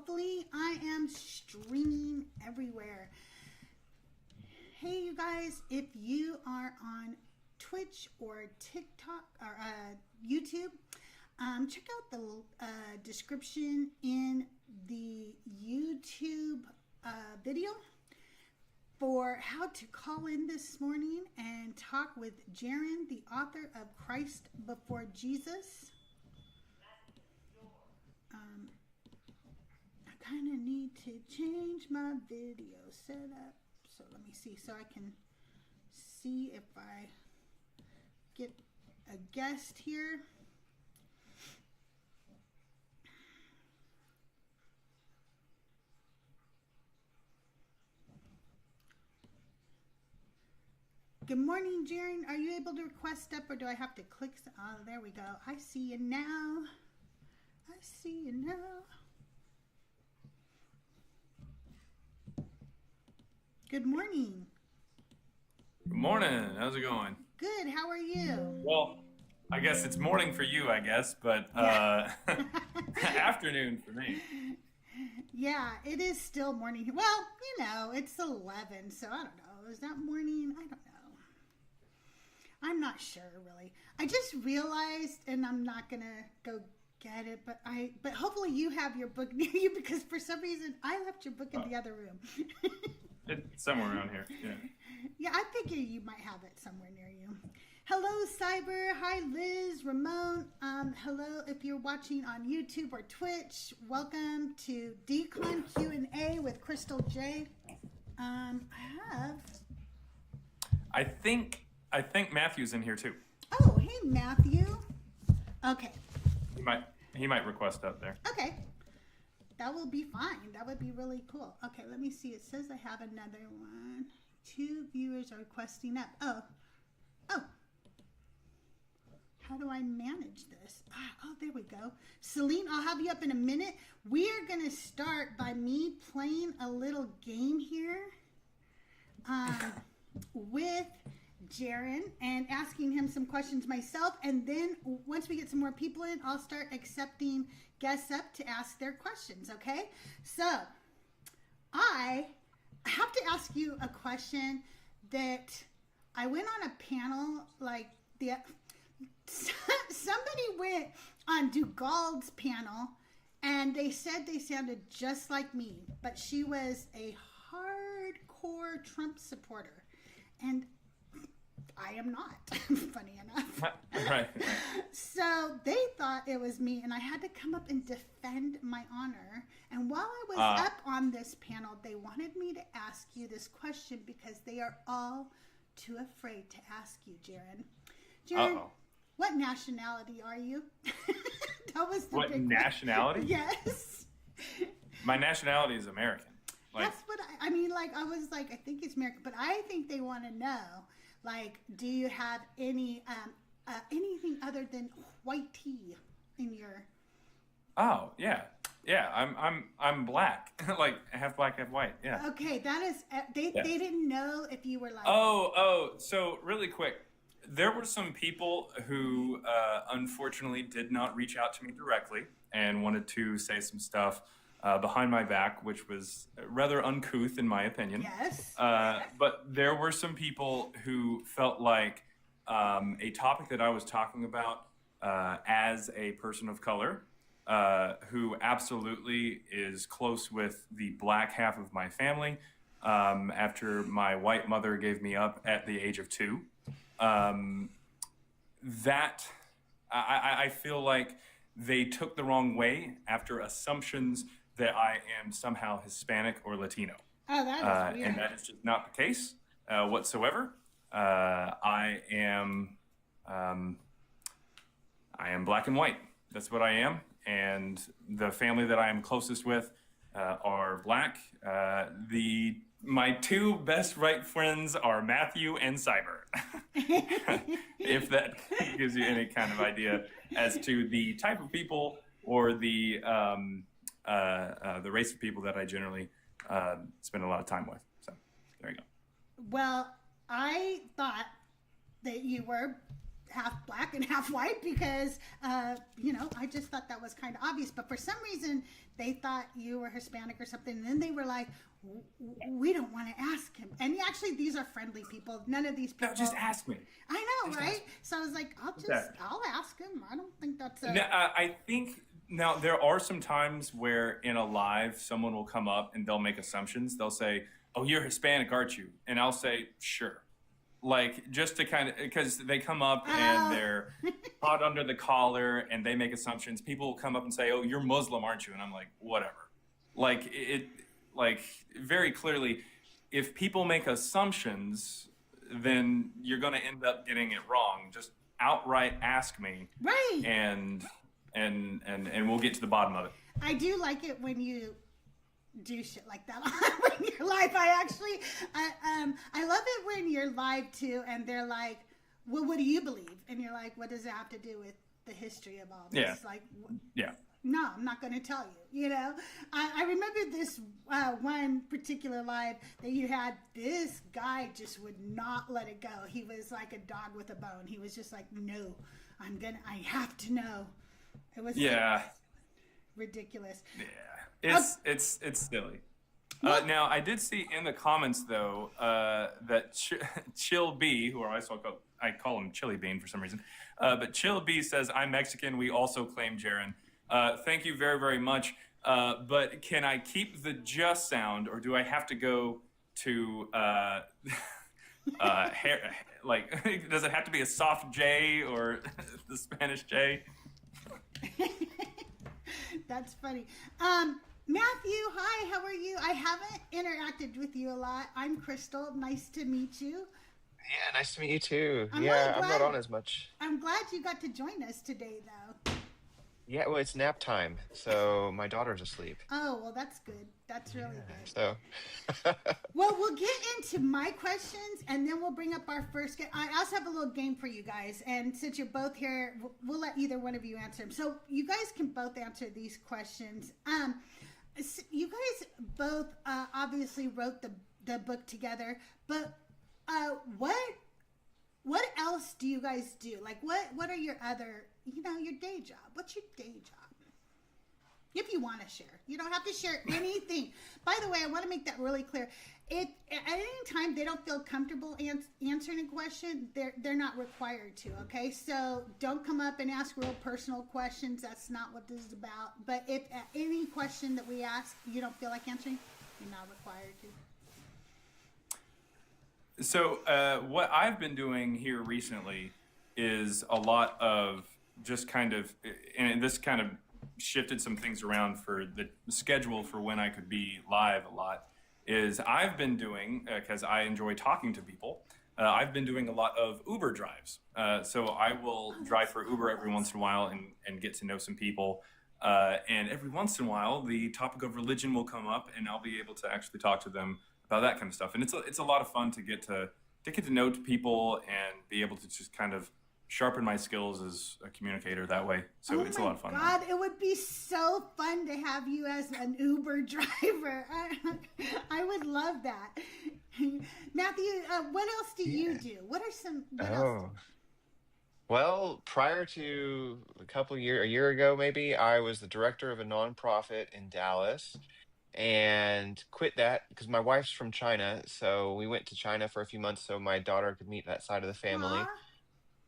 hopefully I am streaming everywhere. Hey, you guys, if you are on Twitch or TikTok or YouTube, check out the description in the YouTube video for how to call in this morning and talk with Jaaron, the author of Christ Before Jesus. I kind of need to change my video setup. So let me see so I can see if I get a guest here. Good morning, Jaaron. Are you able to request up or do I have to click? Oh, there we go. I see you now. I see you now. Good morning. Good morning. How's it going? Good. How are you? Well, I guess it's morning for you, I guess, but afternoon for me. Yeah, it is still morning. Well, you know, it's 11, so I don't know. Is that morning? I don't know. I'm not sure, really. I just realized, and I'm not going to go get it, but hopefully you have your book near you because for some reason I left your book in the other room. It's somewhere around here. Yeah. Yeah, I figure you might have it somewhere near you. Hello, Cyber. Hi, Liz, Ramon. Hello, if you're watching on YouTube or Twitch. Welcome to Decon Q&A with CrystalJae. I think Matthew's in here too. Oh, hey, Matthew. Okay. He might request up there. Okay. That will be fine. That would be really cool. Okay, let me see. It says I have another one. 2 viewers are requesting up. Oh. How do I manage this? Oh, there we go. Celine, I'll have you up in a minute. We are going to start by me playing a little game here with Jaaron and asking him some questions myself. And then once we get some more people in, I'll start accepting guests up to ask their questions, okay? So I have to ask you a question that I went on a panel, somebody went on Dugald's panel and they said they sounded just like me, but she was a hardcore Trump supporter. And I am not, funny enough. Right. So they thought it was me, and I had to come up and defend my honor. And while I was up on this panel, they wanted me to ask you this question because they are all too afraid to ask you, Jaaron. Jaaron, what nationality are you? That was the what big nationality? Yes. My nationality is American. That's what I mean. I was like, I think it's American, but I think they want to know. Do you have any anything other than white tea in your? Oh yeah. I'm black, half black, half white. Yeah. Okay, that is. They didn't know if you were like. So really quick, there were some people who unfortunately did not reach out to me directly and wanted to say some stuff behind my back, which was rather uncouth in my opinion. Yes. But there were some people who felt like a topic that I was talking about as a person of color, who absolutely is close with the black half of my family, after my white mother gave me up at the age of 2. That I feel like they took the wrong way after assumptions that I am somehow Hispanic or Latino. Oh, that is weird. And that is just not the case whatsoever. I am black and white. That's what I am. And the family that I am closest with are black. My 2 best right friends are Matthew and Cyber. If that gives you any kind of idea as to the type of people or the race of people that I generally spend a lot of time with. So there you go. Well, I thought that you were half black and half white because, I just thought that was kind of obvious. But for some reason, they thought you were Hispanic or something. And then they were like, we don't want to ask him. And actually, these are friendly people. None of these people. No, just ask me. I know, right? So I was like, I'll ask him. I don't think that's a... Now, I think now there are some times where in a live, someone will come up and they'll make assumptions. They'll say, oh, you're Hispanic, aren't you? And I'll say, sure. Like, just to kind of, because they come up and they're hot under the collar and they make assumptions. People will come up and say, oh, you're Muslim, aren't you? And I'm like, whatever. Like, very clearly, if people make assumptions, then you're going to end up getting it wrong. Just outright ask me. Right. And we'll get to the bottom of it. I do like it when you do shit like that when you're live. I love it when you're live too, and they're like, well, what do you believe? And you're like, what does it have to do with the history of all this? Yeah. Like, yeah. No, I'm not going to tell you. I remember this one particular live that you had. This guy just would not let it go. He was like a dog with a bone. He was just like, no, I have to know. It was ridiculous. Yeah. It's silly. Now, I did see in the comments, though, that Chill B, who I call him Chili Bean for some reason, but Chill B says, I'm Mexican. We also claim Jaaron. Thank you very, very much. But can I keep the just sound, or do I have to go to, does it have to be a soft J or the Spanish J? That's funny. Matthew, hi, how are you? I haven't interacted with you a lot. I'm Crystal. Nice to meet you. Yeah, nice to meet you too. I'm not on as much. I'm glad you got to join us today, though. Yeah, well, it's nap time, so my daughter's asleep. Oh, well, that's good. That's really good. So, well, we'll get into my questions, and then we'll bring up our first game. I also have a little game for you guys, and since you're both here, we'll let either one of you answer them. So you guys can both answer these questions. You guys both obviously wrote the book together, but what else do you guys do? Like, what are your other, your day job? What's your day job? If you want to share. You don't have to share anything. By the way, I want to make that really clear. If at any time they don't feel comfortable answering a question, they're not required to, okay? So don't come up and ask real personal questions. That's not what this is about. But if at any question that we ask you don't feel like answering, you're not required to. So what I've been doing here recently is a lot of just kind of, and this kind of shifted some things around for the schedule for when I could be live a lot, is I've been doing, because I enjoy talking to people, I've been doing a lot of Uber drives. So I will drive for Uber every once in a while and get to know some people. And every once in a while, the topic of religion will come up, and I'll be able to actually talk to them about that kind of stuff. And it's a lot of fun to get to know people and be able to just kind of sharpen my skills as a communicator that way. So it's a lot of fun. God, it would be so fun to have you as an Uber driver. I would love that. Matthew, what else do you do? What are some? What else? Well, prior to a year ago maybe, I was the director of a nonprofit in Dallas, and quit that because my wife's from China, so we went to China for a few months so my daughter could meet that side of the family.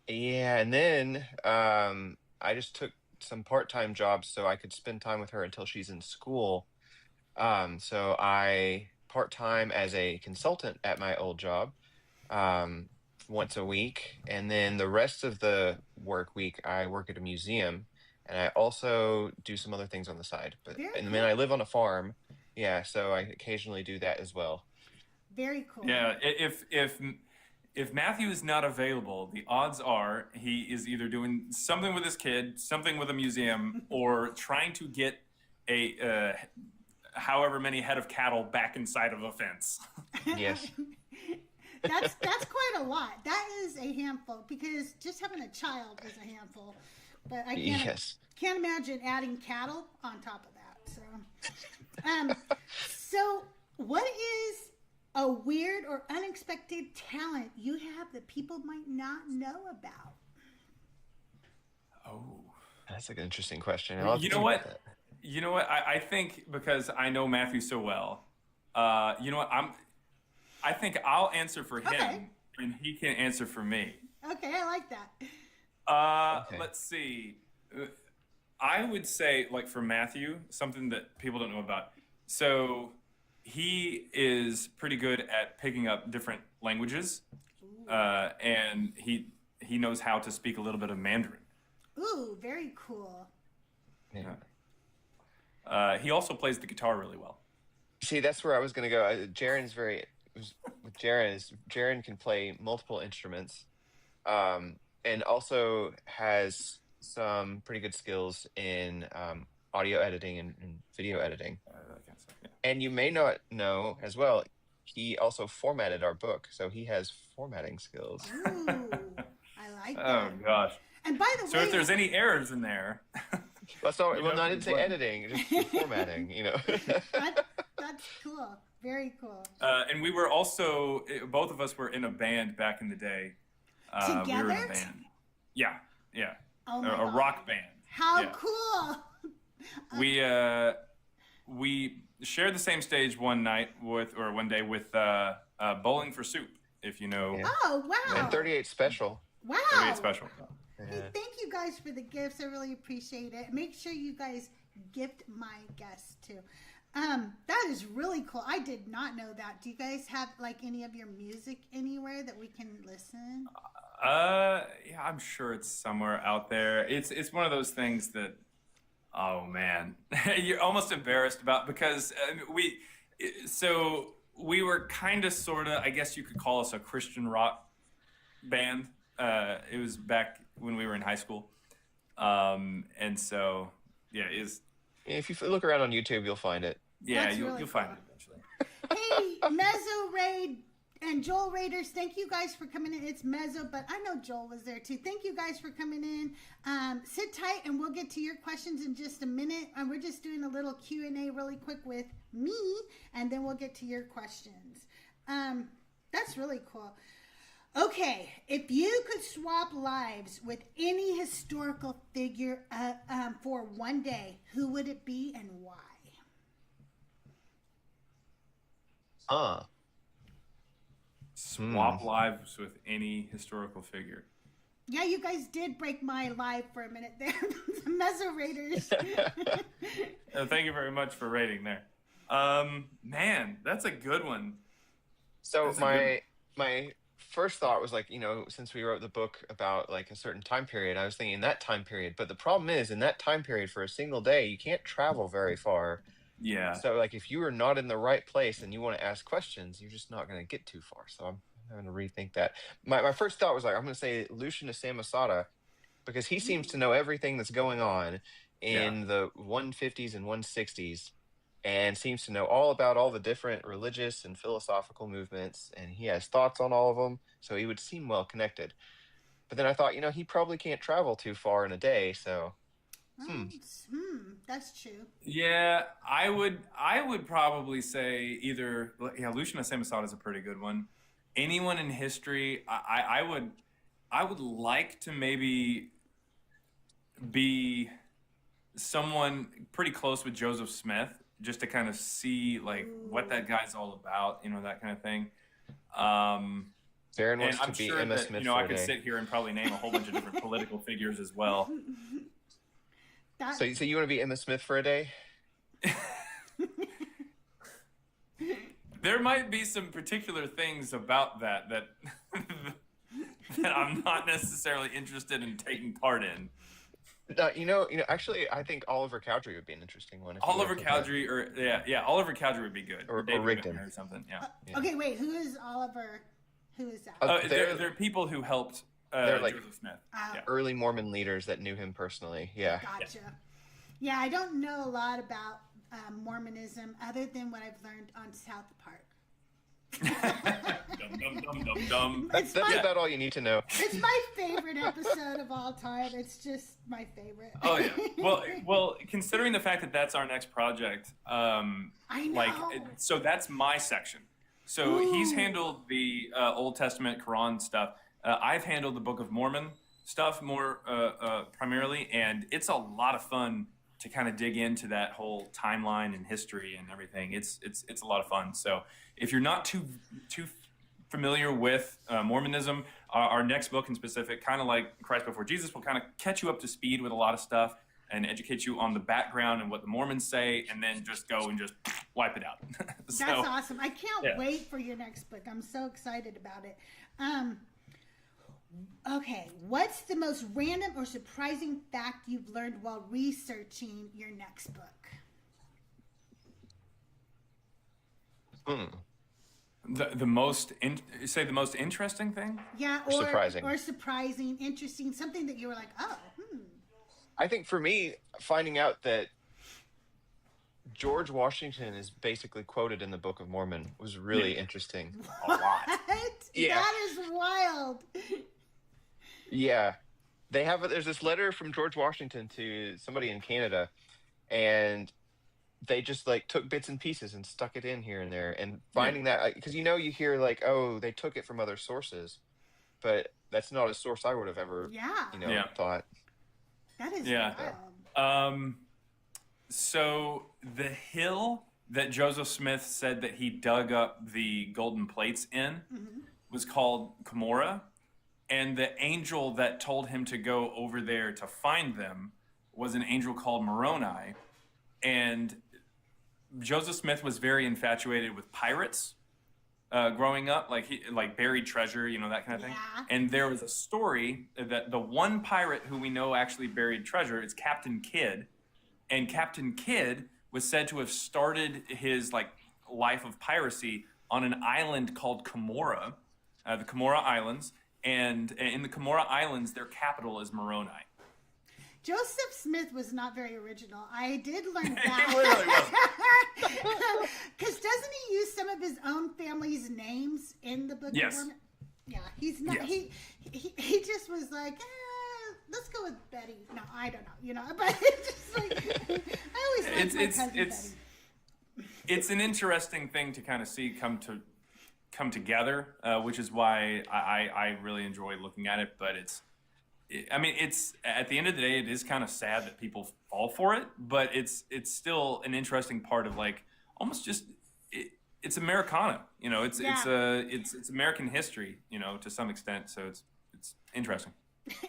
Yeah, and then I just took some part-time jobs so I could spend time with her until she's in school. So I part-time as a consultant at my old job once a week, and then the rest of the work week I work at a museum, and I also do some other things on the side. And then I live on a farm, so I occasionally do that as well. Very cool. Yeah, if Matthew is not available, the odds are he is either doing something with his kid, something with a museum, or trying to get a however many head of cattle back inside of a fence. Yes. That's quite a lot. That is a handful, because just having a child is a handful. But I can't imagine adding cattle on top of that. So what is a weird or unexpected talent you have that people might not know about? Oh. That's like an interesting question. I'll have You to know think about what? that. You know what? I think because I know Matthew so well, you know what? I think I'll answer for him, Okay. and he can answer for me. Okay, I like that. Okay. Let's see. I would say, like for Matthew, something that people don't know about. So he is pretty good at picking up different languages, and he knows how to speak a little bit of Mandarin. Ooh, very cool. Yeah. He also plays the guitar really well. See, that's where I was going to go. With Jaaron is Jaaron can play multiple instruments, and also has some pretty good skills in audio editing and video editing. That kind of stuff, yeah. And you may not know as well, he also formatted our book, so he has formatting skills. Ooh, I like Oh that. gosh. And by the So way, if there's any errors in there, Well, so, You well, know, no, I didn't say what- editing, just the formatting, you know. that's cool. Very cool. and we were also both of us were in a band back in the day. We were in Together? a band. Yeah, yeah, Oh my a God. rock band. How Yeah. cool! We shared the same stage one day with Bowling for Soup, if you know. Yeah. Oh wow! And 38 Special. Wow! 38 Special. Hey, Yeah. thank you guys for the gifts. I really appreciate it. Make sure you guys gift my guests too. That is really cool. I did not know that. Do you guys have like any of your music anywhere that we can listen? Yeah, I'm sure it's somewhere out there. It's one of those things that, oh man, you're almost embarrassed about because we were kind of sort of, I guess you could call us a Christian rock band. It was back when we were in high school, and so yeah, If you look around on YouTube, you'll find it. yeah, That's you'll really find cool. it eventually. Hey, Mezzo Raid and Joel Raiders, thank you guys for coming in. It's Mezzo, but I know Joel was there too. Thank you guys for coming in. Sit tight, and we'll get to your questions in just a minute. And we're just doing a little Q&A really quick with me, and then we'll get to your questions. That's really cool. Okay, if you could swap lives with any historical figure for one day, who would it be and why? Swap lives with any historical figure. Yeah, you guys did break my live for a minute there. The Mezzo Raiders. Thank you very much for rating there. Man, that's a good one. So That's a good my first thought was like, since we wrote the book about like a certain time period, I was thinking that time period. But the problem is, in that time period, for a single day, you can't travel very far. Yeah. So like, if you are not in the right place and you want to ask questions, you're just not going to get too far. So I'm having to rethink that. My first thought was like, I'm going to say Lucian Samosata, because he seems to know everything that's going on in the 150s and 160s. And seems to know all about all the different religious and philosophical movements, and he has thoughts on all of them, so he would seem well connected. But then I thought, he probably can't travel too far in a day, so That's true. Yeah, I would probably say either Lucian Samosata is a pretty good one. Anyone in history, I would like to maybe be someone pretty close with Joseph Smith, just to kind of see like what that guy's all about, that kind of thing. Jaaron And wants I'm to be sure Emma that Smith I for a could day. sit here and probably name a whole bunch of different political figures as well. So you want to be Emma Smith for a day? There might be some particular things about that that I'm not necessarily interested in taking part in. Actually, I think Oliver Cowdery would be an interesting one. if you Oliver were to think Cowdery, Oliver Cowdery would be good. Or David Rigdon. Whitmer or something. Yeah. Yeah. Okay, wait. Who is Oliver? Who is that? There are people who helped they're like- Joseph Smith. Oh. Yeah. early Mormon leaders that knew him personally. Yeah. Gotcha. Yeah, I don't know a lot about Mormonism other than what I've learned on South Park. Dum, dum, dum, dum, dum. That's my- about all you need to know. It's my favorite episode of all time. It's just my favorite. Oh yeah. Well, considering the fact that that's our next project, I know. so that's my section. So he's handled the Old Testament Quran stuff. I've handled the Book of Mormon, stuff more primarily, and it's a lot of fun to kind of dig into that whole timeline and history and everything. It's a lot of fun. So if you're not too familiar with Mormonism, our next book in specific, kind of like Christ Before Jesus, will kind of catch you up to speed with a lot of stuff and educate you on the background and what the Mormons say, and then just go and just wipe it out. So, that's awesome. I can't wait for your next book. I'm so excited about it. Okay, what's the most random or surprising fact you've learned while researching your next book? The most the most interesting thing? Yeah, or surprising. Or surprising, interesting, something that you were like, oh, I think for me, finding out that George Washington is basically quoted in the Book of Mormon was really interesting. What? A lot. Yeah. That is wild. Yeah. There's this letter from George Washington to somebody in Canada, and they just like took bits and pieces and stuck it in here and there, and finding that, because you hear like, oh, they took it from other sources, but that's not a source I would have ever thought. That is wild. So the hill that Joseph Smith said that he dug up the golden plates in was called Cumorah, and the angel that told him to go over there to find them was an angel called Moroni. And Joseph Smith was very infatuated with pirates growing up, like buried treasure, that kind of thing. Yeah. And there was a story that the one pirate who we know actually buried treasure is Captain Kidd. And Captain Kidd was said to have started his life of piracy on an island called Cumorah, the Cumorah Islands. And in the Cumorah Islands, their capital is Moroni. Joseph Smith was not very original. I did learn that. He literally wasn't. Because doesn't he use some of his own family's names in the Book of Mormon? Yeah, he's not. Yes. He just was like, let's go with Betty. No, I don't know. But it's just like I always liked my cousin Betty. It's an interesting thing to kind of see come together, which is why I really enjoy looking at it. But it's at the end of the day, it is kind of sad that people fall for it, but it's still an interesting part of almost just it's Americana, it's American history, to some extent. So it's interesting.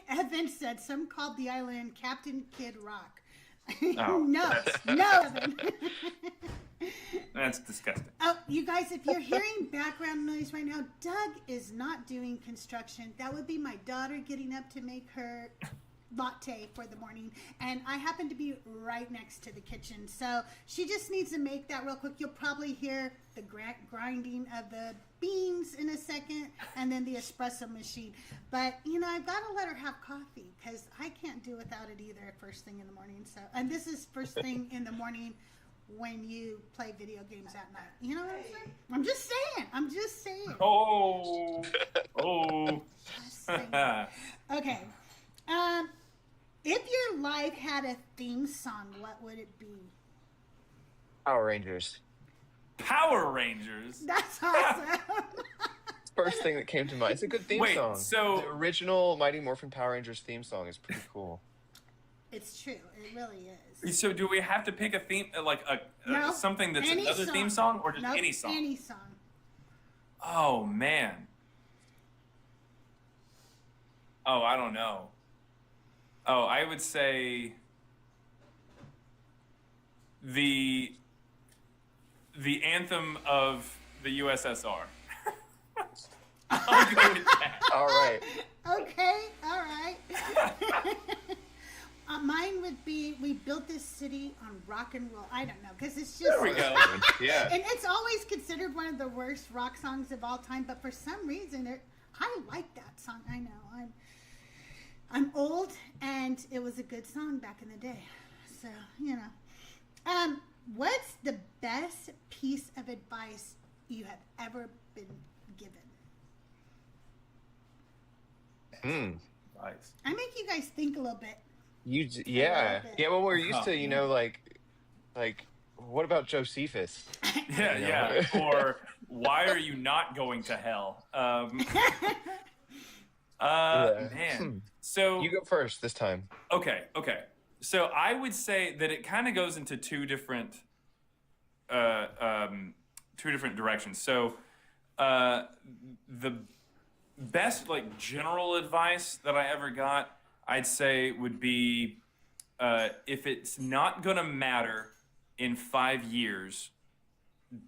Evan said some called the island Captain Kidd Rock. Oh, no, Evan. That's disgusting. Oh, you guys, if you're hearing background noise right now, Doug is not doing construction. That would be my daughter getting up to make her latte for the morning. And I happen to be right next to the kitchen. So she just needs to make that real quick. You'll probably hear the grinding of the beans in a second and then the espresso machine. But, I've got to let her have coffee because I can't do without it either first thing in the morning. So, and this is first thing in the morning when you play video games at night. You know what I'm saying? I'm just saying. Oh. Just saying. Okay. If your life had a theme song, what would it be? Power Rangers. Power Rangers? That's awesome. First thing that came to mind. It's a good theme song. So the original Mighty Morphin Power Rangers theme song is pretty cool. It's true. It really is. So do we have to pick a theme, something that's another song. Theme song, or just any song? Any song. Oh, man. Oh, I don't know. Oh, I would say the anthem of the USSR. I'll go with that. All right. Okay, all right. Mine would be, we built this city on rock and roll. I don't know, because it's just... There we go. Yeah. And it's always considered one of the worst rock songs of all time, but for some reason, I like that song. I know. I'm old, and it was a good song back in the day. So, what's the best piece of advice you have ever been given? Nice. I make you guys think a little bit. Yeah. Well, we're used to, like, what about Josephus? Yeah. Or why are you not going to hell? Man. So You go first this time. okay. So I would say that it kind of goes into two different directions. So the best like general advice that I ever got, I'd say would be if it's not gonna matter in 5 years,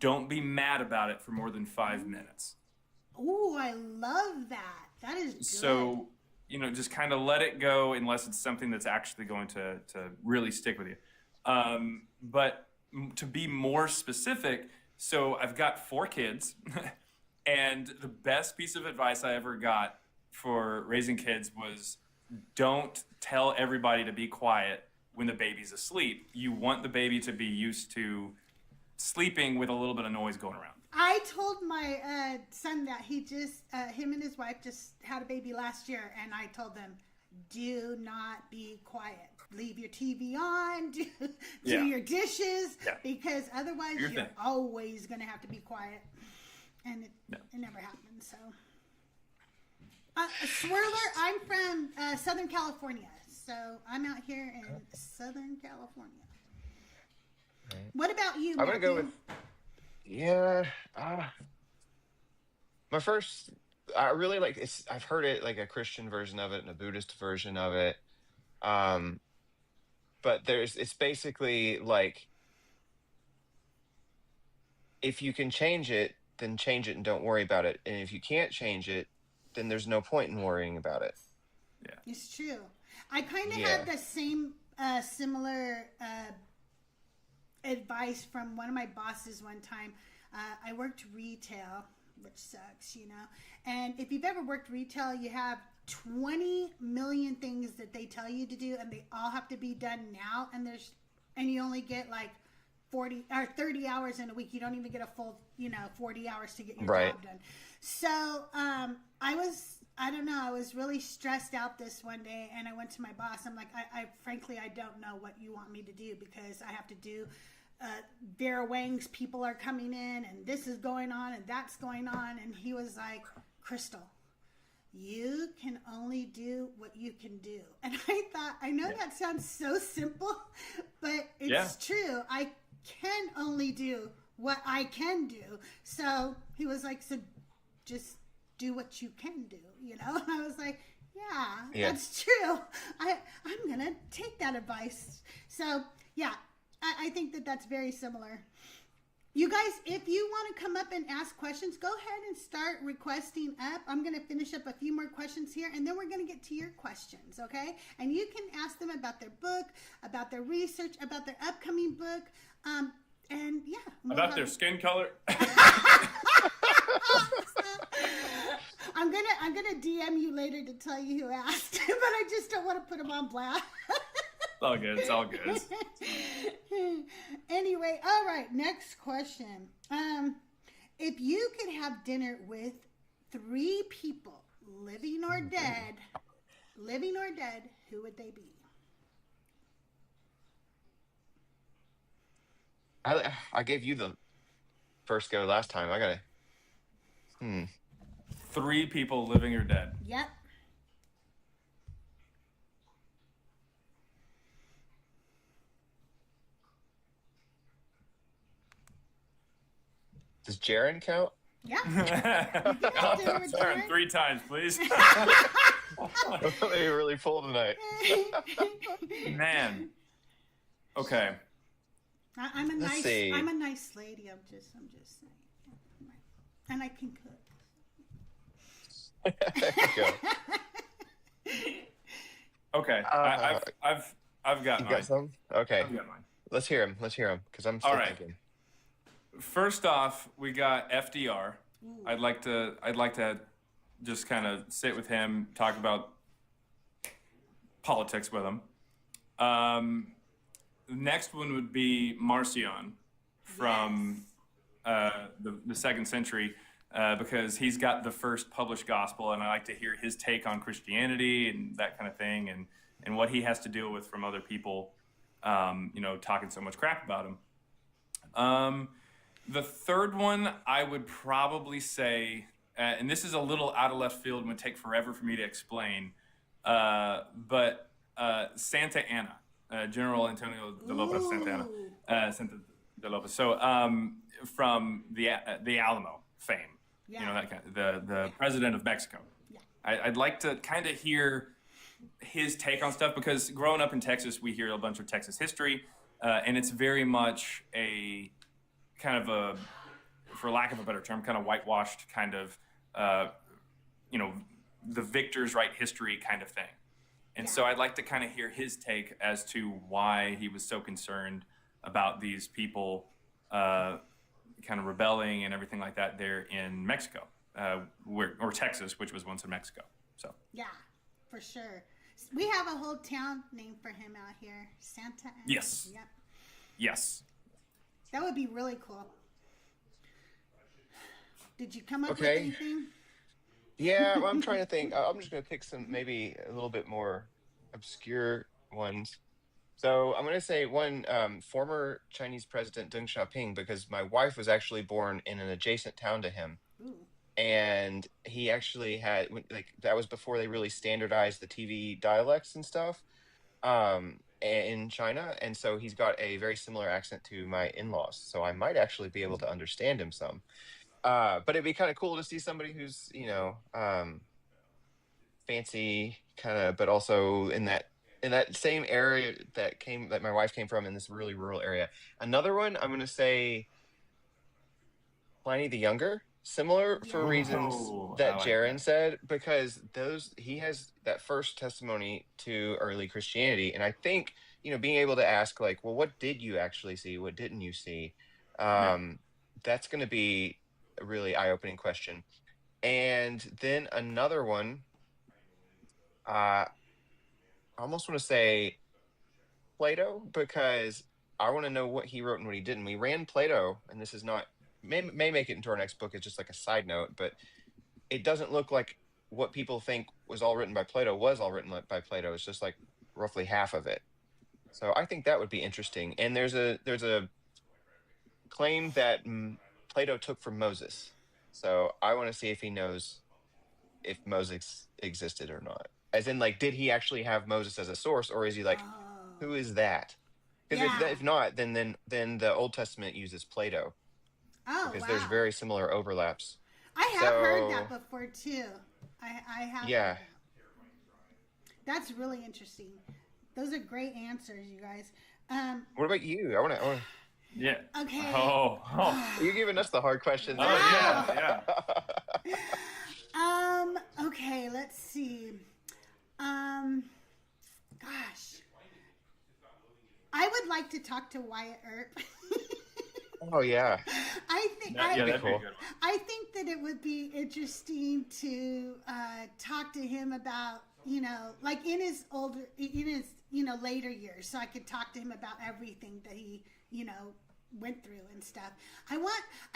don't be mad about it for more than 5 minutes. Ooh, I love that. That is good. So, just kind of let it go unless it's something that's actually going to really stick with you. But to be more specific, so I've got 4 kids, and the best piece of advice I ever got for raising kids was don't tell everybody to be quiet when the baby's asleep. You want the baby to be used to sleeping with a little bit of noise going around. I told my son that him and his wife just had a baby last year, and I told them, do not be quiet. Leave your TV on, do your dishes, because otherwise you're always going to have to be quiet. And it never happened, so. Swirler, I'm from Southern California, so I'm out here in Southern California. Right. What about you, I'm going to go with... my first, I really like it's. I've heard it like a Christian version of it and a Buddhist version of it, but it's basically like if you can change it, then change it and don't worry about it, and if you can't change it, then there's no point in worrying about it. Yeah, it's true. I kind of had the same similar advice from one of my bosses one time. I worked retail, which sucks, and if you've ever worked retail, you have 20 million things that they tell you to do, and they all have to be done now, and you only get like 40 or 30 hours in a week. You don't even get a full 40 hours to get your job done. So I was really stressed out this one day, and I went to my boss. I'm like, I frankly don't know what you want me to do, because I have to do Vera Wang's people are coming in, and this is going on, and that's going on. And he was like, Crystal, you can only do what you can do. And I thought, I know that sounds so simple, but it's true. I can only do what I can do. So he was like, so just do what you can do, And I was like, yeah. That's true. I'm going to take that advice. So, I think that's very similar. You guys, if you want to come up and ask questions, go ahead and start requesting up. I'm going to finish up a few more questions here, and then we're going to get to your questions, okay? And you can ask them about their book, about their research, about their upcoming book, and about their skin color. I'm gonna DM you later to tell you who asked, but I just don't want to put them on blast. It's all good. Anyway, all right, next question. If you could have dinner with 3 people, living or dead, who would they be? I gave you the first go last time. I gotta. 3 people, living or dead. Yep. Does Jaaron count? Yeah. Jaaron 3 times, please. They really full tonight. Man. Okay. I'm a nice lady. I'm just saying. And I can cook. There you go. Okay. I've got mine. You got some? Okay. I've got mine. Let's hear him, because I'm still thinking. First off, we got FDR. Ooh. I'd like to just kind of sit with him, talk about politics with him. The next one would be Marcion from the 2nd century, because he's got the first published gospel, and I like to hear his take on Christianity and that kind of thing, and what he has to deal with from other people, talking so much crap about him. The third one, I would probably say, and this is a little out of left field and would take forever for me to explain, but Santa Anna, General Antonio de Lopez Santa Anna, Santa de Lopez. So from the Alamo fame, Yeah. you know, that kind of, the president of Mexico. Yeah. I'd like to kind of hear his take on stuff, because growing up in Texas, we hear a bunch of Texas history, and it's very much a kind of a, for lack of a better term, kind of whitewashed kind of, you know, the victors write history kind of thing. And so I'd like to kind of hear his take as to why he was so concerned about these people kind of rebelling and everything like that there in Mexico, or Texas, which was once in Mexico. So Yeah, for sure. We have a whole town named for him out here, Santa Ana. Yes. Yep. Yes. That would be really cool. Did you come up with anything? Yeah, well, I'm trying to think. I'm just going to pick some maybe a little bit more obscure ones. So I'm going to say one, former Chinese president Deng Xiaoping, because my wife was actually born in an adjacent town to him. Ooh. And he actually had, like, that was before they really standardized the TV dialects and stuff in China. And so he's got a very similar accent to my in-laws. So I might actually be able to understand him some. But it'd be kind of cool to see somebody who's, you know, fancy kind of, but also in that same area that my wife came from, in this really rural area. Another one, I'm going to say Pliny the Younger, similar for reasons that like Jaaron said, because he has that first testimony to early Christianity. And I think, you know, being able to ask, like, well, what did you actually see? What didn't you see? That's going to be a really eye-opening question. And then another one, I almost want to say Plato, because I want to know what he wrote and what he didn't. We ran Plato, and this is not, may make it into our next book. It's just like a side note, but it doesn't look like what people think was all written by Plato was all written by Plato. It's just like roughly half of it. So I think that would be interesting. And there's a claim that Plato took from Moses. So I want to see if he knows if Moses existed or not. As in, like, did he actually have Moses as a source, or is he like, who is that? Because if not, then the Old Testament uses Plato. Oh, because there's very similar overlaps. I have heard that before too. I have. Yeah. That's really interesting. Those are great answers, you guys. What about you? I want to. Yeah. Okay. Oh. You're giving us the hard questions. Oh, yeah. Okay, let's see. Gosh. I would like to talk to Wyatt Earp. Oh, yeah. I think that'd be cool. I think that it would be interesting to talk to him about, you know, like in his later years, so I could talk to him about everything that he, you know, went through and stuff. I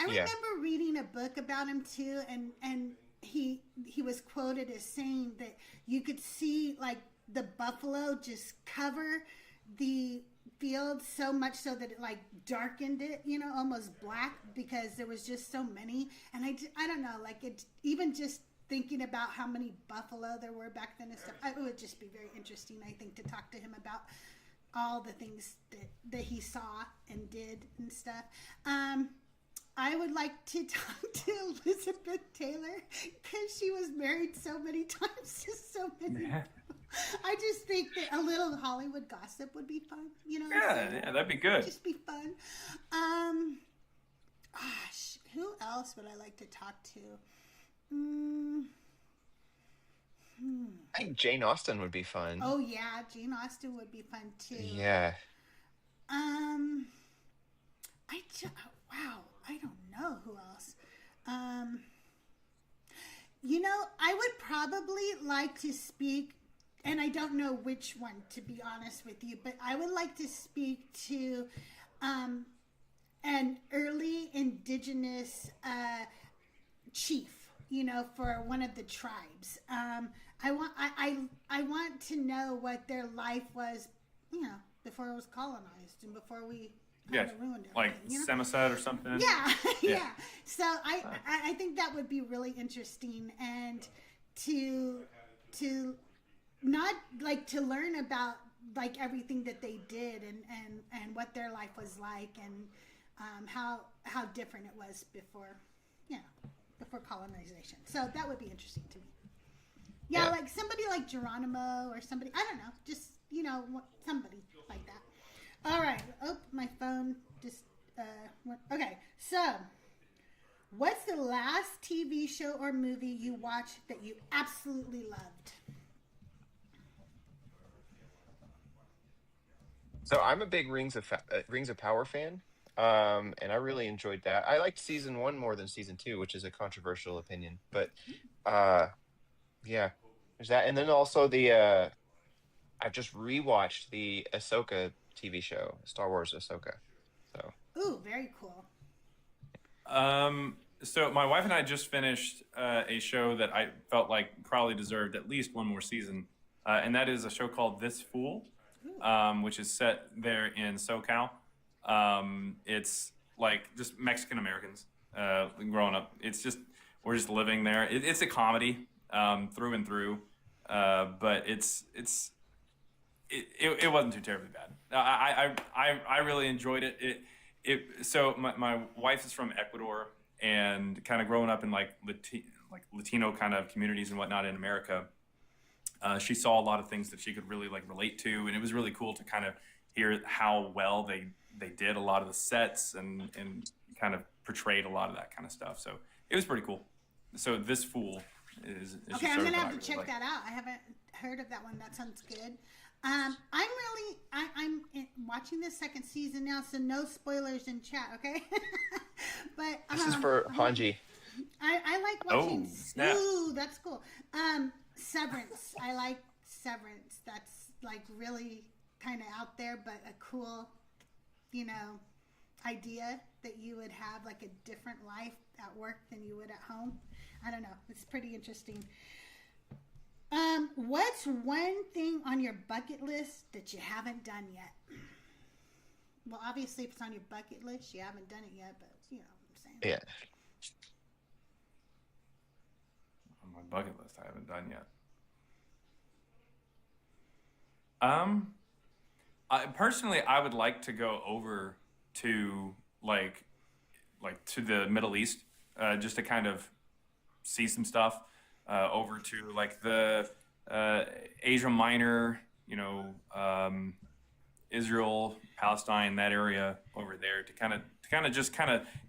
remember reading a book about him too, and he was quoted as saying that you could see like the buffalo just cover the field so much so that it like darkened it, you know, almost black, because there was just so many. And I don't know, like, it, even just thinking about how many buffalo there were back then and stuff, it would just be very interesting, I think, to talk to him about all the things that he saw and did and stuff. I would like to talk to Elizabeth Taylor, because she was married so many times to so many people. I just think that a little Hollywood gossip would be fun, you know. Yeah, that'd be good. Just be fun. Gosh, who else would I like to talk to? I think Jane Austen would be fun. Oh yeah, Jane Austen would be fun too. Yeah. Wow, I don't know who else. You know, I would probably like to speak, and I don't know which one, to be honest with you, but I would like to speak to an early indigenous chief, you know, for one of the tribes. I want to know what their life was, you know, before it was colonized and before we ruined everything, like, you know? Samoset or something. Yeah. So I think that would be really interesting, and to not not like to learn about like everything that they did and what their life was like and how different it was before, before colonization. So that would be interesting to me. Yeah, like somebody like Geronimo or somebody, I don't know, just, somebody like that. All right. Oh, my phone just went. Okay, so what's the last TV show or movie you watched that you absolutely loved? So I'm a big Rings of Power fan, and I really enjoyed that. I liked season 1 more than season 2, which is a controversial opinion. But yeah, there's that, and then also I've just rewatched the Ahsoka TV show, Star Wars Ahsoka. So Ooh, very cool. So my wife and I just finished a show that I felt like probably deserved at least one more season, and that is a show called This Fool, which is set there in SoCal. It's like just Mexican Americans growing up. It's just we're just living there. It's a comedy through and through, but it wasn't too terribly bad. I really enjoyed it. So my wife is from Ecuador, and kind of growing up in like Latino kind of communities and whatnot in America, she saw a lot of things that she could really like relate to, and it was really cool to kind of hear how well they did a lot of the sets and kind of portrayed a lot of that kind of stuff. So it was pretty cool. So This Fool is okay. I'm gonna have to check that out. I haven't heard of that one. That sounds good. I'm watching the second season now, so no spoilers in chat, okay? But this is for Hanji. I like watching. Oh, snap. Ooh, that's cool. Severance. I like Severance. That's like really kind of out there, but a cool, idea that you would have like a different life at work than you would at home. I don't know. It's pretty interesting. What's one thing on your bucket list that you haven't done yet? Well, obviously, if it's on your bucket list, you haven't done it yet, but you know what I'm saying. Yeah. On my bucket list, I haven't done yet. Personally, I would like to go over to like to the Middle East, just to kind of see some stuff. Over to like the Asia Minor, Israel, Palestine, that area over there, to kind of just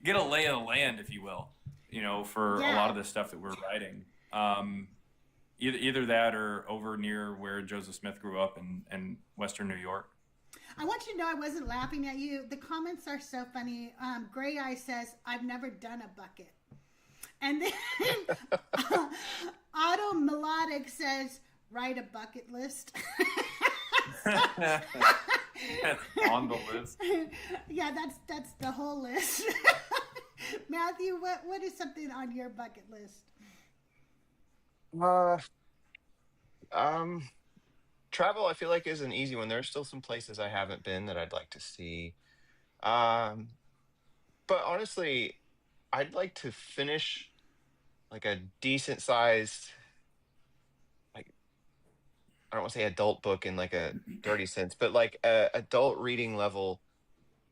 get a lay of the land, if you will, for a lot of the stuff that we're writing. Either that or over near where Joseph Smith grew up in Western New York. I want you to know I wasn't laughing at you. The comments are so funny. Gray Eye says, "I've never done a bucket." And then Auto Melodic says, "Write a bucket list." On the list. Yeah, that's the whole list. Matthew, what is something on your bucket list? Travel, I feel like, is an easy one. There's still some places I haven't been that I'd like to see. But honestly, I'd like to finish like a decent sized, like, I don't want to say adult book in like a dirty sense, but like a adult reading level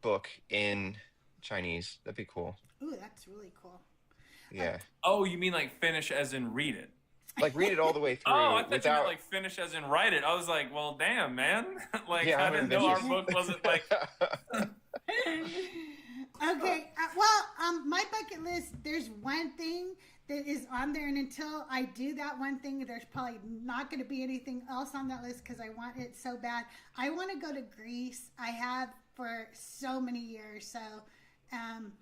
book in Chinese. That'd be cool. Ooh, that's really cool. Yeah. Oh, you mean like finish as in read it? Like read it all the way through. Oh, I thought you meant like finish as in write it. I was like, well, damn, man. Like, Yeah, I didn't know our book wasn't like. Okay, my bucket list, there's one thing that is on there, and until I do that one thing, there's probably not going to be anything else on that list because I want it so bad. I want to go to Greece. I have for so many years, so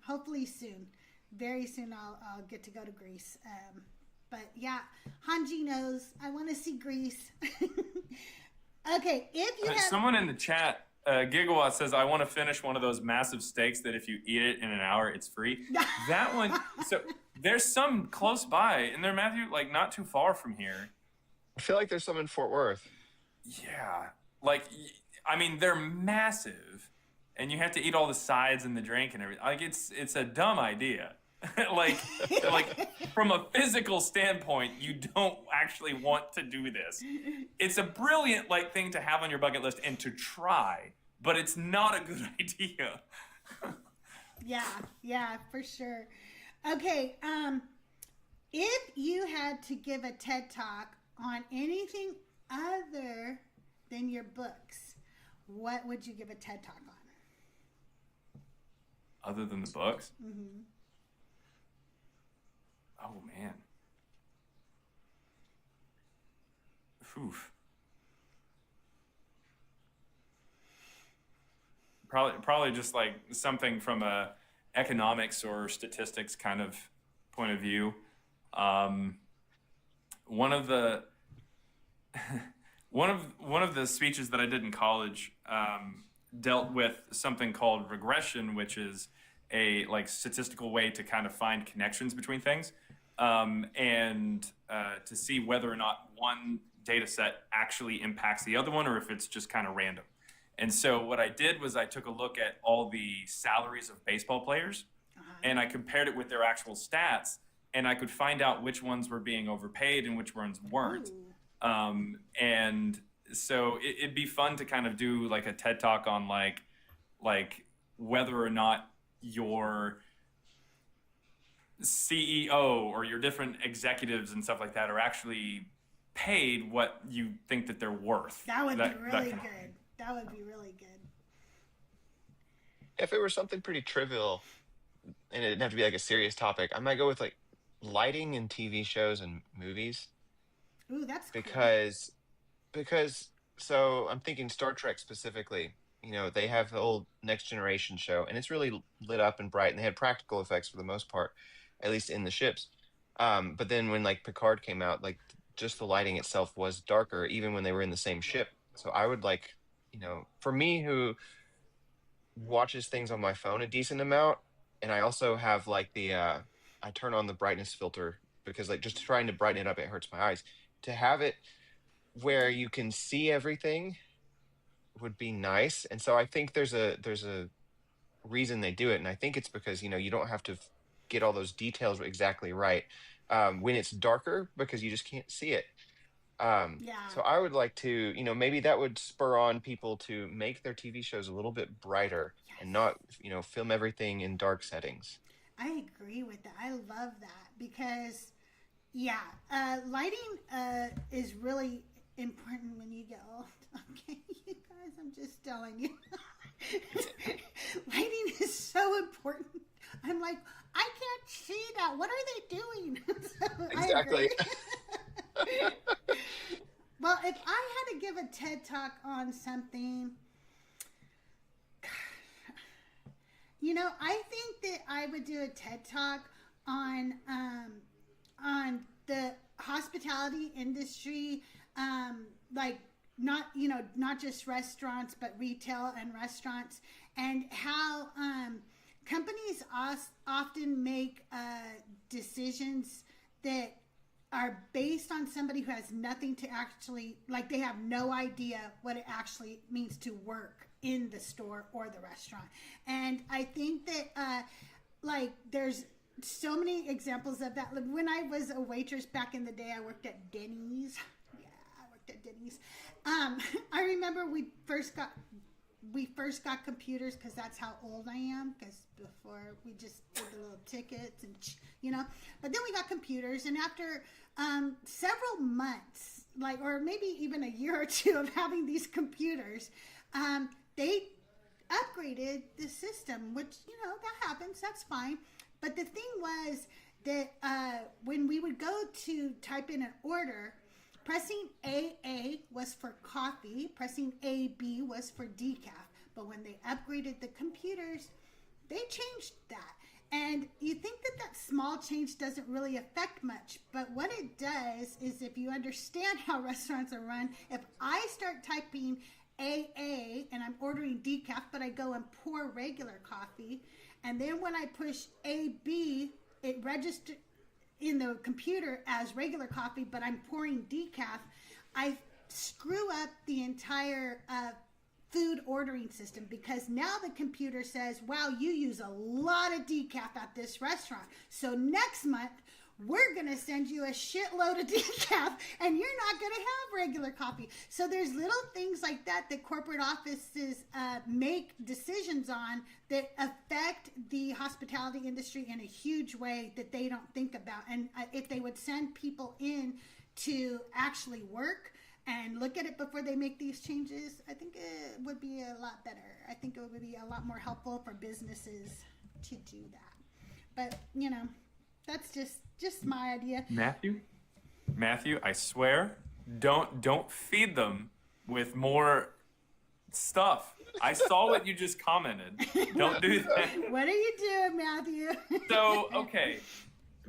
hopefully soon, very soon, I'll get to go to Greece. But yeah, Hanji knows I want to see Greece. Okay, if you have someone in the chat, Gigawatt says, "I want to finish one of those massive steaks that if you eat it in an hour, it's free." That one. So there's some close by, and they're, Matthew, like not too far from here. I feel like there's some in Fort Worth. Yeah, like I mean, they're massive, and you have to eat all the sides and the drink and everything. Like it's a dumb idea. like from a physical standpoint, you don't actually want to do this. It's a brilliant like thing to have on your bucket list and to try, but it's not a good idea. Yeah, for sure. Okay, if you had to give a TED Talk on anything other than your books, what would you give a TED Talk on? Other than the books? Mm-hmm. Oh, man. Oof. Probably just like something from a economics or statistics kind of point of view. One of the one of the speeches that I did in college dealt with something called regression, which is a like statistical way to kind of find connections between things, and to see whether or not one data set actually impacts the other one, or if it's just kind of random. And so what I did was I took a look at all the salaries of baseball players, and I compared it with their actual stats, and I could find out which ones were being overpaid and which ones weren't. And so it'd be fun to kind of do like a TED Talk on like whether or not your CEO or your different executives and stuff like that are actually paid what you think that they're worth. That would be really good. That would be really good. If it were something pretty trivial and it didn't have to be like a serious topic, I might go with like lighting in TV shows and movies. Ooh, that's cool. Because so I'm thinking Star Trek specifically. You know, they have the old Next Generation show, and it's really lit up and bright, and they had practical effects for the most part, at least in the ships. But then when like Picard came out, like just the lighting itself was darker, even when they were in the same ship. So I would like, you know, for me who watches things on my phone a decent amount, and I also have like the I turn on the brightness filter because like just trying to brighten it up, it hurts my eyes. To have it where you can see everything would be nice. And so I think there's a reason they do it, and I think it's because, you know, you don't have to get all those details exactly right when it's darker, because you just can't see it. So I would like to, you know, maybe that would spur on people to make their TV shows a little bit brighter and not, you know, film everything in dark settings. I agree with that. I love that because, lighting is really important when you get old. Okay, you guys, I'm just telling you. Lighting is so important. I'm like, I can't see that. What are they doing? Exactly. Well, if I had to give a TED Talk on something, you know, I think that I would do a TED Talk on the hospitality industry, like not just restaurants, but retail and restaurants, and how companies often make decisions that are based on somebody who has nothing to actually, like they have no idea what it actually means to work in the store or the restaurant. And I think that like there's so many examples of that. Like when I was a waitress back in the day, I worked at Denny's. Yeah, I worked at Denny's. I remember we first got computers because that's how old I am, because before we just did the little tickets and, you know, but then we got computers, and after several months, like, or maybe even a year or two of having these computers, they upgraded the system, which, you know, that happens, that's fine. But the thing was that when we would go to type in an order, pressing AA was for coffee, pressing AB was for decaf. But when they upgraded the computers, they changed that. And you think that that small change doesn't really affect much. But what it does is, if you understand how restaurants are run, if I start typing AA and I'm ordering decaf, but I go and pour regular coffee, and then when I push AB, it registers in the computer as regular coffee, but I'm pouring decaf, I screw up the entire food ordering system, because now the computer says, wow, you use a lot of decaf at this restaurant. So next month, we're going to send you a shitload of decaf and you're not going to have regular coffee. So there's little things like that corporate offices make decisions on that affect the hospitality industry in a huge way that they don't think about. And if they would send people in to actually work and look at it before they make these changes, I think it would be a lot better. I think it would be a lot more helpful for businesses to do that. But, you know, that's just my idea. Matthew, I swear, don't feed them with more stuff. I saw what you just commented. Don't do that. What are you doing, Matthew? So, okay,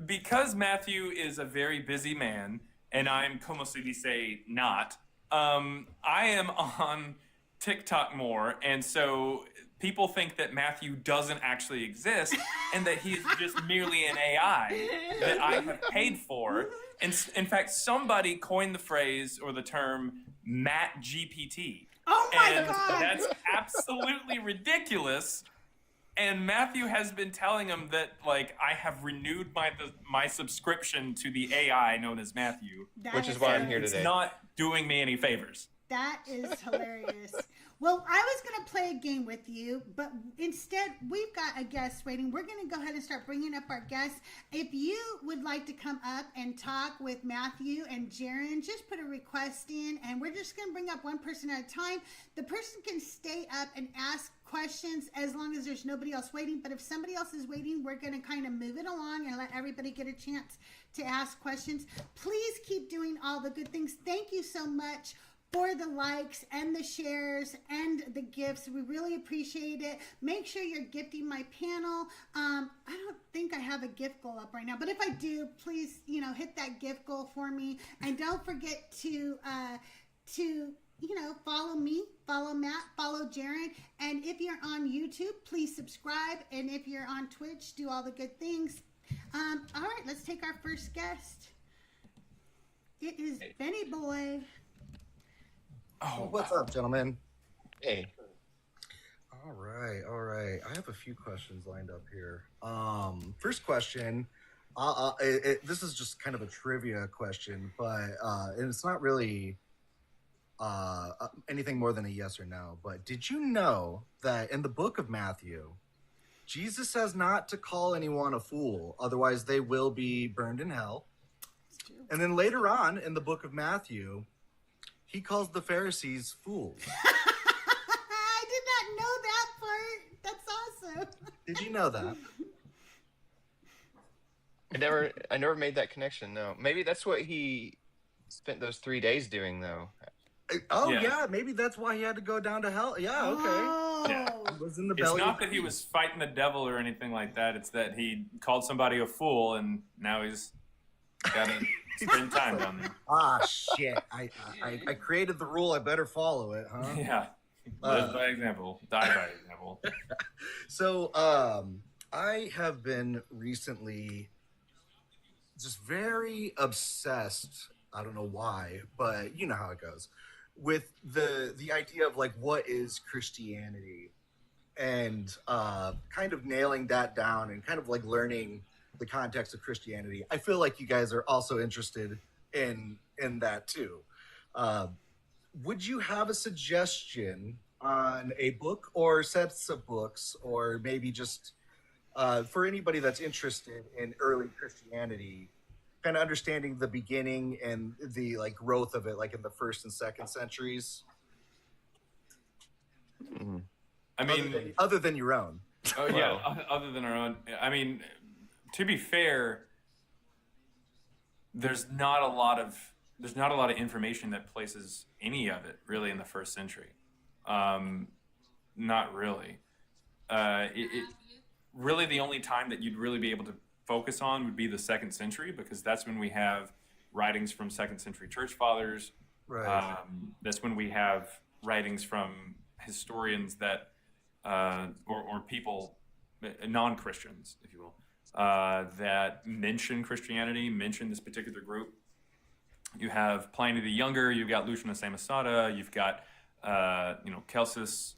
because Matthew is a very busy man, and I'm, como se dice, not, I am on TikTok more, and so people think that Matthew doesn't actually exist and that he is just merely an AI that I have paid for. And in fact, somebody coined the phrase or the term Matt GPT. Oh my God! That's absolutely ridiculous. And Matthew has been telling him that, like, I have renewed my subscription to the AI known as Matthew. Which is why I'm here today. It's not doing me any favors. That is hilarious. Well, I was going to play a game with you, but instead we've got a guest waiting. We're going to go ahead and start bringing up our guests. If you would like to come up and talk with Matthew and Jaaron, just put a request in, and we're just going to bring up one person at a time. The person can stay up and ask questions as long as there's nobody else waiting. But if somebody else is waiting, we're going to kind of move it along and let everybody get a chance to ask questions. Please keep doing all the good things. Thank you so much for the likes and the shares and the gifts. We really appreciate it. Make sure you're gifting my panel. I don't think I have a gift goal up right now, but if I do, please, hit that gift goal for me. And don't forget to follow me, follow Matt, follow Jaaron. And if you're on YouTube, please subscribe. And if you're on Twitch, do all the good things. All right, let's take our first guest. It is Benny Boy. Oh, what's up, gentlemen? Hey. All right. I have a few questions lined up here. First question, this is just kind of a trivia question, but and it's not really anything more than a yes or no. But did you know that in the book of Matthew, Jesus says not to call anyone a fool, otherwise they will be burned in hell? And then later on in the book of Matthew, he calls the Pharisees fools. I did not know that part. That's awesome. Did you know that? I never made that connection, no. Maybe that's what he spent those 3 days doing, though. Oh, yeah. Maybe that's why he had to go down to hell. Yeah, okay. Oh. Yeah. He was in the It's belly. not that he was fighting the devil or anything like that. It's that he called somebody a fool, and now he's got to spend time down there. Ah, shit. I created the rule. I better follow it, huh? Yeah. Live by example. Die by example. So, I have been recently just very obsessed. I don't know why, but you know how it goes. With the idea of, like, what is Christianity? And kind of nailing that down and kind of, like, learning the context of Christianity. I feel like you guys are also interested in that too. Would you have a suggestion on a book or sets of books, or maybe just for anybody that's interested in early Christianity, kind of understanding the beginning and the, like, growth of it, like in the 1st and 2nd centuries? I mean, other than your own. Oh yeah, other than our own. I mean, to be fair, there's not a lot of information that places any of it really in the 1st century. Not really. Really the only time that you'd really be able to focus on would be the 2nd century, because that's when we have writings from 2nd century church fathers. Right. That's when we have writings from historians that or people, non-Christians, if you will, that mention Christianity, mention this particular group. You have Pliny the Younger, you've got Lucian of Samosata, you've got Celsus.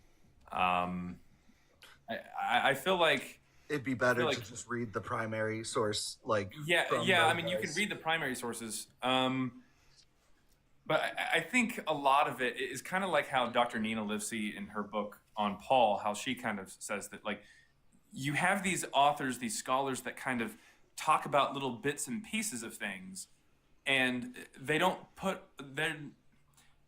I feel like It'd be better to just read the primary source, like yeah. I mean, you can read the primary sources, but I think a lot of it is kind of like how Dr. Nina Livesey in her book on Paul, how she kind of says that, like, you have these authors, these scholars that kind of talk about little bits and pieces of things, and they don't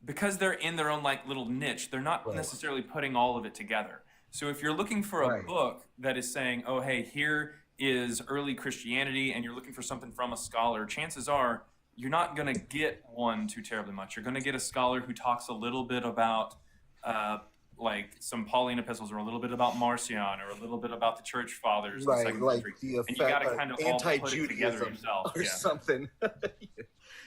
because they're in their own like little niche, they're not necessarily putting all of it together. So if you're looking for a book that is saying, oh, hey, here is early Christianity, and you're looking for something from a scholar, chances are you're not going to get one too terribly much. You're going to get a scholar who talks a little bit about like some Pauline epistles, or a little bit about Marcion, or a little bit about the church fathers. Right, in the like century. the effect, and you got to kind of all put it together anti-Judaism yourself. or something.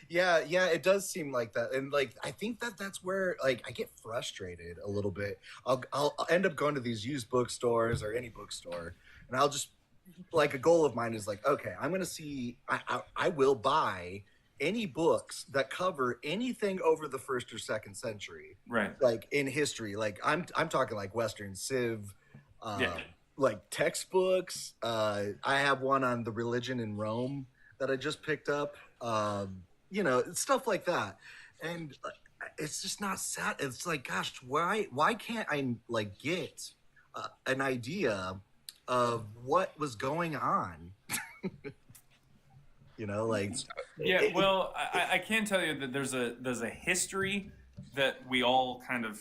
Yeah, it does seem like that. And like, I think that's where like I get frustrated a little bit. I'll end up going to these used bookstores or any bookstore, and I'll just, like, a goal of mine is like, okay, I'm going to see, I will buy any books that cover anything over the 1st or 2nd century. Right. Like in history, like I'm talking like Western Civ, like textbooks. I have one on the religion in Rome that I just picked up. Stuff like that. And it's just not sad. It's like, gosh, why can't I like get an idea of what was going on? I can tell you that there's a history that we all kind of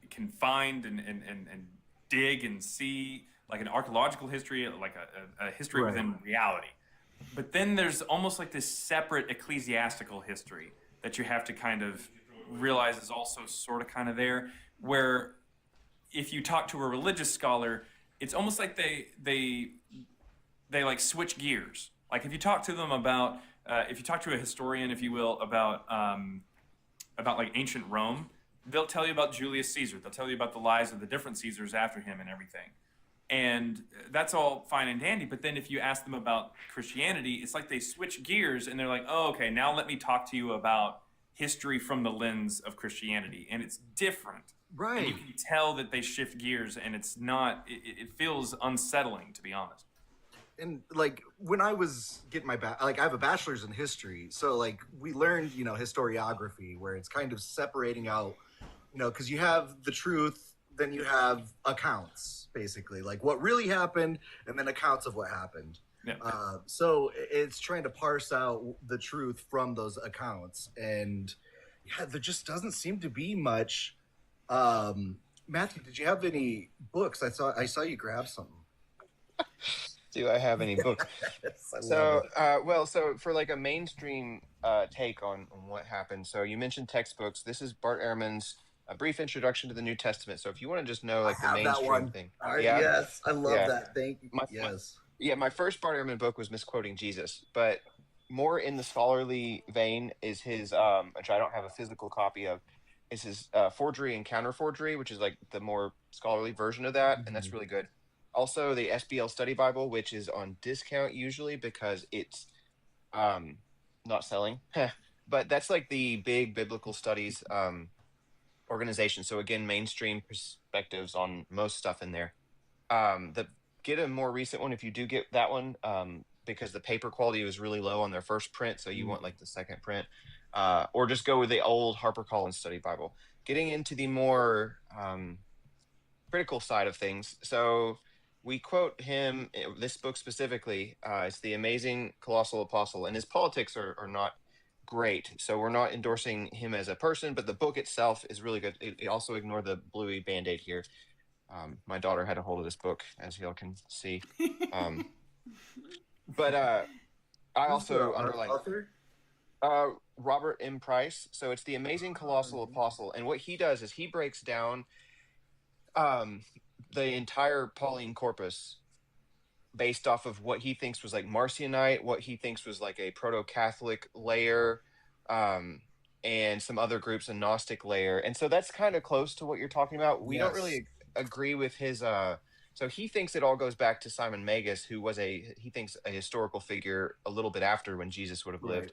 can find and dig and see, like an archaeological history, like a history within reality. But then there's almost like this separate ecclesiastical history that you have to kind of realize is also sort of kind of there, where if you talk to a religious scholar, it's almost like they like switch gears. Like if you talk to them about, if you talk to a historian, if you will, about like ancient Rome, they'll tell you about Julius Caesar. They'll tell you about the lives of the different Caesars after him and everything. And that's all fine and dandy. But then if you ask them about Christianity, it's like they switch gears and they're like, oh, okay, now let me talk to you about history from the lens of Christianity. And it's different. Right. And you can tell that they shift gears, and it's not, it feels unsettling, to be honest. And like when I was getting my I have a bachelor's in history, so like we learned historiography, where it's kind of separating out, because you have the truth, then you have accounts, basically like what really happened, and then accounts of what happened. Yeah. So it's trying to parse out the truth from those accounts, and there just doesn't seem to be much. Matthew, did you have any books? I saw you grab something. Do I have any books? Yes, so for like a mainstream take on what happened. So you mentioned textbooks. This is Bart Ehrman's A Brief Introduction to the New Testament. So if you want to just know like the mainstream thing. Yes, I love that. Thank you. My first Bart Ehrman book was Misquoting Jesus, but more in the scholarly vein is his, which I don't have a physical copy of, is his Forgery and Counterforgery, which is like the more scholarly version of that, and that's really good. Also, the SBL Study Bible, which is on discount usually because it's not selling. But that's like the big biblical studies organization. So again, mainstream perspectives on most stuff in there. Get a more recent one if you do get that one, because the paper quality was really low on their first print, so you want like the second print. Or just go with the old HarperCollins Study Bible. Getting into the more critical side of things. So we quote him, this book specifically, it's The Amazing Colossal Apostle, and his politics are not great. So we're not endorsing him as a person, but the book itself is really good. It also ignore the bluey Band-Aid here. My daughter had a hold of this book, as y'all can see. But I also underlined Robert M. Price. So it's The Amazing Colossal Apostle, and what he does is he breaks down the entire Pauline corpus based off of what he thinks was like Marcionite, what he thinks was like a proto-Catholic layer, and some other groups, a Gnostic layer. And so that's kind of close to what you're talking about. We don't really agree with his so he thinks it all goes back to Simon Magus, who was he thinks a historical figure a little bit after when Jesus would have lived.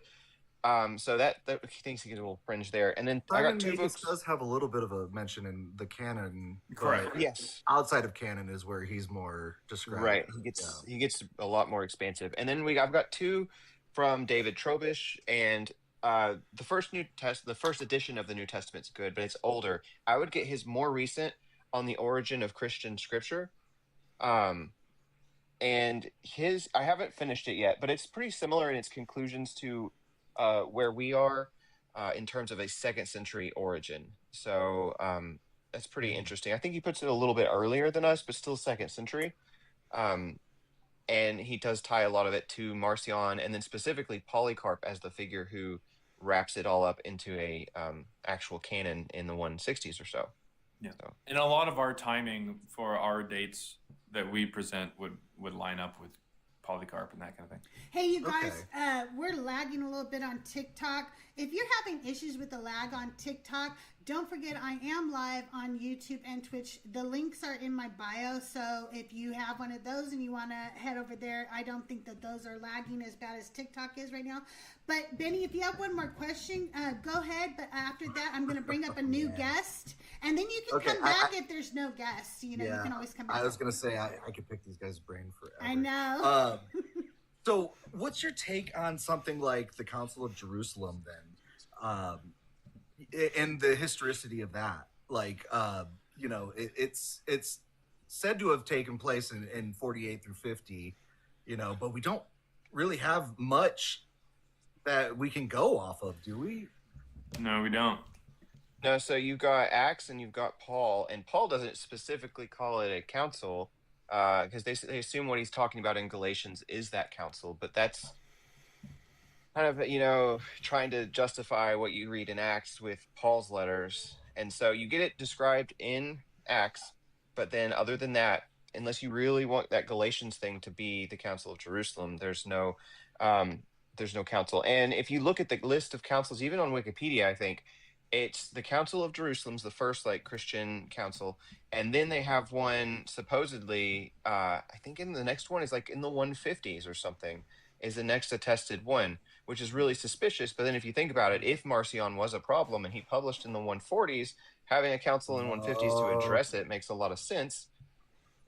So that he thinks he gets a little fringe there. And then I Simon got two Magus books. does have a little bit of a mention in the canon, Correct. but Yes. outside of canon is where he's more described. Right. He gets a lot more expansive. And then I've got two from David Trobish, and the first edition of the New Testament's good, but it's older. I would get his more recent on the origin of Christian scripture. And I haven't finished it yet, but it's pretty similar in its conclusions to where we are in terms of a second century origin. So that's pretty interesting. I think he puts it a little bit earlier than us, but still second century. And he does tie a lot of it to Marcion, and then specifically Polycarp as the figure who wraps it all up into a actual canon in the 160s or so. Yeah. So. And a lot of our timing for our dates that we present would line up with Polycarp and that kind of thing. Hey, you guys, we're lagging a little bit on TikTok. If you're having issues with the lag on TikTok, don't forget I am live on YouTube and Twitch. The links are in my bio, so if you have one of those and you want to head over there, I don't think that those are lagging as bad as TikTok is right now. But, Benny, if you have one more question, go ahead. But after that, I'm going to bring up a new guest, and then you can come back if there's no guests. You know, you can always come back. I was going to say, I could pick these guys' brain forever. I know. So what's your take on something like the Council of Jerusalem then? And the historicity of that? Like, you know, it's said to have taken place in 48 through 50, you know, but we don't really have much that we can go off of, do we? No, we don't. No, so you've got Acts and you've got Paul, and Paul doesn't specifically call it a council, because they assume what he's talking about in Galatians is that council, but that's kind of, you know, trying to justify what you read in Acts with Paul's letters. And so you get it described in Acts, but then other than that, unless you really want that Galatians thing to be the Council of Jerusalem, there's no council. And if you look at the list of councils, even on Wikipedia, I think it's the Council of Jerusalem's the first like Christian council, and then they have one supposedly I think in the next one is like in the 150s or something is the next attested one, which is really suspicious. But then if you think about it, if Marcion was a problem and he published in the 140s, having a council in 150s to address it makes a lot of sense.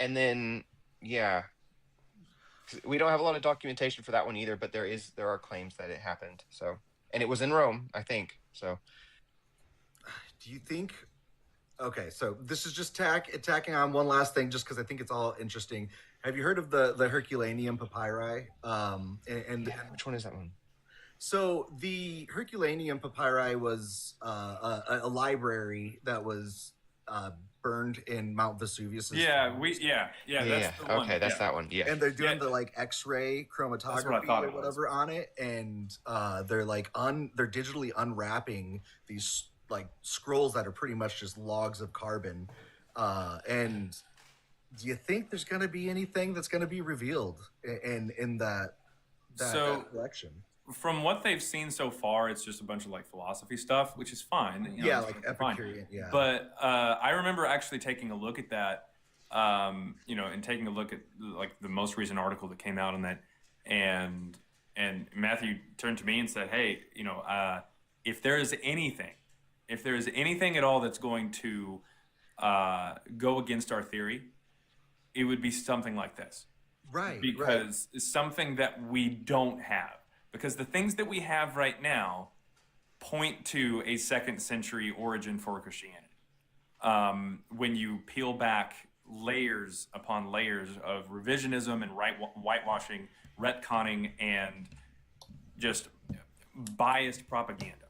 And then we don't have a lot of documentation for that one either, but there are claims that it happened. So, and it was in Rome, I think. So do you think, okay, so this is just tacking on one last thing, just because I think it's all interesting. Have you heard of the Herculaneum papyri? Which one is that one? So the Herculaneum papyri was a library that was burned in Mount Vesuvius. That's the one. Okay, that's that one. Yeah, and they're doing the like X-ray chromatography or whatever on it, and they're like they're digitally unwrapping these like scrolls that are pretty much just logs of carbon. And do you think there's going to be anything that's going to be revealed in that collection? From what they've seen so far, it's just a bunch of like philosophy stuff, which is fine. You know, like Epicurean. Yeah. But I remember actually taking a look at that, you know, and taking a look at like the most recent article that came out on that, and Matthew turned to me and said, "Hey, you know, if there is anything at all that's going to go against our theory, it would be something like this, right? Because it's something that we don't have." Because the things that we have right now point to a second century origin for Christianity. When you peel back layers upon layers of revisionism and whitewashing, retconning, and just biased propaganda.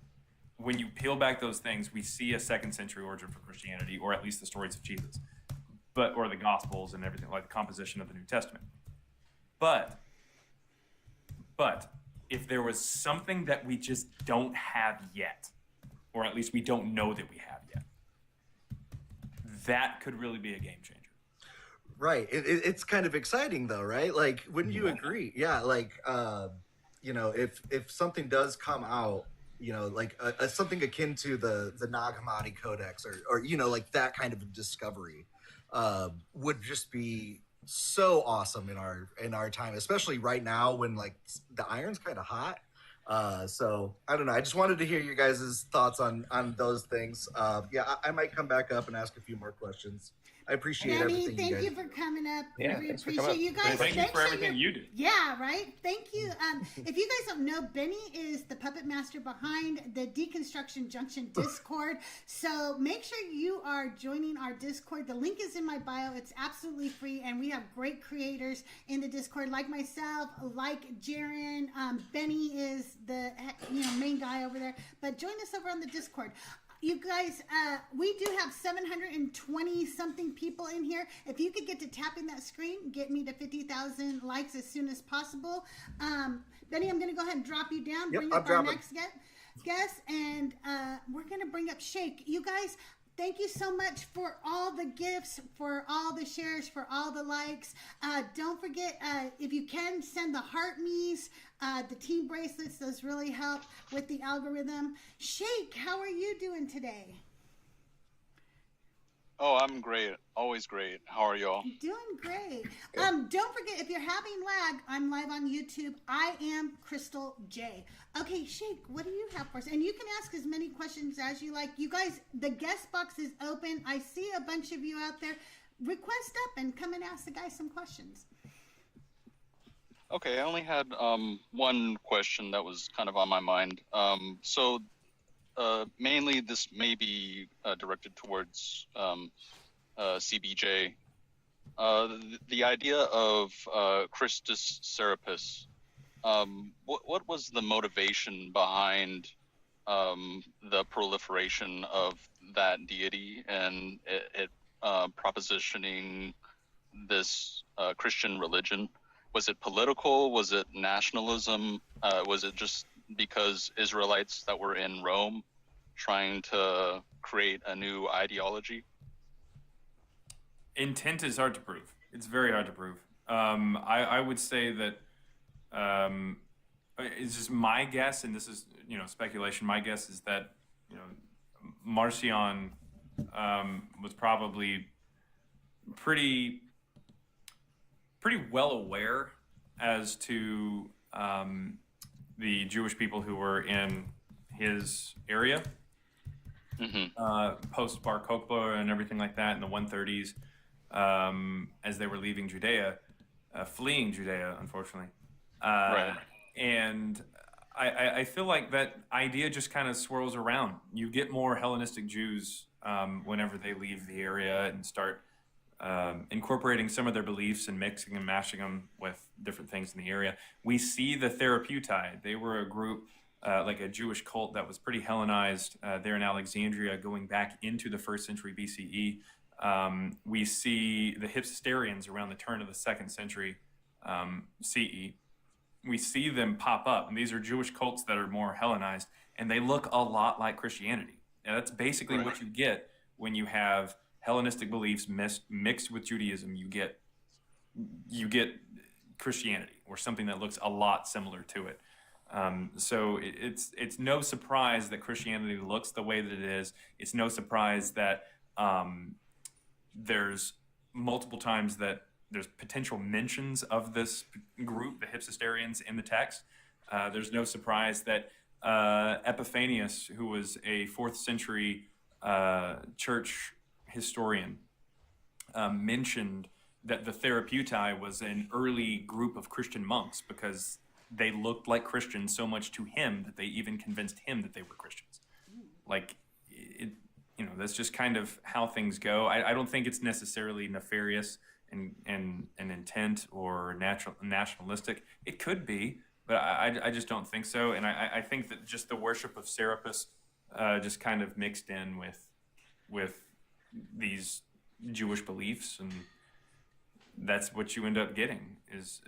When you peel back those things, we see a second century origin for Christianity, or at least the stories of Jesus, or the Gospels and everything, like the composition of the New Testament. But if there was something that we just don't have yet, or at least we don't know that we have yet, that could really be a game changer. Right. It's kind of exciting though, right? Like, wouldn't you agree? Yeah. Like, you know, if something does come out, you know, like something akin to the Nag Hammadi Codex or, you know, like that kind of discovery would just be so awesome in our time, especially right now when like the iron's kind of hot. So I don't know. I just wanted to hear you guys' thoughts on those things. Yeah, I might come back up and ask a few more questions. I appreciate Benny, everything thank you guys you for coming up. Yeah, We thanks for coming appreciate up. you guys. Thank you Make for sure everything you do. Yeah, right. Thank you. If you guys don't know, Benny is the puppet master behind the Deconstruction Junction Discord. So make sure you are joining our Discord. The link is in my bio. It's absolutely free, and we have great creators in the Discord, like myself, like Jaaron. Benny is the main guy over there. But join us over on the Discord. You guys, we do have 720 something people in here. If you could get to tapping that screen, get me to 50,000 likes as soon as possible. Benny, I'm going to go ahead and drop you down, bring up our next guest, and we're going to bring up Shake. You guys, thank you so much for all the gifts, for all the shares, for all the likes. Don't forget, if you can, send the heart me's, the team bracelets. Those really help with the algorithm. Shake, how are you doing today? Oh, I'm great. Always great. How are y'all? Doing great. Don't forget, if you're having lag, I'm live on YouTube. I am CrystalJae. Okay, Shake, what do you have for us? And you can ask as many questions as you like. You guys, the guest box is open. I see a bunch of you out there. Request up and come and ask the guys some questions. Okay, I only had one question that was kind of on my mind. Mainly this may be directed towards CBJ. The idea of Christus Serapis, what was the motivation behind the proliferation of that deity and it propositioning this Christian religion? Was it political? Was it nationalism? Was it just because Israelites that were in Rome trying to create a new ideology? Intent is hard to prove. It's very hard to prove. I would say that it's just my guess, and this is speculation. My guess is that Marcion was probably pretty well aware as to the Jewish people who were in his area, post Bar Kokhba and everything like that in the 130s, as they were leaving Judea, fleeing Judea, unfortunately. Right. And I feel like that idea just kind of swirls around. You get more Hellenistic Jews whenever they leave the area and start incorporating some of their beliefs and mixing and mashing them with different things in the area. We see the Therapeutai. They were a group, like a Jewish cult that was pretty Hellenized there in Alexandria, going back into the 1st century BCE. We see the Hypsisterians around the turn of the 2nd century CE. We see them pop up, and these are Jewish cults that are more Hellenized, and they look a lot like Christianity. And that's basically what you get when you have Hellenistic beliefs mixed with Judaism. You get Christianity, or something that looks a lot similar to it. So it's no surprise that Christianity looks the way that it is. It's no surprise that there's multiple times that there's potential mentions of this group, the Hypsisterians, in the text. There's no surprise that Epiphanius, who was a 4th century church historian, mentioned that the Therapeutai was an early group of Christian monks because they looked like Christians so much to him that they even convinced him that they were Christians. Like, that's just kind of how things go. I don't think it's necessarily nefarious and intent or nationalistic. It could be, but I just don't think so. And I think that just the worship of Serapis just kind of mixed in with these Jewish beliefs, and that's what you end up getting is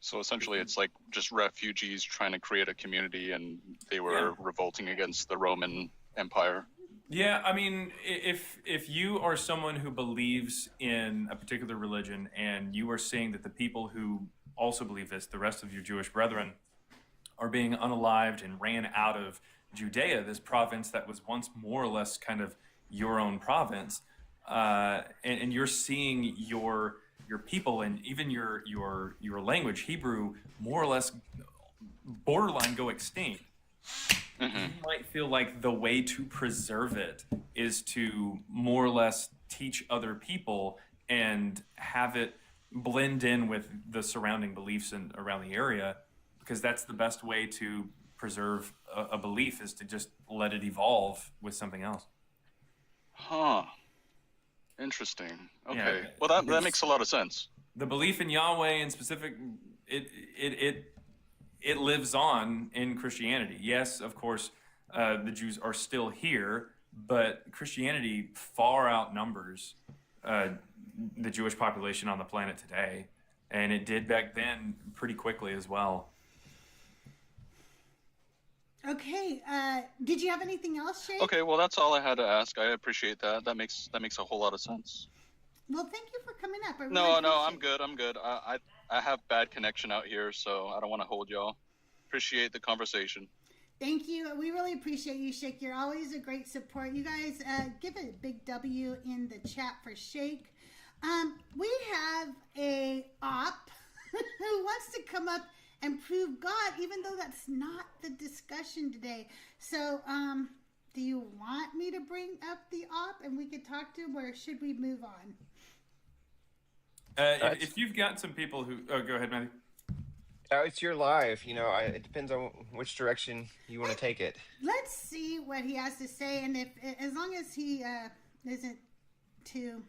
So essentially it's like just refugees trying to create a community, and they were revolting against the Roman Empire. Yeah, I mean, if you are someone who believes in a particular religion, and you are seeing that the people who also believe this, the rest of your Jewish brethren, are being unalived and ran out of Judea, this province that was once more or less kind of your own province, and you're seeing your people and even your language, Hebrew, more or less borderline go extinct, you might feel like the way to preserve it is to more or less teach other people and have it blend in with the surrounding beliefs around the area, because that's the best way to preserve a belief, is to just let it evolve with something else. Huh. Interesting. Okay. Yeah, Well, that makes a lot of sense. The belief in Yahweh in specific, it lives on in Christianity. Yes, of course, the Jews are still here, but Christianity far outnumbers the Jewish population on the planet today, and it did back then pretty quickly as well. Okay. Did you have anything else, Shay? Okay, well, that's all I had to ask. I appreciate that. That makes a whole lot of sense. Well, thank you for coming up. I really No, appreciate I'm good. I have bad connection out here, so I don't want to hold y'all. Appreciate the conversation. Thank you. We really appreciate you, Shake. You're always a great support. You guys give a big W in the chat for Shake. We have a op who wants to come up and prove God, even though that's not the discussion today. So, do you want me to bring up the op and we could talk to him, or should we move on? If you've got some people who... Oh, go ahead, Matthew. It's your live. It depends on which direction you want to take it. Let's see what he has to say, and if as long as he isn't too...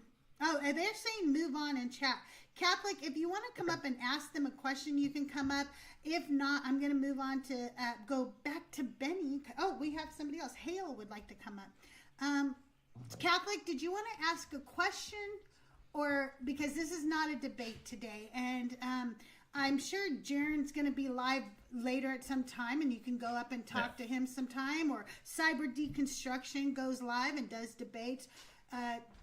Oh, they're saying move on in chat. Catholic, if you want to come up and ask them a question, you can come up. If not, I'm going to move on to go back to Benny. Oh, we have somebody else. Hale would like to come up. Catholic, did you want to ask a question? Or because this is not a debate today, and I'm sure Jaaron's going to be live later at some time, and you can go up and talk to him sometime. Or Cyber Deconstruction goes live and does debates.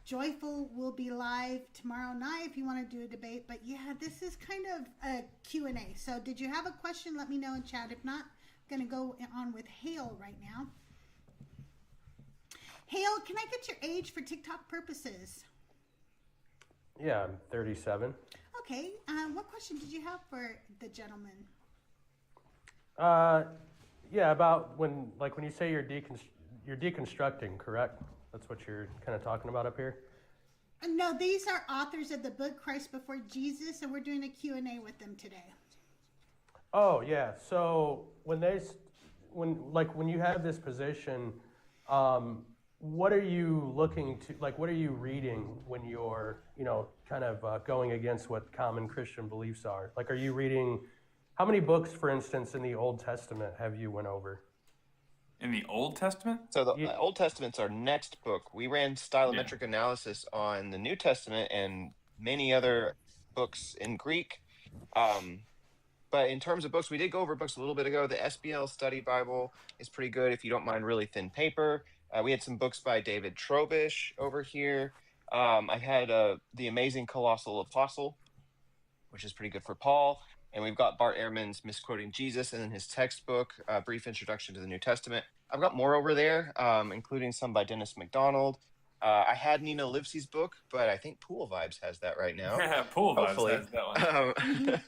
Joyful will be live tomorrow night if you want to do a debate. But yeah, this is kind of a Q&A. So did you have a question? Let me know in chat. If not, I'm going to go on with Hale right now. Hale, can I get your age for TikTok purposes? Yeah, I'm 37. Okay. What question did you have for the gentleman? Yeah, about when you say you're deconstructing, correct? That's what you're kind of talking about up here? No, these are authors of the book Christ Before Jesus, and we're doing a Q&A with them today. Oh, yeah. So when you have this position, what are you looking to, what are you reading when you're, kind of going against what common Christian beliefs are? Are you reading, how many books, for instance, in the Old Testament have you went over? In the Old Testament? So the Old Testament's our next book. We ran stylometric analysis on the New Testament and many other books in Greek. But in terms of books, we did go over books a little bit ago. The SBL Study Bible is pretty good if you don't mind really thin paper. We had some books by David Trobish over here. I had The Amazing Colossal Apostle, which is pretty good for Paul. And we've got Bart Ehrman's Misquoting Jesus, and then his textbook, Brief Introduction to the New Testament. I've got more over there, including some by Dennis MacDonald. I had Nina Livesey's book, but I think Pool Vibes has that right now. Yeah, Pool Vibes has that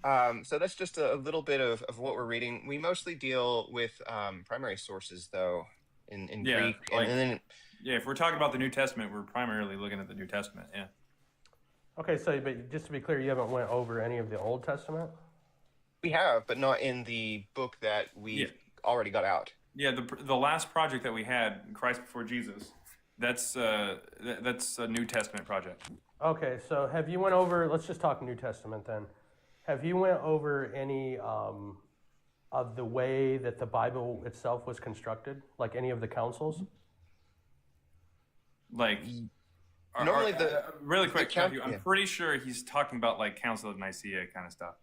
one. So that's just a little bit of what we're reading. We mostly deal with primary sources, though, in Greek. And then, if we're talking about the New Testament, we're primarily looking at the New Testament, yeah. Okay, so but just to be clear, you haven't went over any of the Old Testament? We have, but not in the book that we already got out. Yeah, the last project that we had, Christ Before Jesus, that's a New Testament project. Okay, so have you went over, let's just talk New Testament then. Have you went over any of the way that the Bible itself was constructed, like any of the councils? Normally really quick, I'm pretty sure he's talking about Council of Nicaea kind of stuff.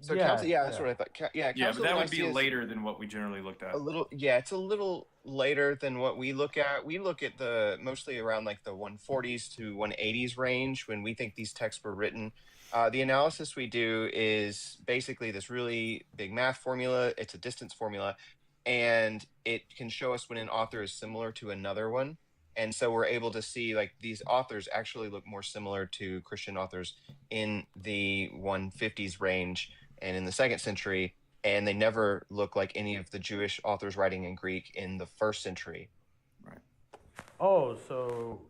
So that's what I thought. But that would be later than what we generally looked at. It's a little later than what we look at. We look at mostly around the 140s to 180s range when we think these texts were written. The analysis we do is basically this really big math formula. It's a distance formula, and it can show us when an author is similar to another one. And so we're able to see these authors actually look more similar to Christian authors in the 150s range and in the 2nd century and they never look like any of the Jewish authors writing in Greek in the 1st century. Right. Oh, so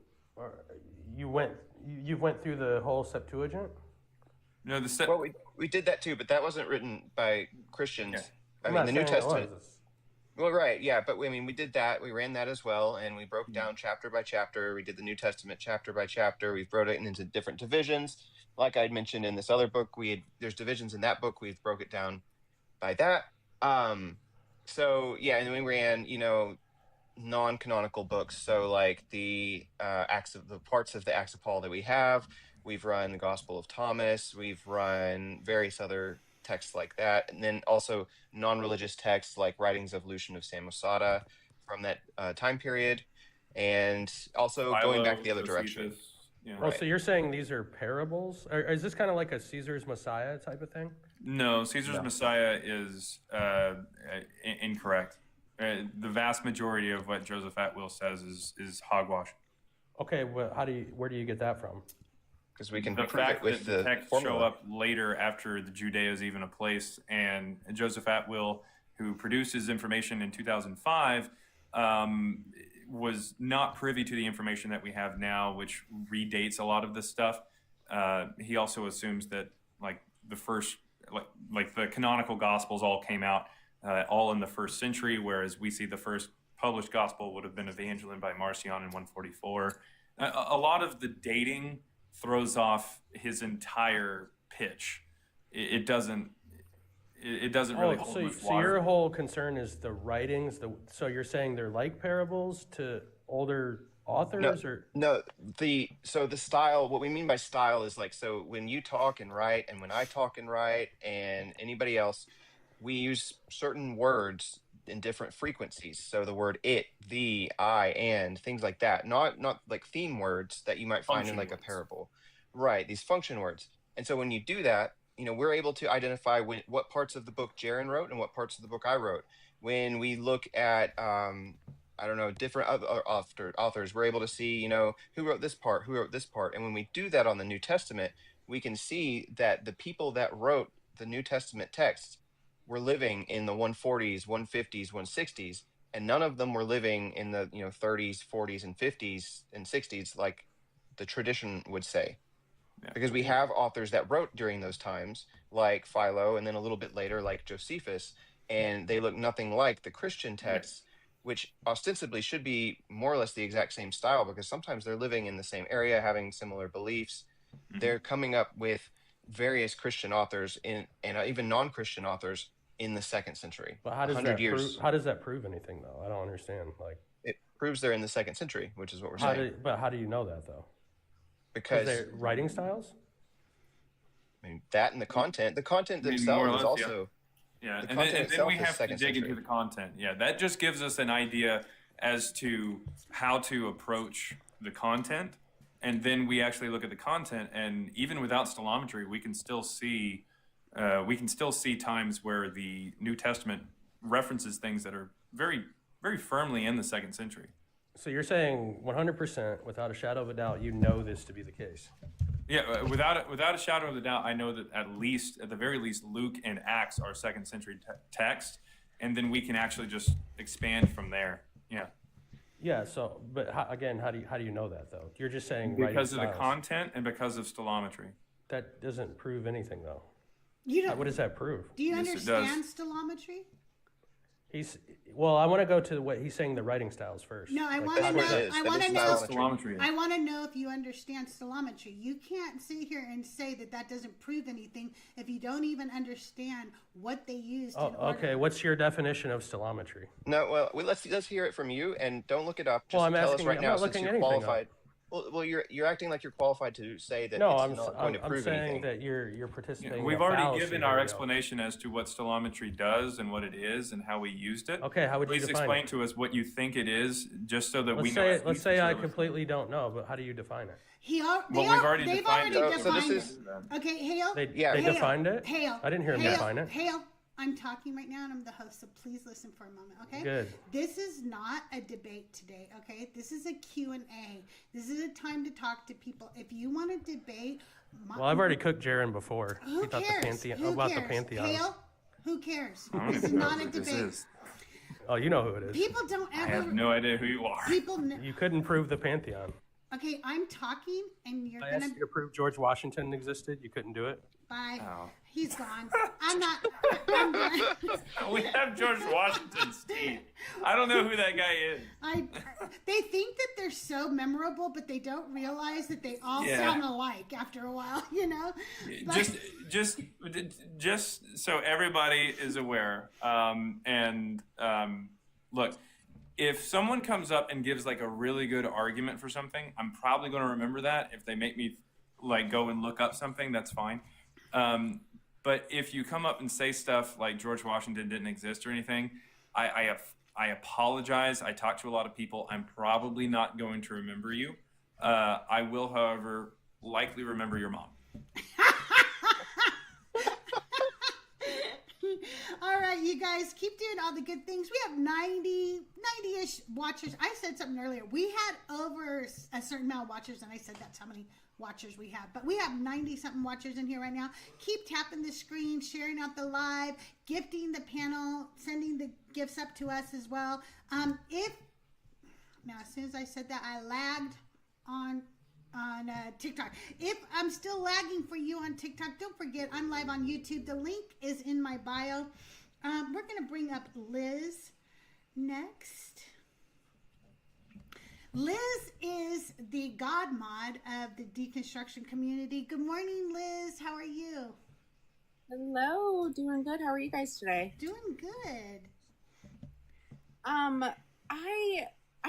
you went through the whole Septuagint? No, Well, we did that too, but that wasn't written by Christians. Yeah. I I'm mean, not the New saying it Testament. was. Well, right, yeah, but I mean, we did that. We ran that as well, and we broke down chapter by chapter. We did the New Testament chapter by chapter. We've broke it into different divisions. Like I'd mentioned in this other book, there's divisions in that book. We've broke it down by that. So yeah, and then we ran, non-canonical books. So like the parts of the Acts of Paul that we have. We've run the Gospel of Thomas. We've run various other texts like that, and then also non-religious texts like writings of Lucian of Samosata from that time period, and also going back the other direction. Yeah. Oh, so you're saying these are parables? Or is this kind of like a Caesar's Messiah type of thing? No, Caesar's Messiah is incorrect. The vast majority of what Joseph Atwill says is hogwash. Okay, well, where do you get that from? Because we can The prove it fact with that the the texts formula. show up later after the Judea is even a place, and Joseph Atwill, who produced his information in 2005, was not privy to the information that we have now, which redates a lot of this stuff. He also assumes that like the first, like the canonical Gospels all came out all in the 1st century, whereas we see the first published Gospel would have been Evangelion by Marcion in 144. A lot of the dating throws off his entire pitch. It doesn't really hold much So water. your whole concern is the writings. So you're saying they're like parables to older authors, or No, so the style, what we mean by style is like, so when you talk and write, and when I talk and write, and anybody else, we use certain words in different frequencies. So the word it, the, I, and things like that. Not like theme words that you might find in Function like words. a parable. Right, these function words. And so when you do that, we're able to identify what parts of the book Jaaron wrote and what parts of the book I wrote. When we look at different other authors, we're able to see, who wrote this part, who wrote this part. And when we do that on the New Testament, we can see that the people that wrote the New Testament texts were living in the 140s, 150s, 160s, and none of them were living in the 30s, 40s, and 50s and 60s like the tradition would say. Yeah. Because we have authors that wrote during those times, like Philo, and then a little bit later, like Josephus, and they look nothing like the Christian texts, which ostensibly should be more or less the exact same style, because sometimes they're living in the same area, having similar beliefs. Mm-hmm. They're coming up with various Christian authors and even non-Christian authors in the 2nd century. But how does that prove anything, though? I don't understand. Like, it proves they're in the 2nd century, which is what we're saying. But how do you know that, though? Because they're writing styles? I mean, that and the content themselves is also. Yeah, and then we have to dig into the content. Yeah, that just gives us an idea as to how to approach the content. And then we actually look at the content, and even without stylometry, we can still see times where the New Testament references things that are very, very firmly in the 2nd century. So you're saying 100%, without a shadow of a doubt, you know this to be the case? Yeah, without a shadow of a doubt, I know that at the very least, Luke and Acts are 2nd century text, and then we can actually just expand from there. Yeah. Yeah. So, but how do you know that, though? You're just saying because of the content and because of stylometry. That doesn't prove anything, though. What does that prove? Do you understand stylometry? I want to go to what he's saying, the writing styles first. No, I want to know if you understand stylometry. You can't sit here and say that doesn't prove anything if you don't even understand what they used. Okay. What's your definition of stylometry? No, well, let's hear it from you, and don't look it up. Just I'm tell asking, us right I'm now not since looking you're qualified. Well, you're acting like you're qualified to say that it's not going to prove anything. I'm saying that you're participating. We've already given our explanation as to what stylometry does and what it is and how we used it. Okay, how would you define it? Please explain to us what you think it is, just so that we know. Let's say I completely don't know, but how do you define it? We've already defined it. So this is okay. Hale, they defined it. Hale, I didn't hear him define it. Hale, I'm talking right now, and I'm the host, so please listen for a moment, okay? Good. This is not a debate today, okay? This is a Q&A. This is a time to talk to people. If you want to debate... I've already cooked Jaaron before. Who cares? The Pantheon. The Pantheon. Who cares? I don't This is even know not a who this debate. is. Oh, you know who it is. People don't I ever. have no idea who you are. You couldn't prove the Pantheon. Okay, I'm talking, and you're I gonna. asked you to prove George Washington existed. You couldn't do it. Bye. Oh. He's gone. I'm not. I'm done. We have George Washington, Steve. I don't know who that guy is. They think that they're so memorable, but they don't realize that they all Yeah. sound alike after a while. You know. But- Just so everybody is aware, look, if someone comes up and gives like a really good argument for something, I'm probably going to remember that. If they make me like go and look up something, that's fine. But if you come up and say stuff like George Washington didn't exist or anything, I apologize. I talk to a lot of people. I'm probably not going to remember you. I will, however, likely remember your mom. All right, you guys, keep doing all the good things. We have 90-ish watchers. I said something earlier. We had over a certain amount of watchers, and I said that's how many watchers we have. But we have 90-something watchers in here right now. Keep tapping the screen, sharing out the live, gifting the panel, sending the gifts up to us as well. Now, as soon as I said that, I lagged on TikTok. If I'm still lagging for you on TikTok, don't forget I'm live on YouTube. The link is in my bio. We're going to bring up Liz next. Liz is the God mod of the deconstruction community. Good morning, Liz. How are you? Hello, doing good. How are you guys today? Doing good. I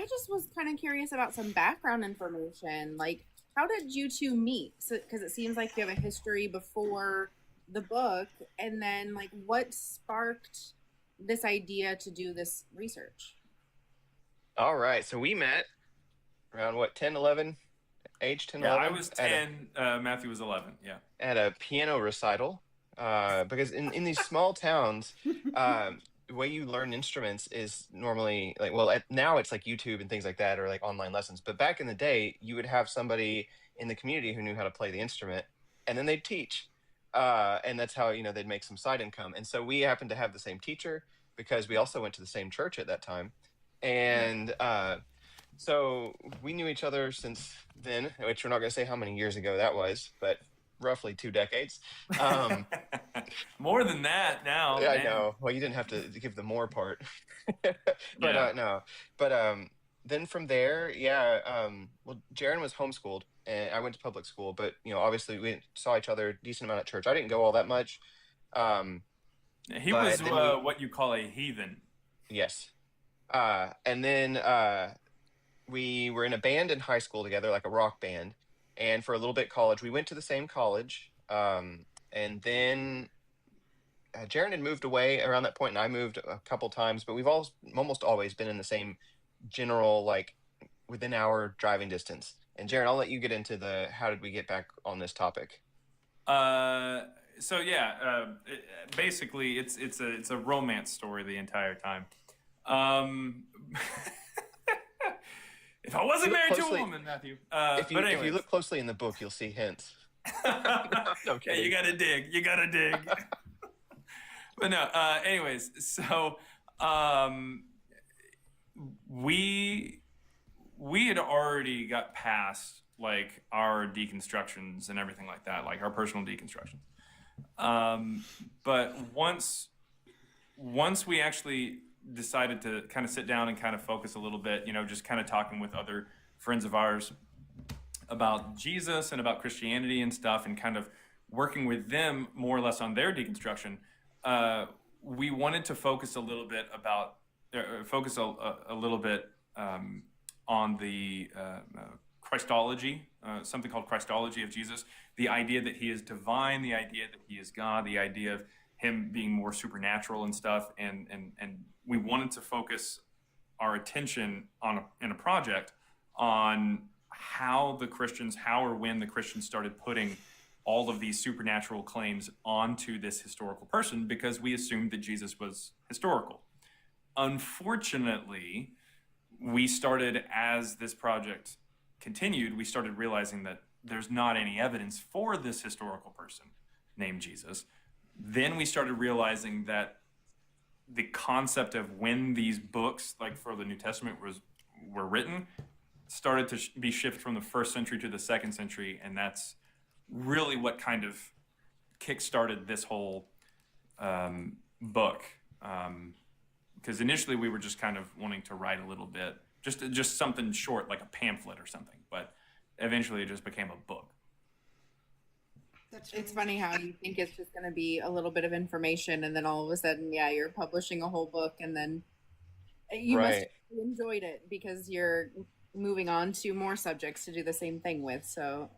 just was kind of curious about some background information. Like, how did you two meet? Because it seems like you have a history before the book, and then like what sparked this idea to do this research? All right, so we met around what, 10, 11? Age 10, 11? I was 10, Matthew was 11, yeah. At a piano recital, because in these small towns, the way you learn instruments is normally like, well, now it's like YouTube and things like that, or like online lessons. But back in the day, you would have somebody in the community who knew how to play the instrument, and then they'd teach. And that's how, they'd make some side income. And so we happened to have the same teacher because we also went to the same church at that time. And so we knew each other since then, which we're not going to say how many years ago that was, but roughly 2 decades. More than that now. Yeah, man. I know. Well, you didn't have to give the more part. But Yeah. no. But then from there, well, Jaaron was homeschooled and I went to public school, but He obviously we saw each other a decent amount at church. I didn't go all that much. was But then what you call a heathen. Yes. And then we were in a band in high school together, like a rock band. And for a little bit college, we went to the same college. And then Jaaron had moved away around that point, and I moved a couple times, but we've almost always been in the same general, like within our driving distance. And Jaaron, I'll let you get into how did we get back on this topic? Basically, it's a romance story the entire time. If I wasn't married to a woman, Matthew. If you anyways. look closely in the book, you'll see hints. Yeah, you gotta dig. But no. Anyways, so we had already got past like our deconstructions and everything like that, like our personal deconstructions. But once we actually decided to kind of sit down and kind of focus a little bit, just kind of talking with other friends of ours about Jesus and about Christianity and stuff, and kind of working with them more or less on their deconstruction, we wanted to focus a little bit on the Christology, something called Christology of Jesus, the idea that he is divine, the idea that he is God, the idea of him being more supernatural and stuff, and we wanted to focus our attention in a project on how or when the Christians started putting all of these supernatural claims onto this historical person, because we assumed that Jesus was historical. Unfortunately, as this project continued, we started realizing that there's not any evidence for this historical person named Jesus. then we started realizing that the concept of when these books, like for the New Testament, were written, started to be shifted from the first century to the second century, and that's really what kind of kick-started this whole book. Because initially we were just kind of wanting to write a little bit, just something short, like a pamphlet or something, but eventually it just became a book. It's funny how you think it's just going to be a little bit of information, and then all of a sudden, yeah, you're publishing a whole book, and then you must have enjoyed it because you're moving on to more subjects to do the same thing with. So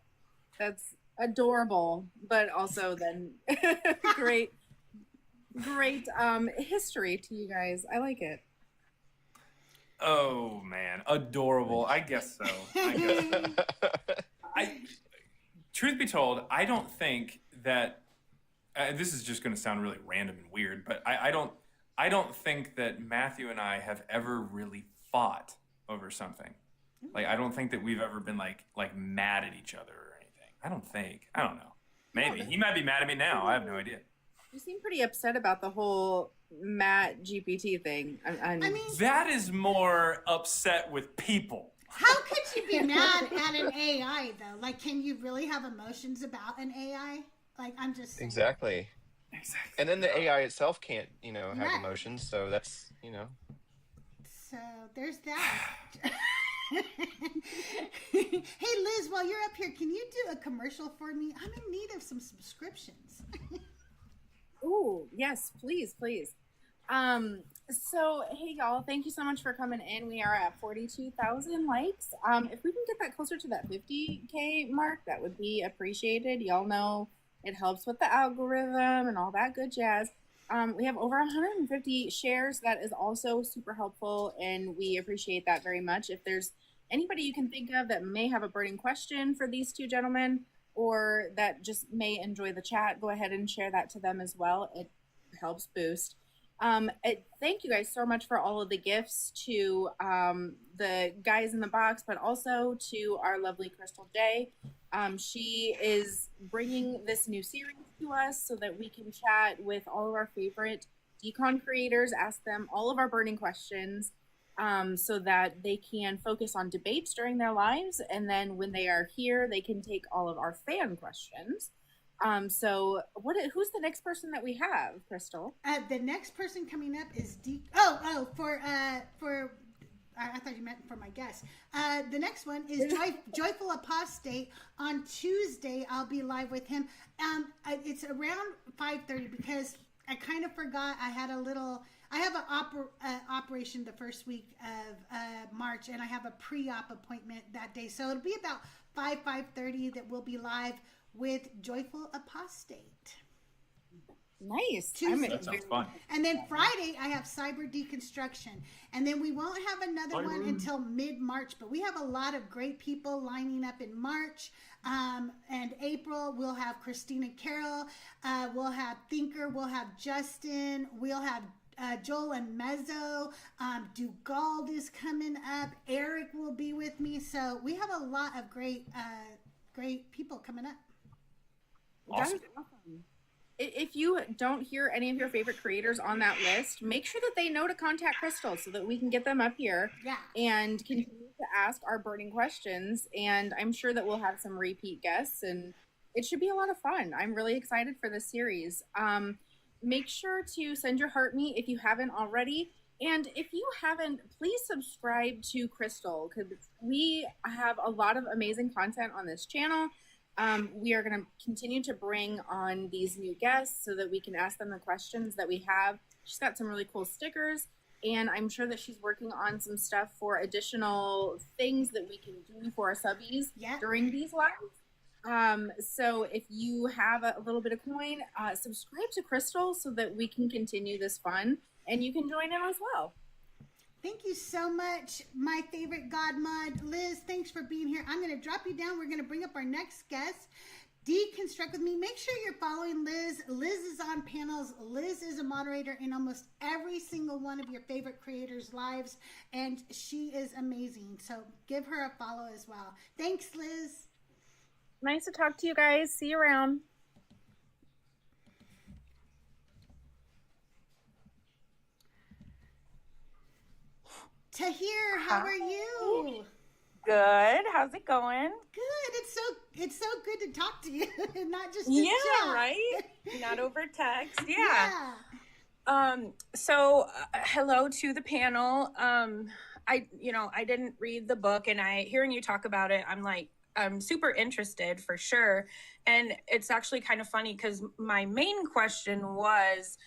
that's adorable, but also then great history to you guys. I like it. Oh man, adorable. I guess so. Truth be told, I don't think that this is just going to sound really random and weird, but I don't think that Matthew and I have ever really fought over something. Like, I don't think that we've ever been like mad at each other or anything. I don't know. Maybe he might be mad at me now. I have no idea. You seem pretty upset about the whole Matt GPT thing. I mean, that is more upset with people. How could you be mad at an AI though? Like, can you really have emotions about an AI? Like, I'm just saying. Exactly. And then the AI itself can't, have emotions. So that's, So there's that. Hey Liz, while you're up here, can you do a commercial for me? I'm in need of some subscriptions. Oh, yes, please. So, hey, y'all, thank you so much for coming in. We are at 42,000 likes. If we can get that closer to that 50K mark, that would be appreciated. Y'all know it helps with the algorithm and all that good jazz. We have over 150 shares. That is also super helpful, and we appreciate that very much. If there's anybody you can think of that may have a burning question for these two gentlemen, or that just may enjoy the chat, go ahead and share that to them as well. It helps boost. Thank you guys so much for all of the gifts to the guys in the box, but also to our lovely CrystalJae. She is bringing this new series to us so that we can chat with all of our favorite decon creators, ask them all of our burning questions, so that they can focus on debates during their lives. And then when they are here, they can take all of our fan questions. So who's the next person that we have, Crystal? The next person coming up is for I thought you meant for my guest. The next one is Joyful Apostate. On Tuesday, I'll be live with him. It's around 5:30 because I kind of forgot I have an operation the first week of March, and I have a pre-op appointment that day. So it'll be about 5:30 that we'll be live with Joyful Apostate. Nice. That sounds fun. And then Friday, I have Cyber Deconstruction. And then we won't have another one until mid-March, but we have a lot of great people lining up in March and April. We'll have Christina Carroll. We'll have Thinker. We'll have Justin. We'll have Joel and Mezzo. Dugald is coming up. Eric will be with me. So we have a lot of great people coming up. Awesome. That is awesome. If you don't hear any of your favorite creators on that list, make sure that they know to contact Crystal so that we can get them up here and continue to ask our burning questions. And I'm sure that we'll have some repeat guests, and it should be a lot of fun. I'm really excited for this series. Make sure to send your heart me if you haven't already. And if you haven't, please subscribe to Crystal, because we have a lot of amazing content on this channel. We are going to continue to bring on these new guests so that we can ask them the questions that we have. She's got some really cool stickers, and I'm sure that she's working on some stuff for additional things that we can do for our subbies during these lives. So if you have a little bit of coin, subscribe to Crystal so that we can continue this fun, and you can join in as well. Thank you so much, my favorite God mod. Liz, thanks for being here. I'm going to drop you down. We're going to bring up our next guest. Deconstruct with me. Make sure you're following Liz. Liz is on panels. Liz is a moderator in almost every single one of your favorite creators' lives, and she is amazing. So give her a follow as well. Thanks, Liz. Nice to talk to you guys. See you around. Tahir, how are you? Good. How's it going? Good. It's so good to talk to you, not just Yeah, chat. right? Not over text. Yeah. So hello to the panel. I didn't read the book, and hearing you talk about it, I'm super interested for sure. And it's actually kind of funny because my main question was,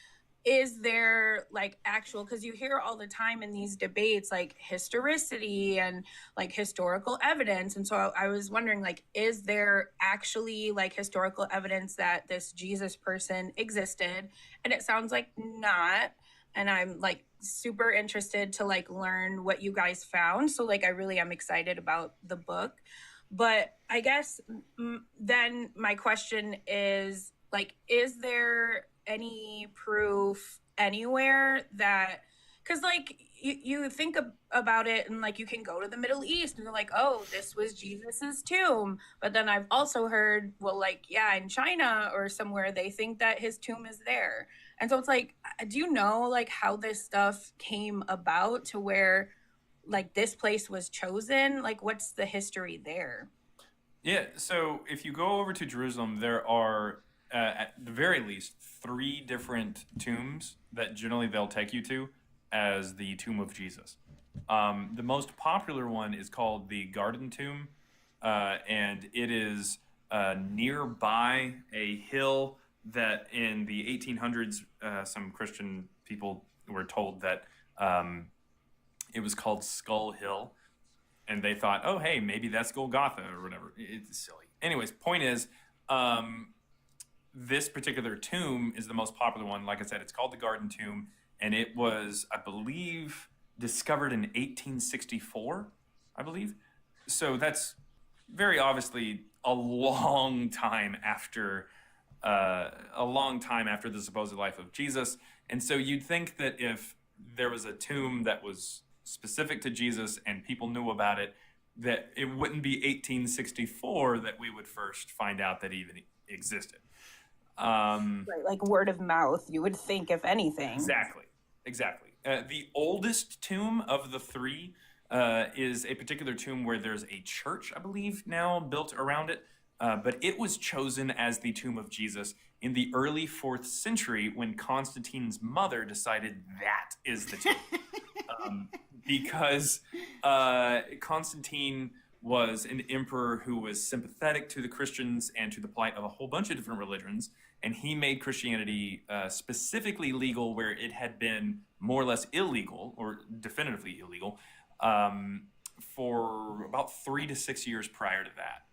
is there like actual, because you hear all the time in these debates like historicity and like historical evidence, and so I was wondering, like, is there actually like historical evidence that this Jesus person existed? And it sounds like not, and I'm like super interested to like learn what you guys found, so like I really am excited about the book. But I guess then my question is, like, is there any proof anywhere that, because like you think about it, and like you can go to the Middle East and you're like, oh, this was Jesus's tomb, but then I've also heard, well, like, yeah, in China or somewhere they think that his tomb is there. And so it's like, do you know like how this stuff came about to where like this place was chosen? Like, what's the history there? Yeah, so if you go over to Jerusalem, there are at the very least 3 different tombs that generally they'll take you to as the tomb of Jesus. The most popular one is called the Garden Tomb, and it is nearby a hill that in the 1800s, some Christian people were told that it was called Skull Hill, and they thought, oh, hey, maybe that's Golgotha or whatever. It's silly. Anyways, point is, this particular tomb is the most popular one. Like I said, it's called the Garden Tomb, and it was, I believe, discovered in 1864, I believe. So that's very obviously a long time after the supposed life of Jesus. And so you'd think that if there was a tomb that was specific to Jesus and people knew about it, that it wouldn't be 1864 that we would first find out that even existed. Right, like word of mouth, you would think, if anything. Exactly. The oldest tomb of the 3 is a particular tomb where there's a church, I believe, now built around it. But it was chosen as the tomb of Jesus in the early 4th century when Constantine's mother decided that is the tomb. Because Constantine was an emperor who was sympathetic to the Christians and to the plight of a whole bunch of different religions, and he made Christianity specifically legal where it had been more or less illegal, or definitively illegal, for about 3 to 6 years prior to that.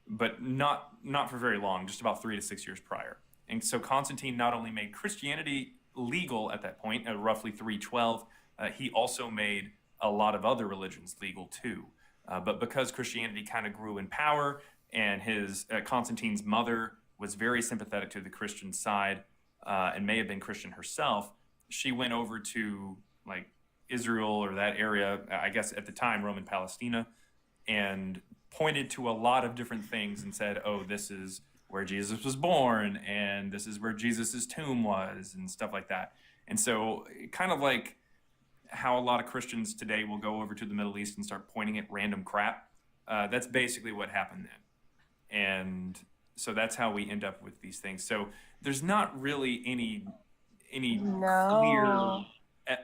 But not for very long, just about 3 to 6 years prior. And so Constantine not only made Christianity legal at that point, at roughly 312, he also made a lot of other religions legal too. But because Christianity kind of grew in power, and Constantine's mother was very sympathetic to the Christian side, and may have been Christian herself, she went over to like Israel or that area, I guess at the time Roman Palestina, and pointed to a lot of different things and said, oh, this is where Jesus was born, and this is where Jesus's tomb was, and stuff like that. And so kind of like how a lot of Christians today will go over to the Middle East and start pointing at random crap. That's basically what happened then. And so that's how we end up with these things. So there's not really any clear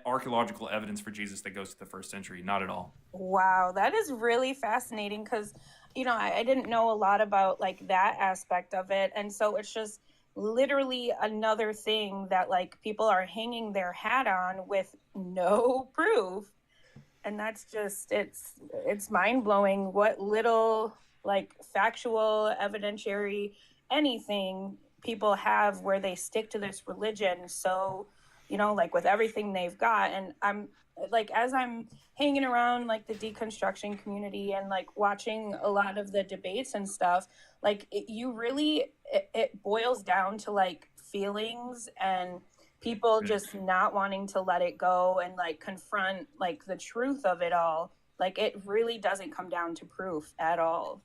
archaeological evidence for Jesus that goes to the 1st century. Not at all. Wow, that is really fascinating, because, I didn't know a lot about like that aspect of it. And so it's just literally another thing that like people are hanging their hat on with no proof. And that's just, it's mind-blowing what little like factual, evidentiary, anything people have where they stick to this religion. So, like with everything they've got. And I'm like, as I'm hanging around like the deconstruction community and like watching a lot of the debates and stuff, like it boils down to like feelings and people just not wanting to let it go and like confront like the truth of it all. Like it really doesn't come down to proof at all.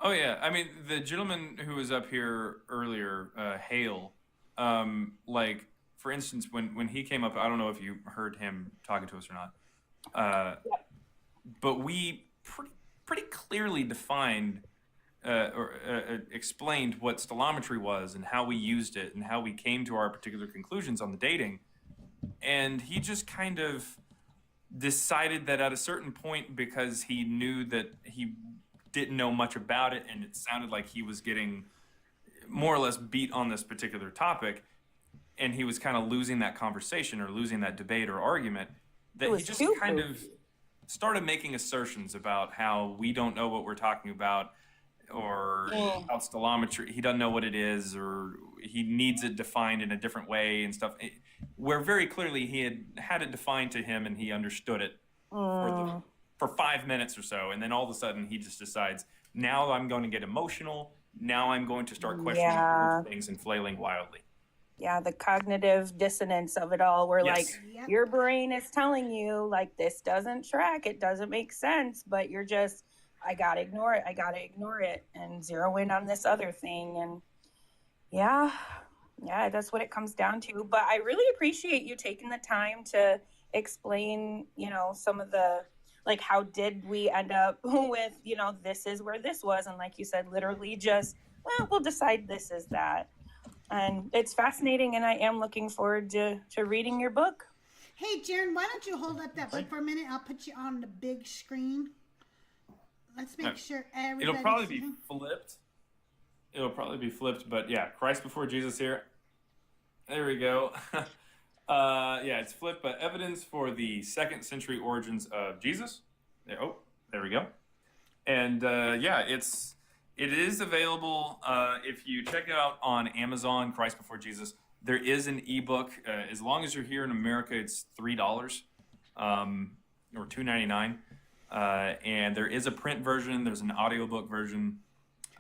Oh yeah, I mean the gentleman who was up here earlier, Hale, like for instance, when he came up, I don't know if you heard him talking to us or not, But we pretty clearly defined or explained what stellometry was and how we used it and how we came to our particular conclusions on the dating. And he just kind of decided that at a certain point, because he knew that he didn't know much about it and it sounded like he was getting more or less beat on this particular topic, and he was kind of losing that conversation or losing that debate or argument, that he just kind of started making assertions about how we don't know what we're talking about, or about stellometry, he doesn't know what it is, or he needs it defined in a different way and stuff, where very clearly he had it defined to him and he understood it for 5 minutes or so, and then all of a sudden he just decides, now I'm going to get emotional, now I'm going to start questioning things and flailing wildly. Yeah, the cognitive dissonance of it all, where like your brain is telling you like this doesn't track, it doesn't make sense, but you're just, I gotta ignore it and zero in on this other thing. And yeah, that's what it comes down to. But I really appreciate you taking the time to explain, some of the, like, how did we end up with, this is where this was. And like you said, literally just, well, we'll decide this is that. And it's fascinating, and I am looking forward to reading your book. Hey, Jaaron, why don't you hold up that book for a minute? I'll put you on the big screen. Let's make sure everybody. It'll probably be flipped. But yeah, Christ before Jesus here. There we go. It's flipped, but evidence for the 2nd century origins of Jesus. There we go. And it is available if you check it out on Amazon, Christ Before Jesus. There is an ebook. As long as you're here in America, it's $3 or $2.99. And there is a print version. There's an audiobook version.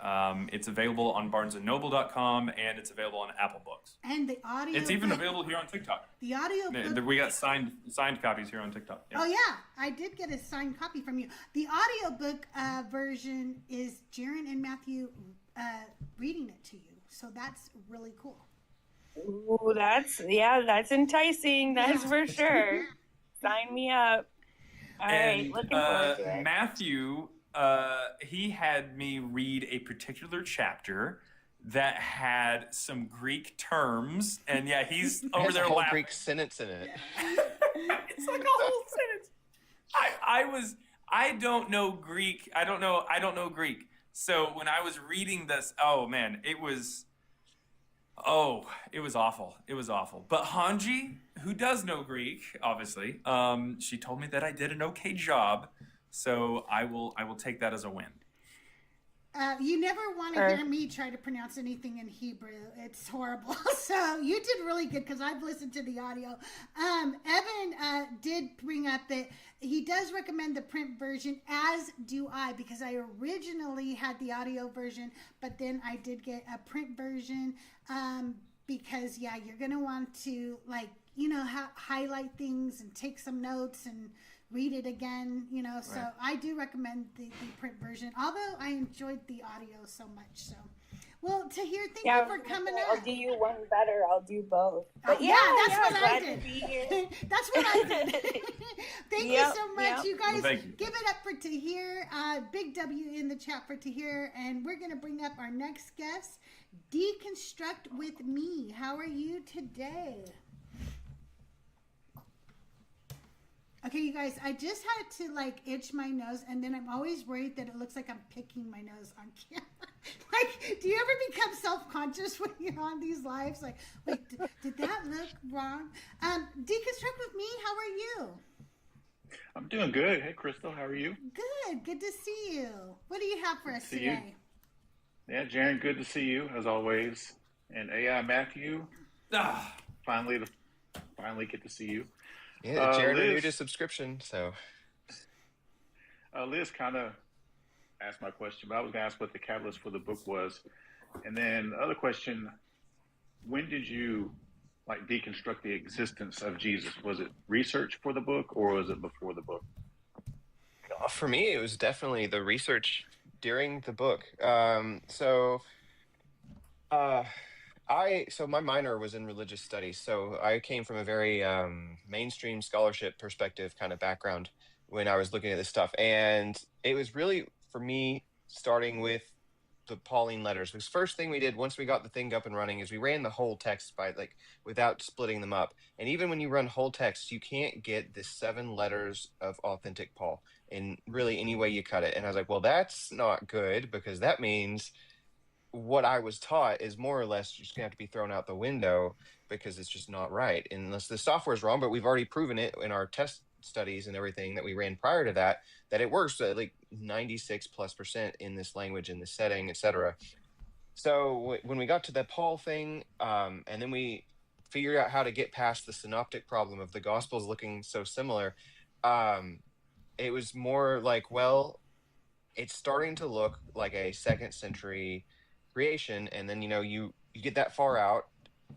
It's available on barnesandnoble.com, and it's available on Apple Books. And the audio. It's even available here on TikTok. The audio book. We got signed copies here on TikTok. Yeah. Oh yeah, I did get a signed copy from you. The audiobook version is Jaaron and Matthew reading it to you, so that's really cool. Ooh, that's enticing. That's for sure. Sign me up. All right, looking forward to it. Matthew, he had me read a particular chapter that had some Greek terms, and he's over there laughing. laughing. Greek sentence in it. It's like a whole sentence. I don't know Greek. I don't know Greek. So when I was reading this, oh man, it was awful. It was awful. But Hanji, who does know Greek, obviously, she told me that I did an okay job. So I will take that as a win. You never want to hear me try to pronounce anything in Hebrew. It's horrible. So you did really good, because I've listened to the audio. Evan did bring up that he does recommend the print version, as do I, because I originally had the audio version, but then I did get a print version because, you're going to want to, highlight things and take some notes and read it again, so right. I do recommend the print version, although I enjoyed the audio so much. So, well, Tahir, thank you for coming I'll do you one better. I'll do both. But that's what I did. That's what I did. Thank you so much, you guys. Well, you. Give it up for Tahir. Big W in the chat for Tahir, and we're gonna bring up our next guest, Deconstruct with me. How are you today? Okay, you guys, I just had to itch my nose, and then I'm always worried that it looks like I'm picking my nose on camera. Do you ever become self-conscious when you're on these lives? Wait, did that look wrong? Deconstruct with me, how are you? I'm doing good. Hey, Crystal, how are you? Good to see you. What do you have for us today? Yeah, Jaaron, good to see you, as always. And AI Matthew, finally get to see you. Yeah, Jaaron renewed his subscription, so. Liz kind of asked my question, but I was going to ask what the catalyst for the book was. And then the other question, when did you deconstruct the existence of Jesus? Was it research for the book, or was it before the book? For me, it was definitely the research during the book. So my minor was in religious studies. So I came from a very mainstream scholarship perspective kind of background when I was looking at this stuff. And it was really for me starting with the Pauline letters. Because first thing we did once we got the thing up and running is we ran the whole text by like without splitting them up. And even when you run whole text, you can't get the 7 letters of authentic Paul in really any way you cut it. And I was like, well, that's not good because that means what I was taught is more or less just gonna have to be thrown out the window because it's just not right unless the software is wrong. But we've already proven it in our test studies and everything that we ran prior to that it works at like 96+% in this language, in this setting, etc. So when we got to the Paul thing, and then we figured out how to get past the synoptic problem of the Gospels looking so similar, it was more like, well, it's starting to look like a 2nd century creation, and then you get that far out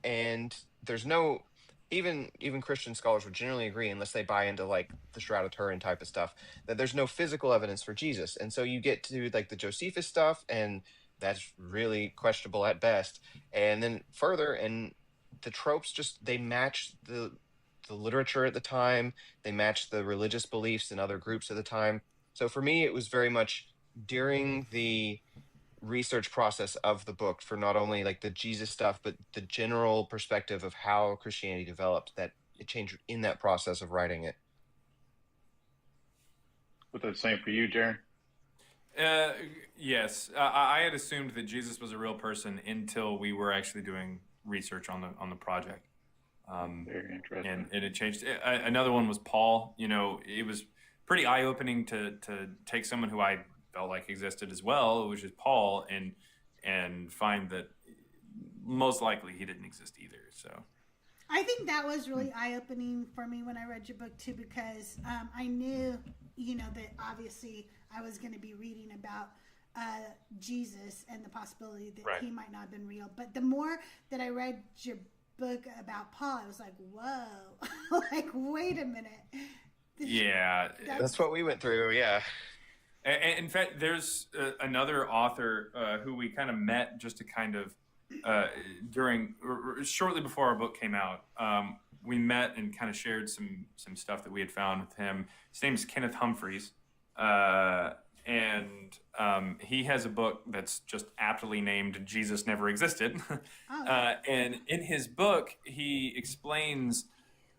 and there's no even Christian scholars would generally agree, unless they buy into like the Shroud of Turin type of stuff, that there's no physical evidence for Jesus. And so you get to like the Josephus stuff, and that's really questionable at best. And then further, and the tropes just they match the literature at the time, they match the religious beliefs in other groups at the time. So for me, it was very much during the research process of the book for not only like the Jesus stuff, but the general perspective of how Christianity developed, that it changed in that process of writing it. Was that the same for you, Jaaron? Yes, I had assumed that Jesus was a real person until we were actually doing research on the project. Very interesting. And it had changed. Another one was Paul. It was pretty eye-opening to take someone who I felt like existed as well, which is Paul, and find that most likely he didn't exist either. So I think that was really eye-opening for me when I read your book too, because I knew, that obviously I was going to be reading about Jesus and the possibility that he might not have been real. But the more that I read your book about Paul, I was like, whoa, like, wait a minute. Yeah. That's what we went through, yeah. In fact, there's another author who we kind of met just to kind of shortly before our book came out. We met and kind of shared some stuff that we had found with him. His name is Kenneth Humphreys, and he has a book that's just aptly named "Jesus Never Existed." And in his book, he explains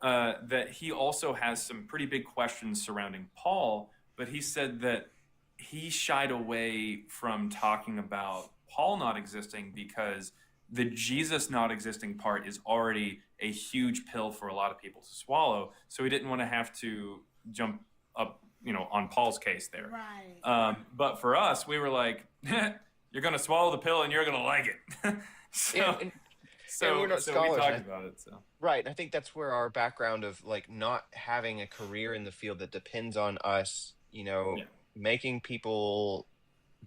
that he also has some pretty big questions surrounding Paul, but he said that he shied away from talking about Paul not existing because the Jesus not existing part is already a huge pill for a lot of people to swallow. So he didn't want to have to jump up, on Paul's case there. Right. But for us, we were like, you're going to swallow the pill and you're going to like it. So we're not we scholars, talked about it. So. Right. And I think that's where our background of like not having a career in the field that depends on us, making people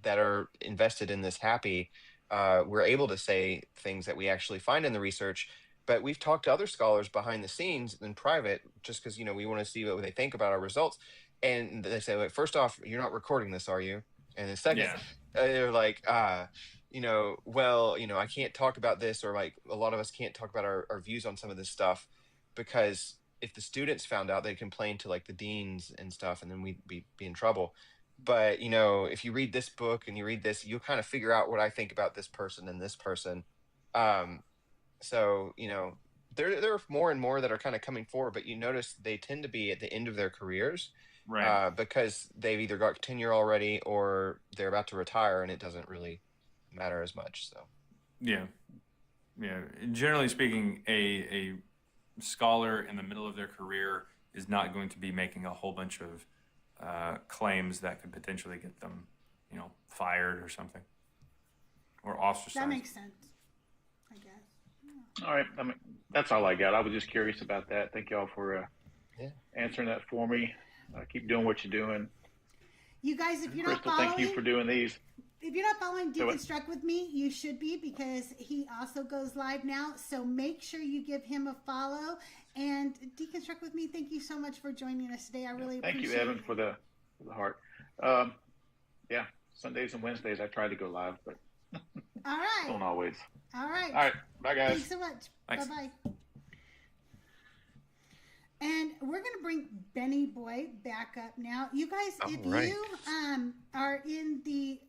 that are invested in this happy, we're able to say things that we actually find in the research. But we've talked to other scholars behind the scenes in private, just because, we want to see what they think about our results. And they say, like, first off, you're not recording this, are you? And then second, they're like, well, I can't talk about this, or like a lot of us can't talk about our views on some of this stuff because if the students found out, they'd complain to like the deans and stuff, and then we'd be in trouble. But, if you read this book and you read this, you'll kind of figure out what I think about this person and this person. So, there are more and more that are kind of coming forward, but you notice they tend to be at the end of their careers, right? Because they've either got tenure already or they're about to retire, and it doesn't really matter as much. So, yeah. Generally speaking, a scholar in the middle of their career is not going to be making a whole bunch of claims that could potentially get them, fired or something, or ostracized. That makes sense, I guess. Yeah. All right. That's all I got. I was just curious about that. Thank y'all for answering that for me. Keep doing what you're doing. You guys, if you're not Crystal, following, thank you for doing these. If you're not following Deconstruct with me, you should be, because he also goes live now. So make sure you give him a follow. And Deconstruct with me, thank you so much for joining us today. I really appreciate it. Thank you, Evan, for the heart. Sundays and Wednesdays I try to go live, but All right. Don't always. All right. All right. Bye, guys. Thanks so much. Thanks. Bye-bye. And we're going to bring Benny Boy back up now. You guys, if you are in the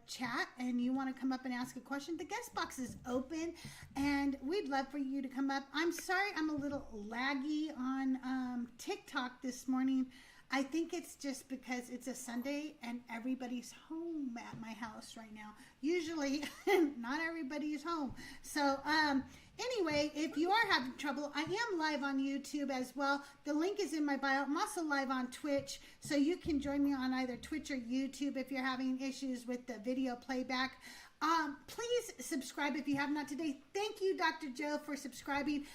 chat and you want to come up and ask a question, the guest box is open and we'd love for you to come up. I'm sorry I'm a little laggy on TikTok this morning. I think it's just because it's a Sunday and everybody's home at my house right now. Usually, not everybody is home. So, anyway, if you are having trouble, I am live on YouTube as well. The link is in my bio. I'm also live on Twitch, so you can join me on either Twitch or YouTube if you're having issues with the video playback. Please subscribe if you have not today. Thank you, Dr. Joe, for subscribing.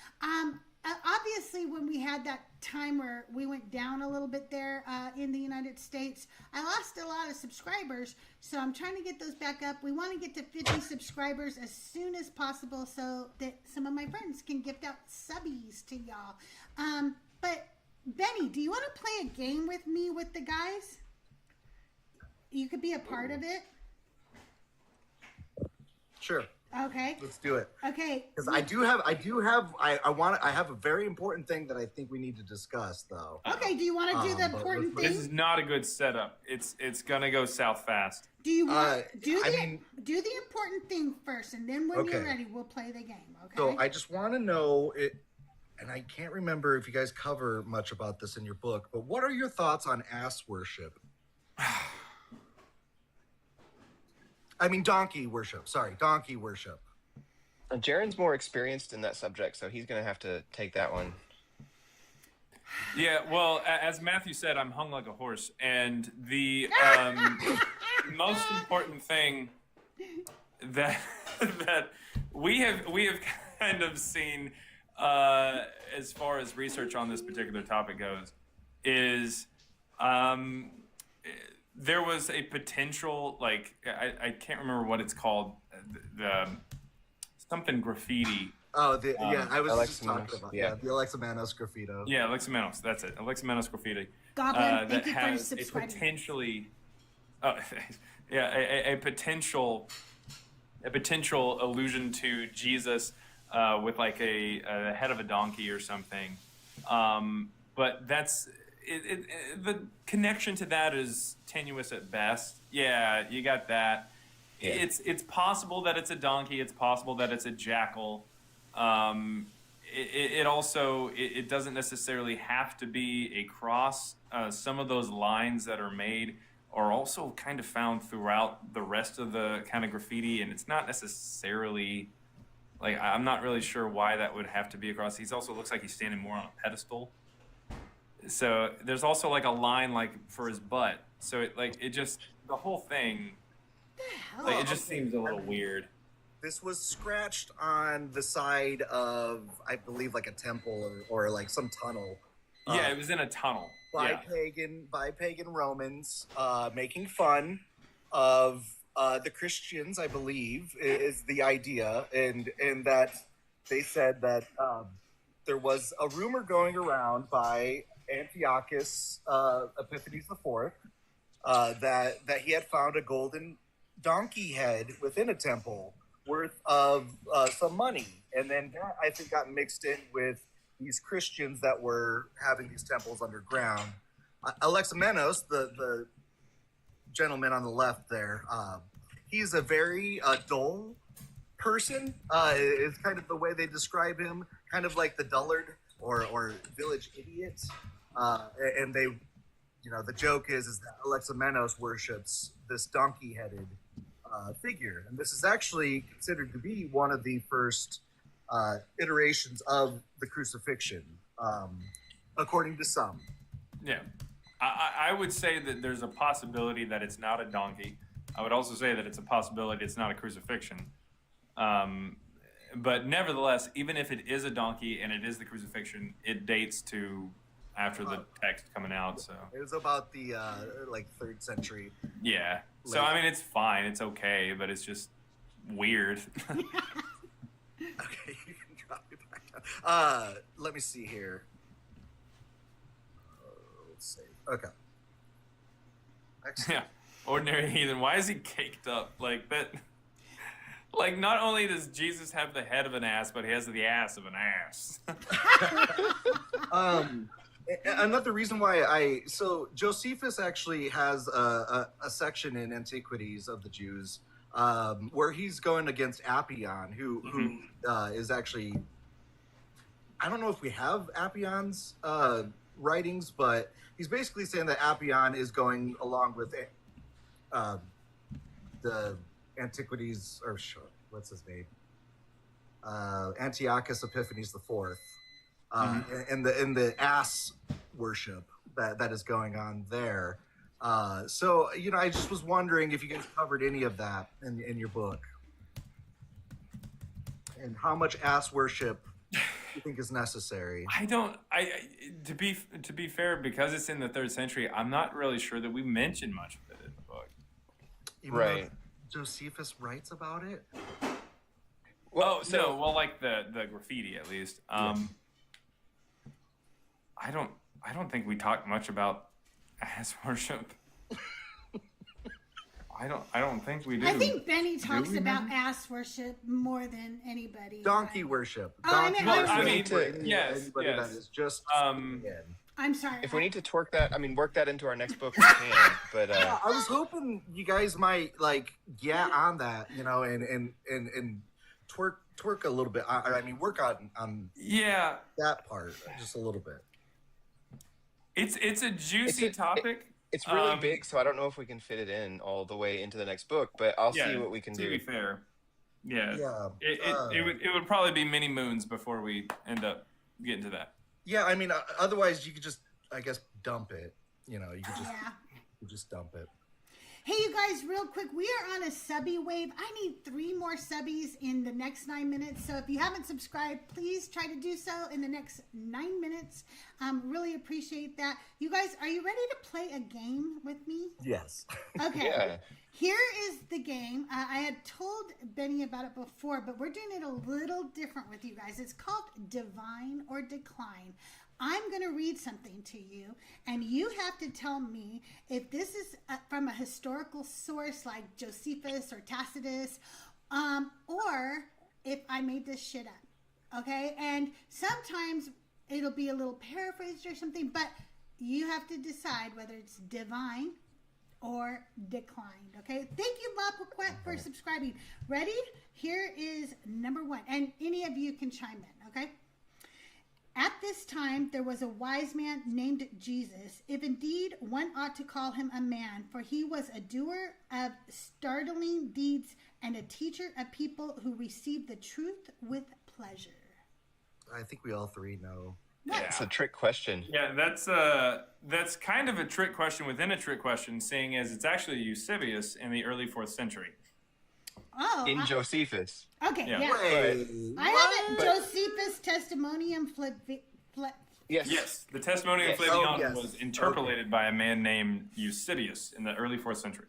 Obviously, when we had that time where we went down a little bit there in the United States, I lost a lot of subscribers, so I'm trying to get those back up. We want to get to 50 subscribers as soon as possible so that some of my friends can gift out subbies to y'all. But, Benny, do you want to play a game with me with the guys? You could be a part of it. Sure. Okay. Let's do it. Okay. Because I have a very important thing that I think we need to discuss, though. Okay. Do you want to do the important thing? This is not a good setup. It's gonna go south fast. Do you want do the important thing first, and then when you're ready, we'll play the game. Okay. So I just want to know it, and I can't remember if you guys cover much about this in your book, but what are your thoughts on ass worship? I mean, donkey worship. Sorry, donkey worship. Jaaron's more experienced in that subject, so he's going to have to take that one. Yeah, well, as Matthew said, I'm hung like a horse, and the most important thing that we have kind of seen as far as research on this particular topic goes is there was a potential, like, I can't remember what it's called, the something graffiti. Oh, I was just talking about the Alexamenos graffiti. Yeah, Alexamenos, that's it. Alexamenos graffiti. Goblin, that thank you for has subscribing. a potential allusion to Jesus with like a head of a donkey or something. But that's the connection to that is tenuous at best. Yeah, you got that. Yeah. It's possible that it's a donkey. It's possible that it's a jackal. It also doesn't necessarily have to be a cross. Some of those lines that are made are also kind of found throughout the rest of the kind of graffiti, and it's not necessarily like, I'm not really sure why that would have to be a cross. He also looks like he's standing more on a pedestal. So there's also like a line like for his butt. So the whole thing, it just seems a little weird. This was scratched on the side of, I believe, like a temple or like some tunnel. Yeah, it was in a tunnel. By pagan Romans, making fun of the Christians, I believe, is the idea, and that they said that there was a rumor going around by Antiochus Epiphanes IV that he had found a golden donkey head within a temple worth of some money, and then that, I think, got mixed in with these Christians that were having these temples underground. Alexamenos, the gentleman on the left there, he's a very dull person, is kind of the way they describe him, kind of like the dullard or village idiot. And they, the joke is that Alexamenos worships this donkey-headed figure. And this is actually considered to be one of the first iterations of the crucifixion, according to some. Yeah. I would say that there's a possibility that it's not a donkey. I would also say that it's a possibility it's not a crucifixion. But nevertheless, even if it is a donkey and it is the crucifixion, it dates to after the text coming out. So it was about the 3rd century. Yeah. So I mean, it's fine. It's okay, but it's just weird. Okay, you can drop it back down. Let me see here. Let's see. Okay. Excellent. Yeah. Ordinary heathen. Why is he caked up like that? Like, not only does Jesus have the head of an ass, but he has the ass of an ass. Another reason why so Josephus actually has a section in Antiquities of the Jews where he's going against Appian, who is actually, I don't know if we have Appion's writings, but he's basically saying that Appian is going along with the Antiquities, or what's his name? Antiochus Epiphanes IV. In the ass worship that is going on there. So, I just was wondering if you guys covered any of that in your book. And how much ass worship you think is necessary. To be fair, because it's in the 3rd century, I'm not really sure that we mention much of it in the book. Even Right. Josephus writes about it? Well, like the graffiti at least. Yes. I don't think we talk much about ass worship. I don't think we do. I think Benny talks about ass worship more than anybody. Donkey worship. Oh, I mean, Donkey I worship mean, for yes. that is just I'm sorry. If we need to work that into our next book, we can. But yeah, I was hoping you guys might on that, and twerk a little bit. I mean, work on that part just a little bit. It's a juicy topic. It's really big, so I don't know if we can fit it in all the way into the next book, but I'll see what we can do. To be fair, yeah. It would probably be many moons before we end up getting to that. Yeah, I mean, otherwise you could just, I guess, dump it. You could just dump it. Hey, you guys, real quick, we are on a subby wave. I need 3 more subbies in the next 9 minutes. So if you haven't subscribed, please try to do so in the next 9 minutes. Really appreciate that. You guys, are you ready to play a game with me? Yes. Okay. Yeah. Here is the game. I had told Benny about it before, but we're doing it a little different with you guys. It's called Divine or Decline. I'm going to read something to you, and you have to tell me if this is from a historical source like Josephus or Tacitus, or if I made this shit up, okay? And sometimes it'll be a little paraphrased or something, but you have to decide whether it's divine or declined, okay? Thank you, Bob Paquette, for subscribing. Ready? Here is number 1, and any of you can chime in, okay? At this time, there was a wise man named Jesus, if indeed one ought to call him a man, for he was a doer of startling deeds and a teacher of people who received the truth with pleasure. I think we all 3 know. Yeah. It's a trick question. Yeah, that's kind of a trick question within a trick question, seeing as it's actually Eusebius in the early 4th century. Oh, Josephus. Okay, yeah. I have it. Josephus Testimonium Yes, the Testimonium Flavianum was interpolated by a man named Eusebius in the early 4th century.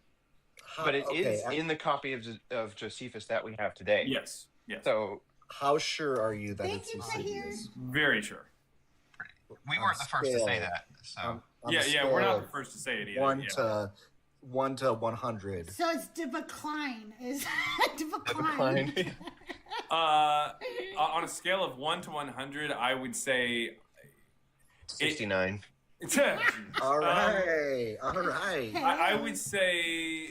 But it is in the copy of Josephus that we have today. Yes. So how sure are you that it's Eusebius? Very sure. We weren't the first to say that. So we're not the first to say it either. 1 to 100. So it's decline. Is decline. On a scale of 1 to 100, I would say 69. All right. I would say,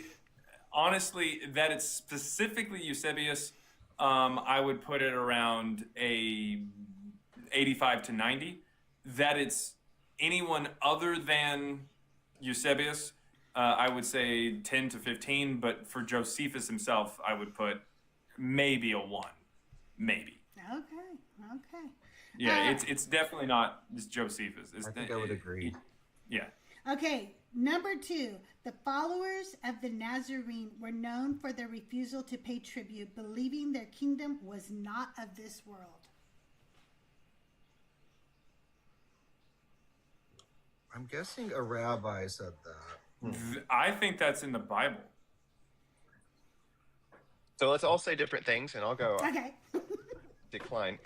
honestly, that it's specifically Eusebius. I would put it around a 85 to 90. That it's anyone other than Eusebius, I would say 10 to 15. But for Josephus himself, I would put maybe a 1. Maybe. Okay. Yeah, it's definitely not just Josephus. I think I would agree. Yeah. Okay, number 2. The followers of the Nazarene were known for their refusal to pay tribute, believing their kingdom was not of this world. I'm guessing a rabbi said that. I think that's in the Bible. So let's all say different things, and I'll go Okay. decline.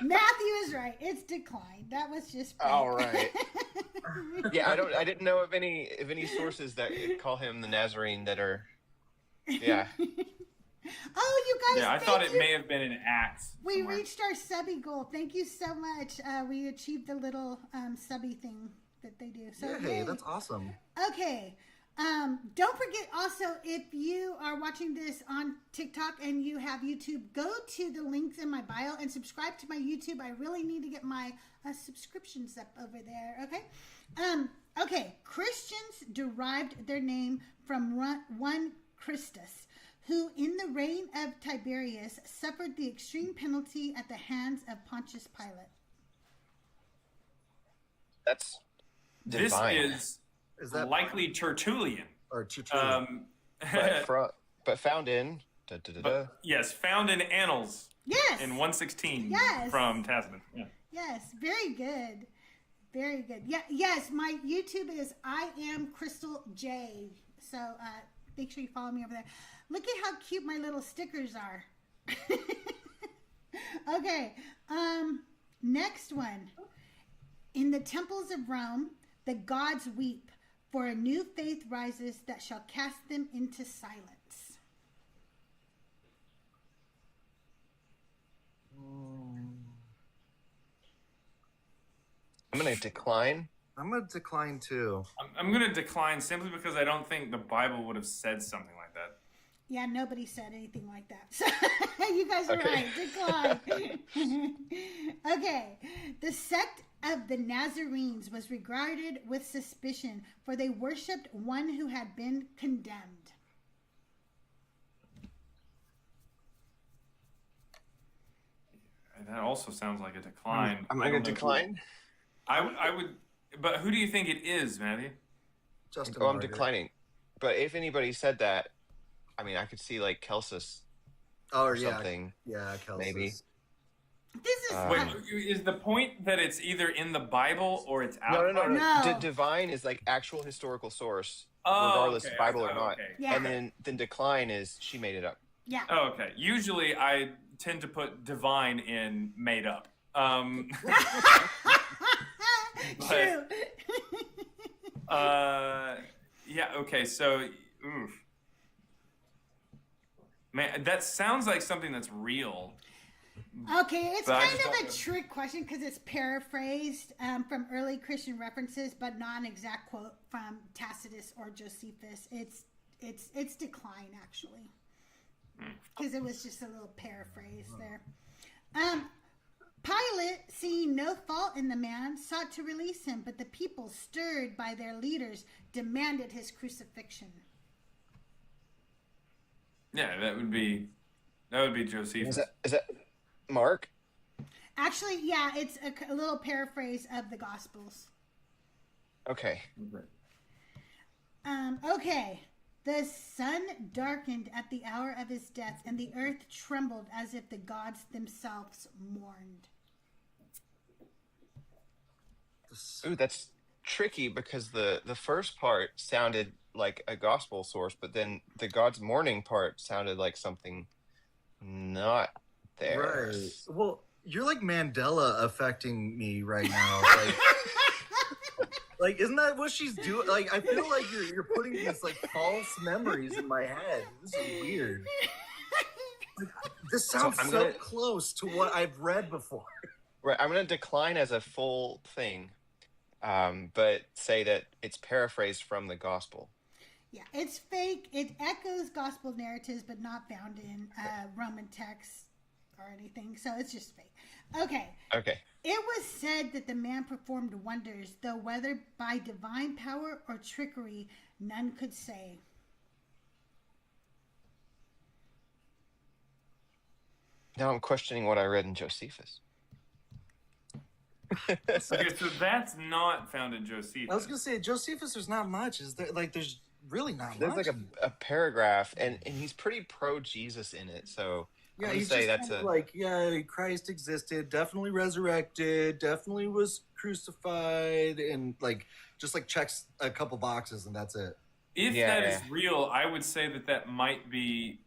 Matthew is right. It's decline. That was just all right. Yeah, I didn't know of any sources that call him the Nazarene that are. Yeah. Oh, you guys! Yeah, I thought it may have been an Acts. We somewhere. reached our subby goal. Thank you so much. We achieved the little subby thing that they do. So Yeah, hey, that's awesome. Okay. Don't forget also, if you are watching this on TikTok and you have YouTube, go to the links in my bio and subscribe to my YouTube. I really need to get my subscriptions up over there. Okay. Okay. Christians derived their name from one Christus, who in the reign of Tiberius suffered the extreme penalty at the hands of Pontius Pilate. That's divine. This is that likely Tertullian. Or Tertullian? But found in yes, found in Annals. Yes. In 116 Yes. from Tacitus. Yeah. Yes, very good. Very good. Yeah, yes, my YouTube is I am CrystalJae. So make sure you follow me over there. Look at how cute my little stickers are. Okay, next one. In the temples of Rome, the gods weep, for a new faith rises that shall cast them into silence. I'm going to decline. I'm going to decline too. I'm going to decline simply because I don't think the Bible would have said something like that. Yeah, nobody said anything like that. So you guys are Okay. right. Decline. Okay. The sect of the Nazarenes was regarded with suspicion, for they worshipped one who had been condemned. That also sounds like a decline. I'm going to decline. I would, but who do you think it is, Matthew? Justin I'm Martyr. declining. But if anybody said that, I mean, I could see like Celsus Oh, or yeah. something. Yeah, Kelsey. Maybe. This is Wait, is the point that it's either in the Bible or it's out? No. No. Divine is like actual historical source, Oh, regardless okay. Bible or Oh, not. okay. Yeah. And then decline is she made it up. Yeah. Oh, okay. Usually I tend to put divine in made up. True. Yeah, okay, so, oof. Man, that sounds like something that's real. Okay, it's But I kind just of a don't- trick question because it's paraphrased from early Christian references, but not an exact quote from Tacitus or Josephus. It's decline actually, because it was just a little paraphrase there. Pilate, seeing no fault in the man, sought to release him, but the people, stirred by their leaders, demanded his crucifixion. Yeah, that would be Josephus. Is that Mark? Actually, yeah, it's a little paraphrase of the Gospels. Okay. Okay. The sun darkened at the hour of his death, and the earth trembled as if the gods themselves mourned. Ooh, that's tricky because the first part sounded like a gospel source, but then the God's mourning part sounded like something not there. Right. Well, you're like Mandela affecting me right now. Like, isn't that what she's doing? Like, I feel like you're putting these like false memories in my head. This is weird. Like, this sounds I'm so gonna- close to what I've read before. Right. I'm going to decline as a full thing, but say that it's paraphrased from the gospel. Yeah, it's fake. It echoes gospel narratives, but not found in Roman texts or anything. So it's just fake. Okay. Okay. It was said that the man performed wonders, though whether by divine power or trickery, none could say. Now I'm questioning what I read in Josephus. Okay, so that's not found in Josephus. I was gonna say Josephus. There's not much. Is there? Like, there's really not There's much. like a paragraph, and he's pretty pro Jesus in it. So Yeah, I'm he's gonna say just that's kind a of like, yeah, Christ existed, definitely resurrected, definitely was crucified, and like just like checks a couple boxes, and that's it. If Yeah. that is real, I would say that might be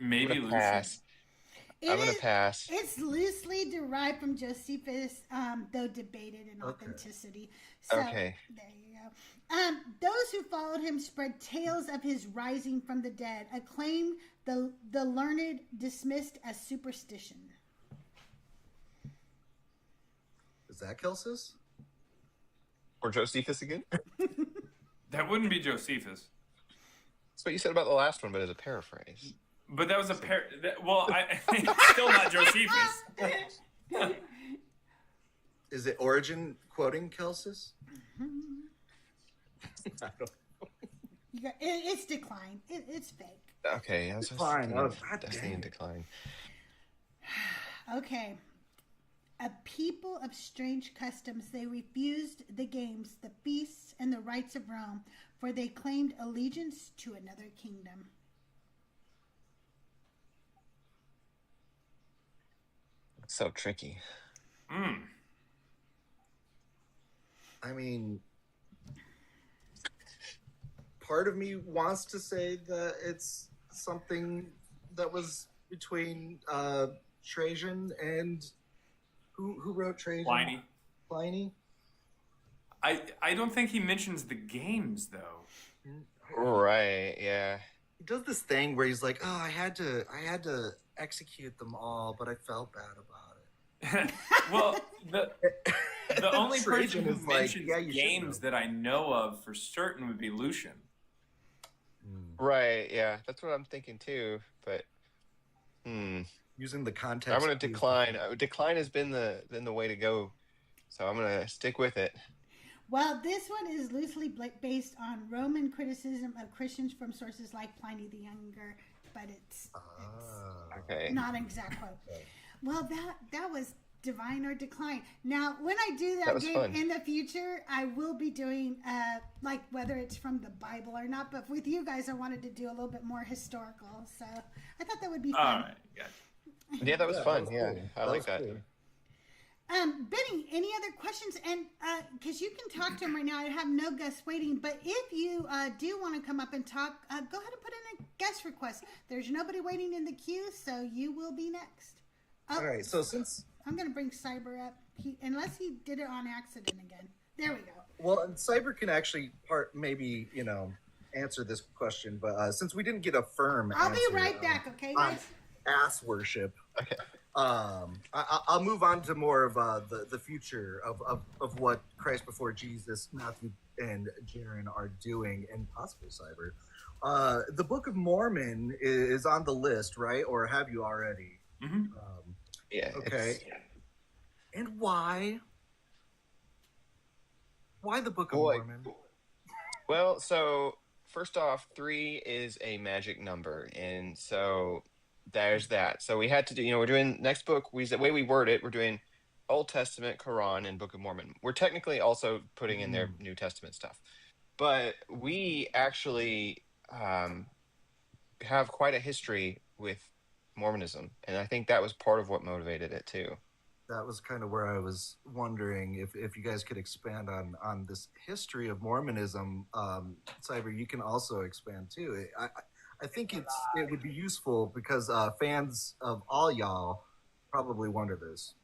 maybe I'm gonna Lucian. pass. I'm gonna pass. It's loosely derived from Josephus, though debated in Okay. authenticity. So, Okay. there you go. Those who followed him spread tales of his rising from the dead, a claim the learned dismissed as superstition. Is that Kelsis? Or Josephus again? That wouldn't be Josephus. That's what you said about the last one, but as a paraphrase. But that was well, still not Josephus. Is it Origin quoting Kelsis? I don't know. It's decline. It's fake. Okay, I was Decline. just Oh, definitely in decline. Okay. A people of strange customs, they refused the games, the feasts, and the rites of Rome, for they claimed allegiance to another kingdom. So tricky. I mean, part of me wants to say that it's something that was between Trajan and who wrote Trajan? Pliny. I don't think he mentions the games though. Right, yeah. He does this thing where he's like, "Oh, I had to execute them all, but I felt bad about it." Well, the only person Trajan who is like, mentions "Yeah, you should games know." that I know of for certain would be Lucian. Right, yeah. That's what I'm thinking too, but Using the context. I'm going to decline. Decline has been the way to go, so I'm going to stick with it. Well, this one is loosely based on Roman criticism of Christians from sources like Pliny the Younger, but it's Okay. not an exact quote. Well, that was divine or decline. Now, when I do that was game fun. in the future, I will be doing like whether it's from the Bible or not. But with you guys, I wanted to do a little bit more historical, so I thought that would be fun. All right, gotcha. Yeah, that was fun. That was Yeah, cool. I like that. Cool. Benny, any other questions? And because you can talk to him right now, I have no guests waiting. But if you do want to come up and talk, go ahead and put in a guest request. There's nobody waiting in the queue, so you will be next. Oh, All right. So since I'm going to bring Cyber up, unless he did it on accident again. There we go. and Cyber can actually maybe answer this question, but since we didn't get a firm, I'll be answer, right back. Okay, on guys. ass worship. Okay. I'll move on to more of the future of what Christ before Jesus, Matthew, and Jaaron are doing, and possibly Cyber. The Book of Mormon is on the list, right? Or have you already? Mm-hmm. Yeah. Okay. And why? Why the Book of Boy. Mormon? Well, so first off, 3 is a magic number, and so there's that. So we had to do, we're doing next book. The way we word it, we're doing Old Testament, Quran, and Book of Mormon. We're technically also putting in their New Testament stuff, but we actually have quite a history with Mormonism, and I think that was part of what motivated it too. That was kind of where I was wondering if you guys could expand on this history of Mormonism. Cyber, you can also expand too. I think it would be useful because fans of all y'all probably wonder this.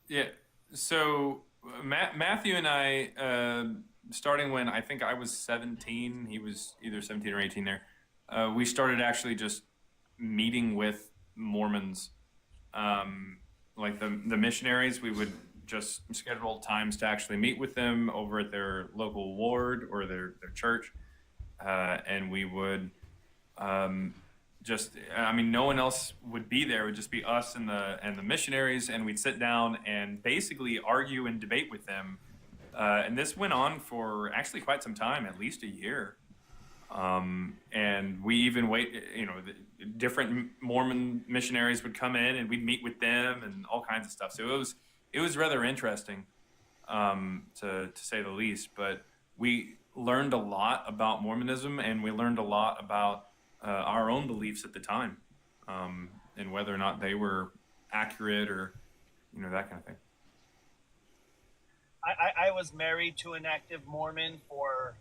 Yeah. So Matthew and I, starting when I think I was 17, he was either 17 or 18 there. We started actually just meeting with Mormons, like the missionaries. We would just schedule times to actually meet with them over at their local ward or their church. And we would no one else would be there. It would just be us and the missionaries, and we'd sit down and basically argue and debate with them. And this went on for actually quite some time, at least a year. And we even different Mormon missionaries would come in and we'd meet with them and all kinds of stuff. So it was rather interesting, to say the least, but we learned a lot about Mormonism, and we learned a lot about our own beliefs at the time, and whether or not they were accurate or, that kind of thing. I was married to an active Mormon for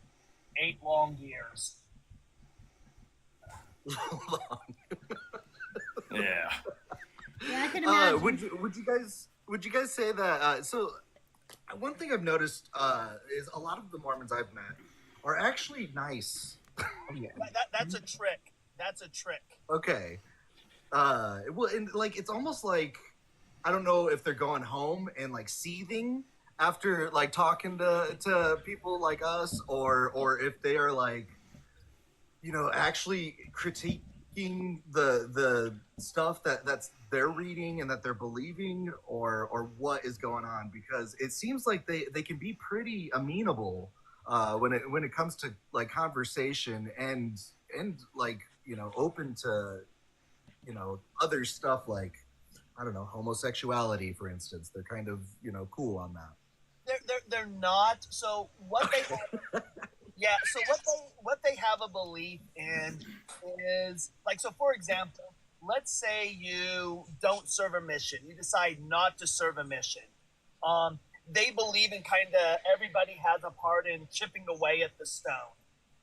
8 long years. Yeah. Yeah, I can imagine. Would you guys say that? So one thing I've noticed is a lot of the Mormons I've met are actually nice. That's a trick. That's a trick. Okay. Well, and like it's almost like I don't know if they're going home and like seething after like talking to people like us, or if they are like, you know, actually critiquing the stuff that's they're reading and that they're believing, or what is going on, because it seems like they can be pretty amenable when it comes to like conversation and like, you know, open to, you know, other stuff like, I don't know, homosexuality, for instance. They're kind of, you know, cool on that. They're not. So what they have, yeah. So what they have a belief in is like, so for example, let's say you don't serve a mission. You decide not to serve a mission. They believe in kind of everybody has a part in chipping away at the stone,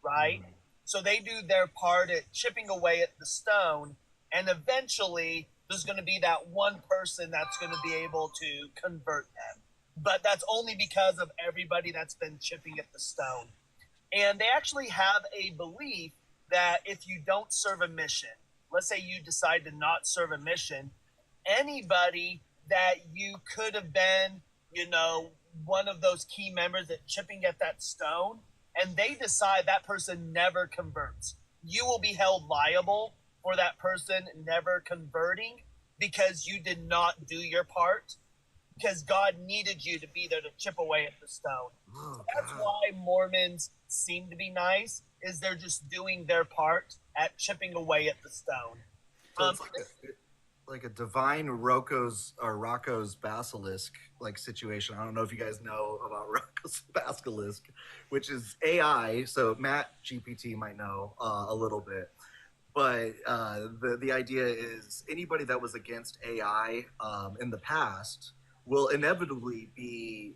right? Mm-hmm. So they do their part at chipping away at the stone, and eventually there's going to be that one person that's going to be able to convert them. But that's only because of everybody that's been chipping at the stone. And they actually have a belief that if you don't serve a mission, let's say you decide to not serve a mission, anybody that you could have been, you know, one of those key members at chipping at that stone, and they decide that person never converts, you will be held liable for that person never converting because you did not do your part, because God needed you to be there to chip away at the stone. Oh, that's why Mormons seem to be nice, is they're just doing their part at chipping away at the stone. So it's like a divine Rocco's basilisk like situation. I don't know if you guys know about Rocco's basilisk, which is AI. So Matt GPT might know a little bit. But the idea is anybody that was against AI in the past will inevitably be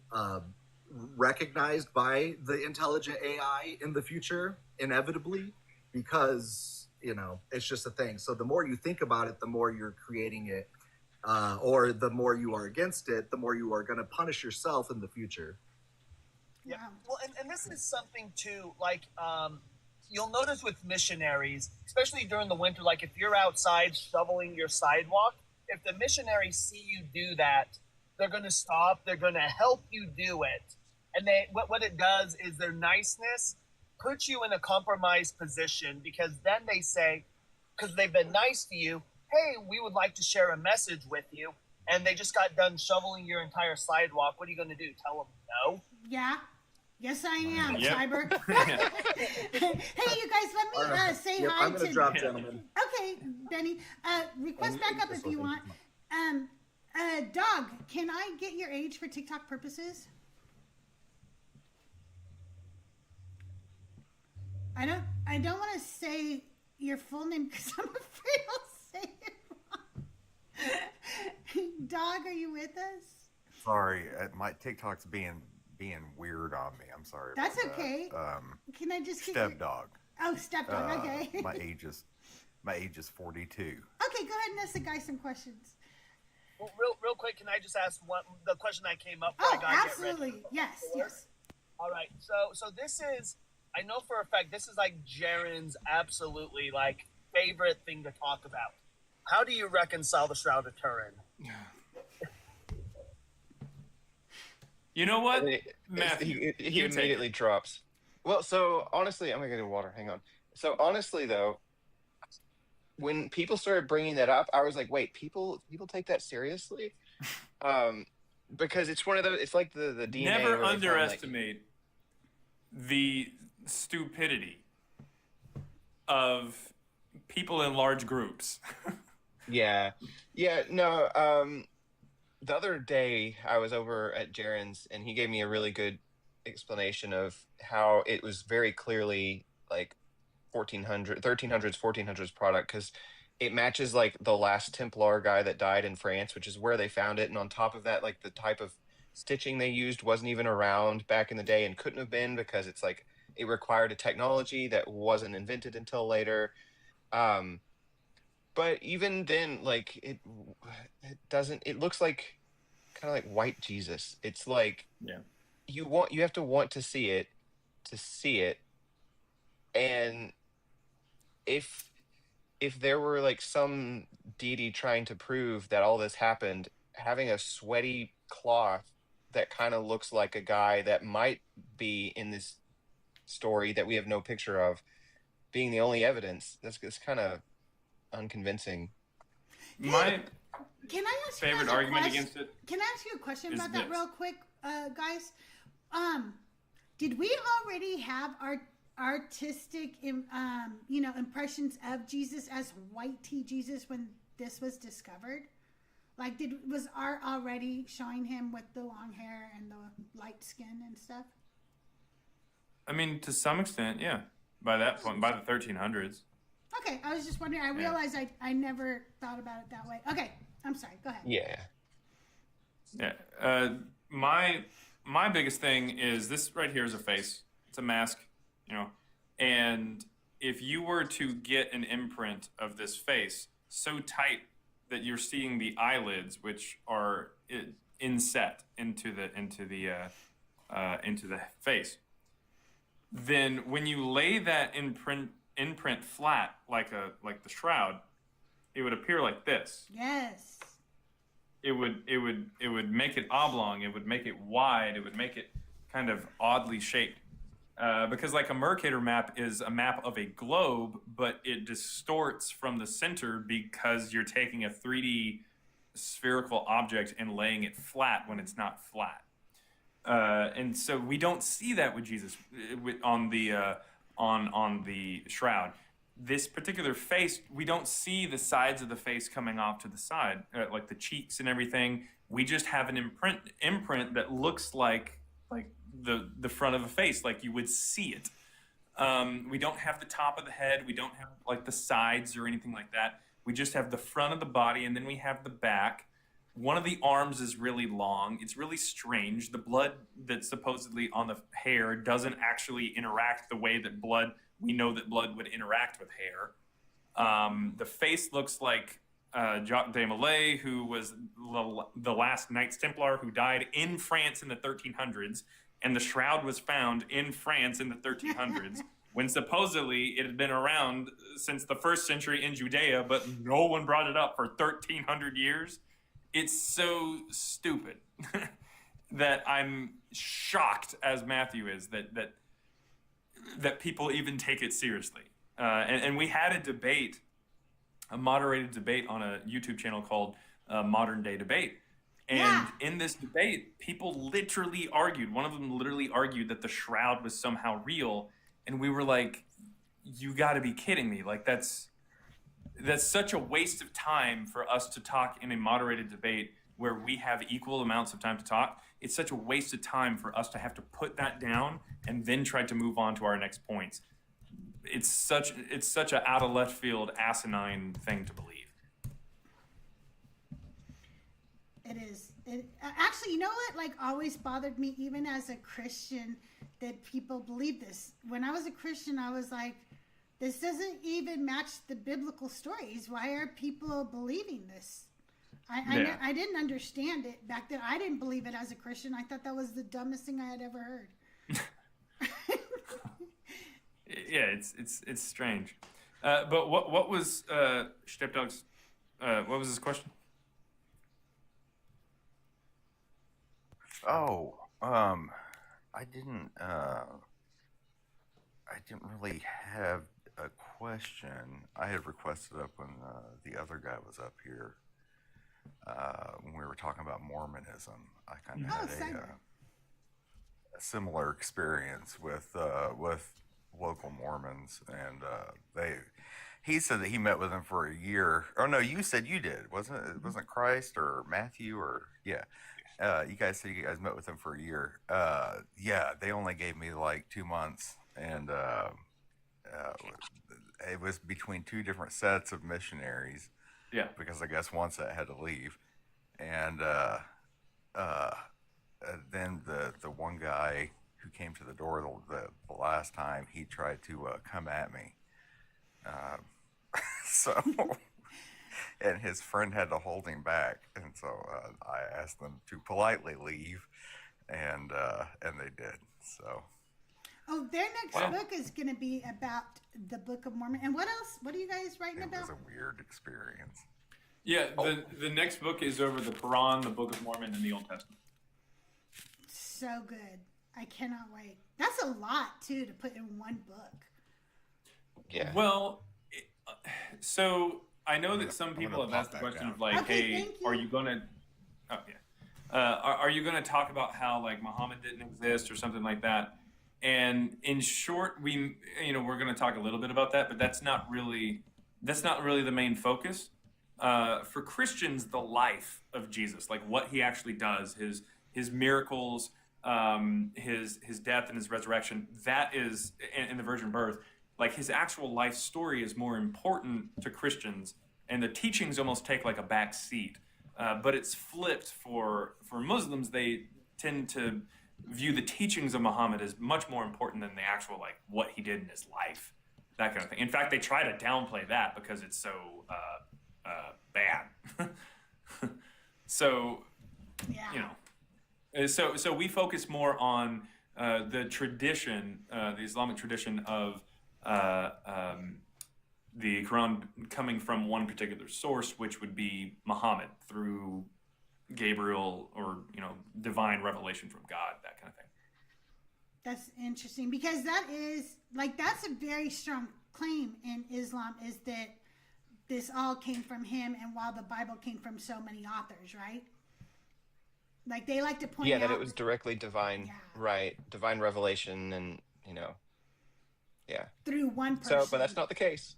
recognized by the intelligent AI in the future, inevitably, because, you know, it's just a thing. So the more you think about it, the more you're creating it, or the more you are against it, the more you are going to punish yourself in the future. Yeah. Well, and this is something too, like, you'll notice with missionaries, especially during the winter, like if you're outside shoveling your sidewalk, if the missionaries see you do that, they're going to stop. They're going to help you do it. And what it does is their niceness puts you in a compromised position, because then they say, because they've been nice to you, hey, we would like to share a message with you. And they just got done shoveling your entire sidewalk. What are you going to do? Tell them no? Yeah. Yes, I am, Yep. Cyber. Hey, you guys, let me say hi I'm going to drop, gentlemen. Okay, Benny. Request back up if you want. Dog, can I get your age for TikTok purposes? I don't want to say your full name because I'm afraid I'll say it wrong. Dog, are you with us? Sorry, my TikTok's being weird on me. I'm sorry. That's about okay. That. Can I just stepdog? Oh, stepdog. Okay. my age is 42. Okay, go ahead and ask the guy some questions. Well, real quick, can I just ask the question that came up? Oh, absolutely. Yes. All right. So this is, I know for a fact, this is like Jaaron's absolutely like favorite thing to talk about. How do you reconcile the Shroud of Turin? You know what, Matthew? He immediately drops. Well, so honestly, I'm gonna get water. Hang on. So honestly, though, when people started bringing that up, I was like, wait, people take that seriously? Because it's one of those. It's like the DNA. Never underestimate the stupidity of people in large groups. Yeah. No. The other day I was over at Jaaron's, and he gave me a really good explanation of how it was very clearly like 1300s, 1400s product, because it matches like the last Templar guy that died in France, which is where they found it. And on top of that, like the type of stitching they used wasn't even around back in the day and couldn't have been, because it's like it required a technology that wasn't invented until later. But even then, like it doesn't. It looks like kind of like white Jesus. It's like Yeah. you have to want to see it to see it. And if there were like some deity trying to prove that all this happened, having a sweaty cloth that kind of looks like a guy that might be in this story that we have no picture of being the only evidence, that's kind of unconvincing. My Can I ask you favorite guys a argument question? against it Can I ask you a question is about that this. real quick, guys? Did we already have our artistic, impressions of Jesus as white tea Jesus when this was discovered? Like, was art already showing him with the long hair and the light skin and stuff? I mean, to some extent, yeah. By that point, by the 1300s. Okay, I was just wondering. I realized I never thought about it that way. Okay, I'm sorry. Go ahead. Yeah. Yeah. My biggest thing is this right here is a face. It's a mask, and if you were to get an imprint of this face so tight that you're seeing the eyelids, which are inset into the face, then when you lay that imprint flat like the shroud, it would appear like this. Yes. It would make it oblong. It would make it wide. It would make it kind of oddly shaped. Because like a Mercator map is a map of a globe, but it distorts from the center because you're taking a 3D spherical object and laying it flat when it's not flat. And so we don't see that with Jesus on the shroud. This particular face, we don't see the sides of the face coming off to the side, like the cheeks and everything. We just have an imprint that looks like the front of a face, like you would see it. We don't have the top of the head. We don't have like the sides or anything like that. We just have the front of the body, and then we have the back. One of the arms is really long. It's really strange. The blood that's supposedly on the hair doesn't actually interact the way that we know that blood would interact with hair. The face looks like Jacques de Molay, who was the last Knights Templar who died in France in the 1300s, and the shroud was found in France in the 1300s, when supposedly it had been around since the 1st century in Judea, but no one brought it up for 1,300 years. It's so stupid that I'm shocked, as Matthew is, that people even take it seriously. And we had a moderated debate on a YouTube channel called Modern Day Debate. And in this debate, people literally argued, one of them literally argued that the shroud was somehow real. And we were like, you gotta be kidding me. Like that's such a waste of time for us to talk in a moderated debate where we have equal amounts of time to talk. It's such a waste of time for us to have to put that down and then try to move on to our next points. It's such an out of left field, asinine thing to believe. It is. Actually, you know what? Like, always bothered me, even as a Christian, that people believe this. When I was a Christian, I was like, this doesn't even match the biblical stories. Why are people believing this? I didn't understand it back then. I didn't believe it as a Christian. I thought that was the dumbest thing I had ever heard. Yeah, it's strange. But what was Stepdog's? What was his question? Oh, I didn't really have a question. I had requested up when the other guy was up here. When we were talking about Mormonism, I kind of had a similar experience with local Mormons, and he said that he met with them for a year. Oh no, you said you did, wasn't it? Wasn't Christ or Matthew or yeah? You guys said you guys met with them for a year. Yeah, they only gave me like 2 months, and it was between 2 different sets of missionaries. Yeah, because I guess one set had to leave, and then the one guy who came to the door the last time, he tried to come at me. So and his friend had to hold him back, and so I asked them to politely leave, and they did. So. Oh, their next book is going to be about the Book of Mormon. And what else? What are you guys writing about? It was a weird experience. Yeah, the next book is over the Quran, the Book of Mormon, and the Old Testament. So good. I cannot wait. That's a lot, too, to put in one book. Yeah. Well, so I know that some people have asked the question of like, hey, are you going to... Oh, yeah. Are you going to talk about how like Muhammad didn't exist or something like that? And in short, we're going to talk a little bit about that, but that's not really the main focus. For Christians, the life of Jesus, like what he actually does, his miracles, his death and his resurrection, that is in the virgin birth, like his actual life story is more important to Christians, and the teachings almost take like a back seat. But it's flipped for Muslims. They tend to view the teachings of Muhammad as much more important than the actual, like, what he did in his life, that kind of thing. In fact, they try to downplay that because it's so bad. So, so we focus more on the tradition, the Islamic tradition of the Quran coming from one particular source, which would be Muhammad through Gabriel or divine revelation from God, that kind of thing. That's interesting because that's a very strong claim in Islam, is that this all came from him, and while the Bible came from so many authors, right? Like they like to point out that it was directly divine, right? Divine revelation, and through one person. So, but that's not the case.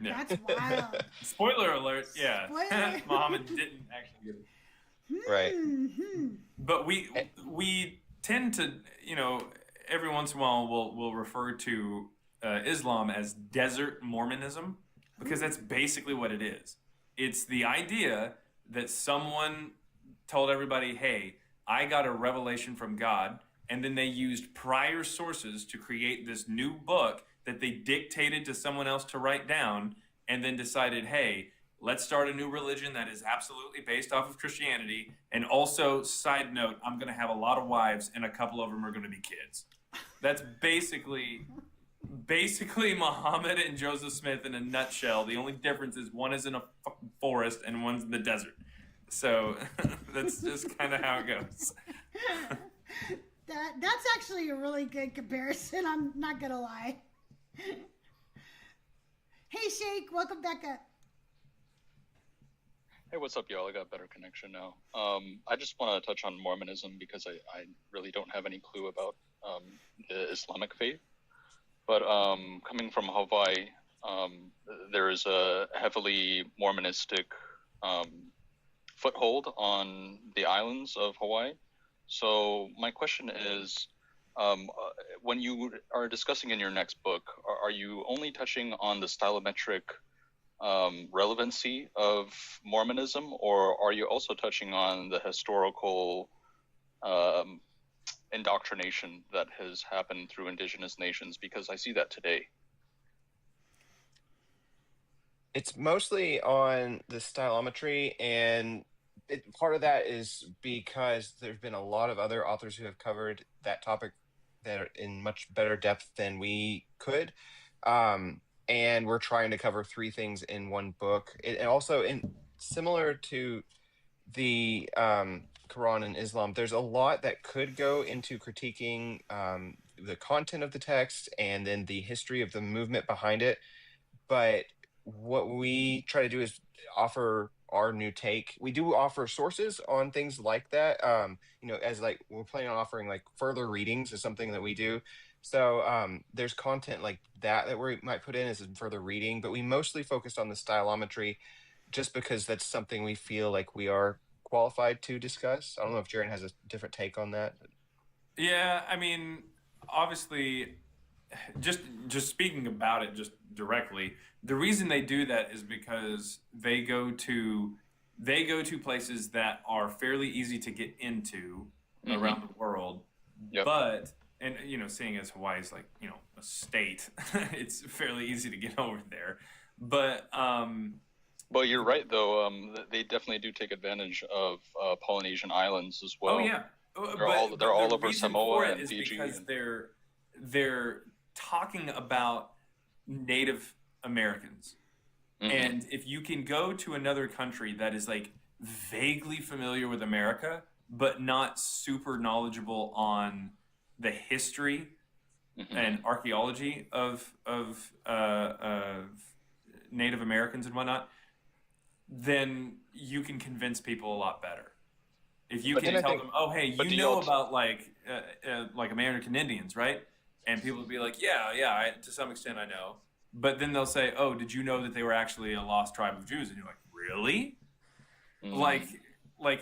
Yeah. That's wild. Spoiler alert! Yeah, Spoiler. Muhammad didn't actually get it. Right. But we tend to, every once in a while we'll refer to Islam as desert Mormonism, because that's basically what it is. It's the idea that someone told everybody, hey, I got a revelation from God, and then they used prior sources to create this new book that they dictated to someone else to write down, and then decided, hey, let's start a new religion that is absolutely based off of Christianity. And also, side note, I'm going to have a lot of wives, and a couple of them are going to be kids. That's basically Muhammad and Joseph Smith in a nutshell. The only difference is one is in a forest and one's in the desert. So that's just kind of how it goes. That's actually a really good comparison. I'm not going to lie. Hey, Shake, welcome back up. Hey, what's up, y'all? I got better connection now. I just want to touch on Mormonism because I really don't have any clue about the Islamic faith. But coming from Hawaii, there is a heavily Mormonistic foothold on the islands of Hawaii. So my question is, when you are discussing in your next book, are you only touching on the stylometric relevancy of Mormonism, or are you also touching on the historical indoctrination that has happened through indigenous nations? Because I see that today. It's mostly on the stylometry, and part of that is because there's been a lot of other authors who have covered that topic that are in much better depth than we could. And we're trying to cover 3 things in one book. And also, similar to the Quran and Islam, there's a lot that could go into critiquing the content of the text and then the history of the movement behind it. But what we try to do is offer our new take. We do offer sources on things like that. As like we're planning on offering like further readings is something that we do. So there's content like that we might put in as a further reading, but we mostly focused on the stylometry just because that's something we feel like we are qualified to discuss. I don't know if Jaaron has a different take on that. Yeah, I mean, obviously, just speaking about it just directly, the reason they do that is because they go to places that are fairly easy to get into around the world. Yep. But seeing as Hawaii is like a state, it's fairly easy to get over there. But Well, you're right, though. They definitely do take advantage of Polynesian islands as well. Oh yeah, They're all over reason Samoa for it and is Fiji. because they're talking about Native Americans, and if you can go to another country that is like vaguely familiar with America but not super knowledgeable on the history and archaeology of Native Americans and whatnot, then you can convince people a lot better. If you can tell them, oh, hey, you know about like American Indians, right? And people will be like, yeah, to some extent I know. But then they'll say, oh, did you know that they were actually a lost tribe of Jews? And you're like, really? Like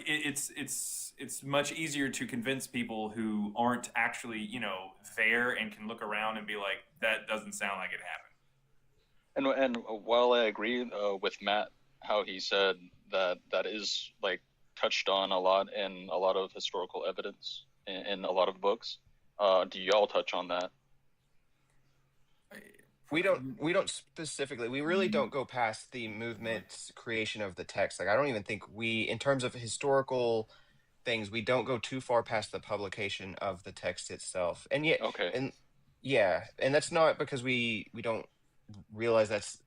it's much easier to convince people who aren't actually, there and can look around and be like, that doesn't sound like it happened. And while I agree with Matt, how he said that is like touched on a lot in a lot of historical evidence in a lot of books, do y'all touch on that? We don't specifically. We really don't go past the movement's creation of the text. Like, I don't even think in terms of historical things, we don't go too far past the publication of the text itself. And yet, and that's not because we don't realize that's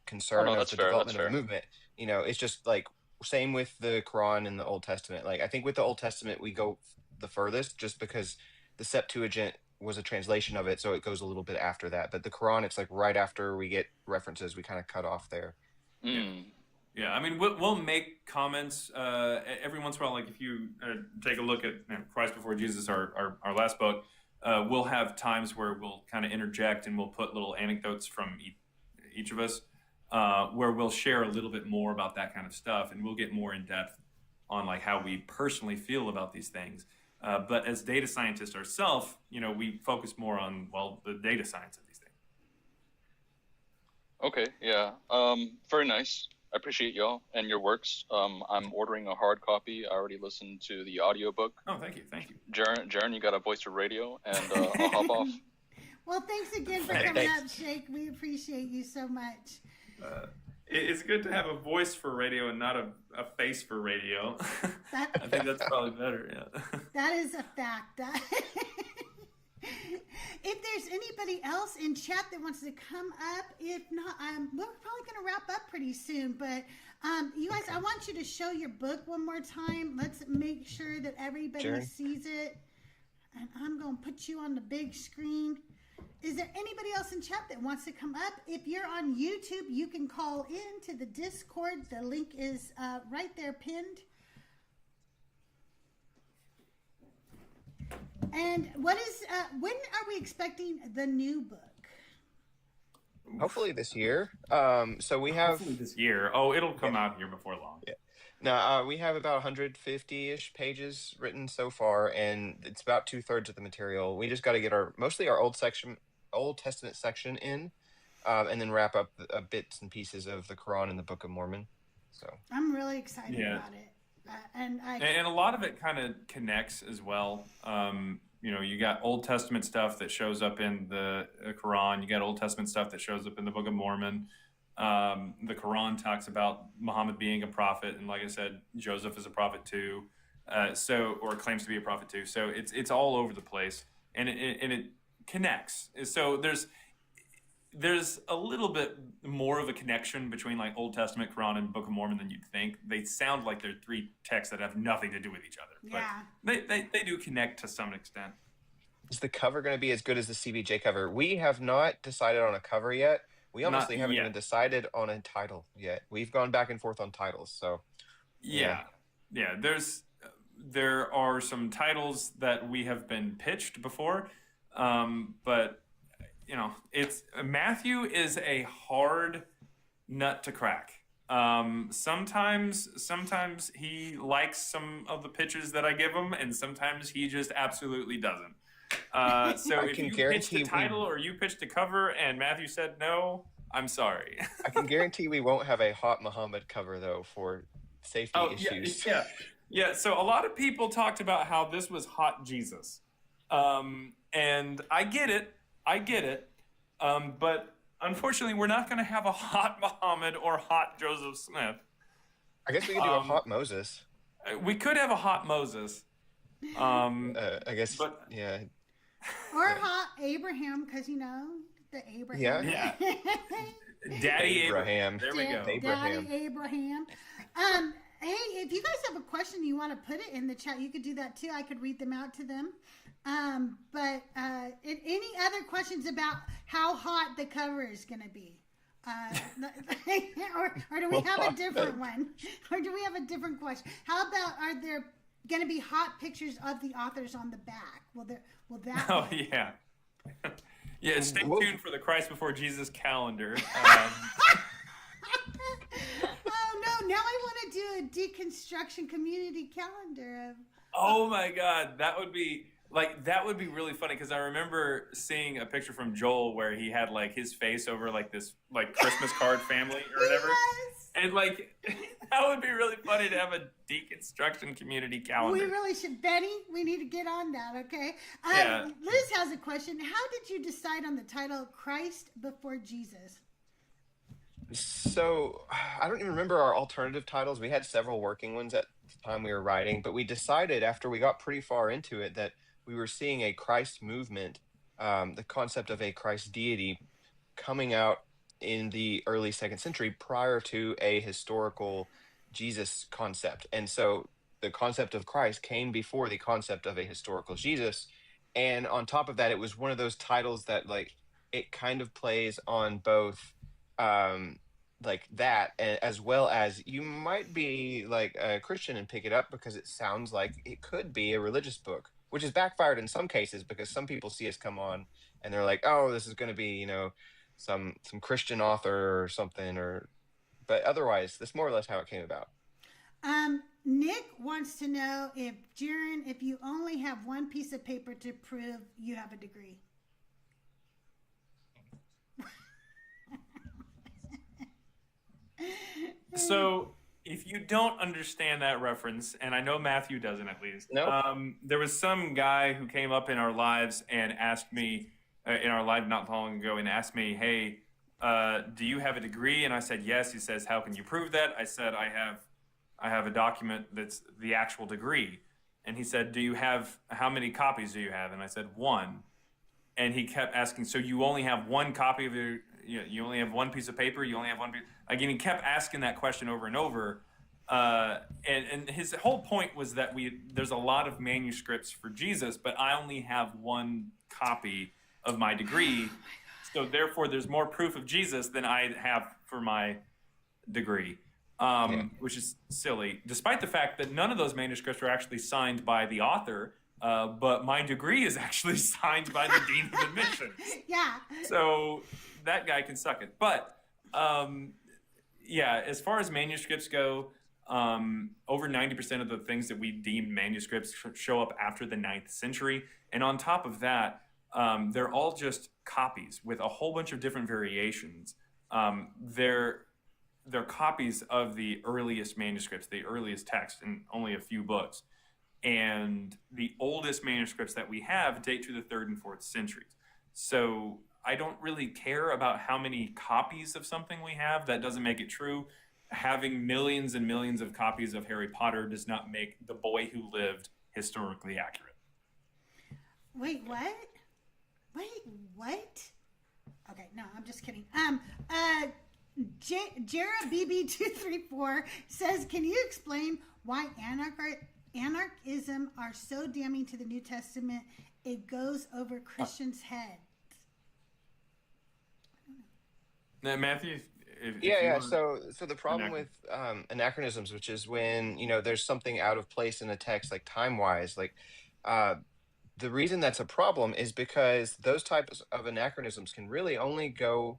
concern of the development of the movement. It's just like same with the Quran and the Old Testament. Like, I think with the Old Testament we go the furthest just because the Septuagint was a translation of it, so it goes a little bit after that. But the Quran, it's like right after we get references, we kind of cut off there. Yeah, I mean, we'll make comments every once in a while. Like if you take a look at Christ Before Jesus, our last book, we'll have times where we'll kind of interject and we'll put little anecdotes from each of us, where we'll share a little bit more about that kind of stuff, and we'll get more in depth on like how we personally feel about these things. But as data scientists ourselves, we focus more on, the data science of these things. Okay, yeah. Very nice. I appreciate y'all and your works. I'm ordering a hard copy. I already listened to the audiobook. Oh, thank you. Jaaron, you got a voice for radio, and I'll hop off. Well, thanks again for coming up, Shake. We appreciate you so much. It's good to have a voice for radio and not a face for radio. I think that's probably better. Yeah. That is a fact. If there's anybody else in chat that wants to come up, if not, we're probably going to wrap up pretty soon. But you guys, I want you to show your book one more time. Let's make sure that everybody sees it. And I'm going to put you on the big screen. Is there anybody else in chat that wants to come up? If you're on YouTube, you can call in to the Discord. The link is right there pinned. And when are we expecting the new book? Hopefully this year. So we have... Hopefully this year. Oh, it'll come out here before long. Yeah. Now, we have about 150-ish pages written so far, and it's about 2/3 of the material. We just got to get mostly our Old Testament section in, and then wrap up bits and pieces of the Quran and the Book of Mormon. So I'm really excited about it. And a lot of it kind of connects as well. You got Old Testament stuff that shows up in the Quran. You got Old Testament stuff that shows up in the Book of Mormon. The Quran talks about Muhammad being a prophet, and like I said, Joseph is a prophet too, or claims to be a prophet too. So it's all over the place, and it connects. So there's a little bit more of a connection between like Old Testament, Quran, and Book of Mormon than you'd think. They sound like they're three texts that have nothing to do with each other, but they do connect to some extent. Is the cover going to be as good as the CBJ cover? We have not decided on a cover yet. We honestly haven't even decided on a title yet. We've gone back and forth on titles, so yeah. There are some titles that we have been pitched before, but Matthew is a hard nut to crack. Sometimes he likes some of the pitches that I give him, and sometimes he just absolutely doesn't. So if you pitched a title or you pitched a cover and Matthew said no, I'm sorry. I can guarantee we won't have a Hot Muhammad cover though for safety issues. Yeah. So a lot of people talked about how this was Hot Jesus, and I get it. But unfortunately, we're not going to have a hot Muhammad or hot Joseph Smith. I guess we could do a hot Moses. We could have a hot Moses. I guess, but, yeah. Or hot Abraham, because, you know, the Abraham. Yeah. Daddy Abraham. There we go. Abraham. Daddy Abraham. Hey, if you guys have a question, you want to put it in the chat, you could do that too. I could read them out to them. But any other questions about how hot the cover is going to be? Or do we have a different one? Or do we have a different question? How about, are there going to be hot pictures of the authors on the back? Will that? Oh, yeah. Yeah, stay tuned for the Christ Before Jesus calendar. Oh no! Now I want to do a deconstruction community calendar. Oh my God, that would be really funny, because I remember seeing a picture from Joel where he had like his face over like this like Christmas card family or whatever. Yes. And like that would be really funny to have a deconstruction community calendar. We really should, Betty. We need to get on that, okay? Yeah. Liz has a question. How did you decide on the title Christ Before Jesus? So I don't even remember our alternative titles. We had several working ones at the time we were writing, but we decided after we got pretty far into it that we were seeing a Christ movement, the concept of a Christ deity coming out in the early 2nd century prior to a historical Jesus concept. And so the concept of Christ came before the concept of a historical Jesus. And on top of that, it was one of those titles that like it kind of plays on both like that, as well as you might be like a Christian and pick it up because it sounds like it could be a religious book, which has backfired in some cases because some people see us come on and they're like, oh, this is going to be, you know, some Christian author or something, but otherwise that's more or less how it came about. Nick wants to know if Jaaron, if you only have one piece of paper to prove you have a degree. So if you don't understand that reference, and I know Matthew doesn't at least, there was some guy who came up in our lives and asked me, in our live not long ago, and asked me, hey, do you have a degree? And I said, yes. He says, how can you prove that? I said, I have a document that's the actual degree. And he said, how many copies do you have? And I said, one. And he kept asking, so you only have one copy of you only have one piece of paper? You only have one piece? Again, he kept asking that question over and over. And his whole point was that there's a lot of manuscripts for Jesus, but I only have one copy of my degree. So therefore, there's more proof of Jesus than I have for my degree, which is silly, despite the fact that none of those manuscripts were actually signed by the author. But my degree is actually signed by the Dean of Admissions. Yeah. So that guy can suck it. But yeah, as far as manuscripts go, over 90% of the things that we deem manuscripts show up after the 9th century. And on top of that, they're all just copies with a whole bunch of different variations. They're copies of the earliest manuscripts, the earliest text, in only a few books. And the oldest manuscripts that we have date to the 3rd and 4th centuries. So I don't really care about how many copies of something we have. That doesn't make it true. Having millions and millions of copies of Harry Potter does not make The Boy Who Lived historically accurate. Wait, what? Okay, no, I'm just kidding. Jara BB234 says, can you explain why anarchism are so damning to the New Testament? It goes over Christians' heads. Now, Matthew, So the problem with anachronisms, which is when there's something out of place in a text, like time-wise, like the reason that's a problem is because those types of anachronisms can really only go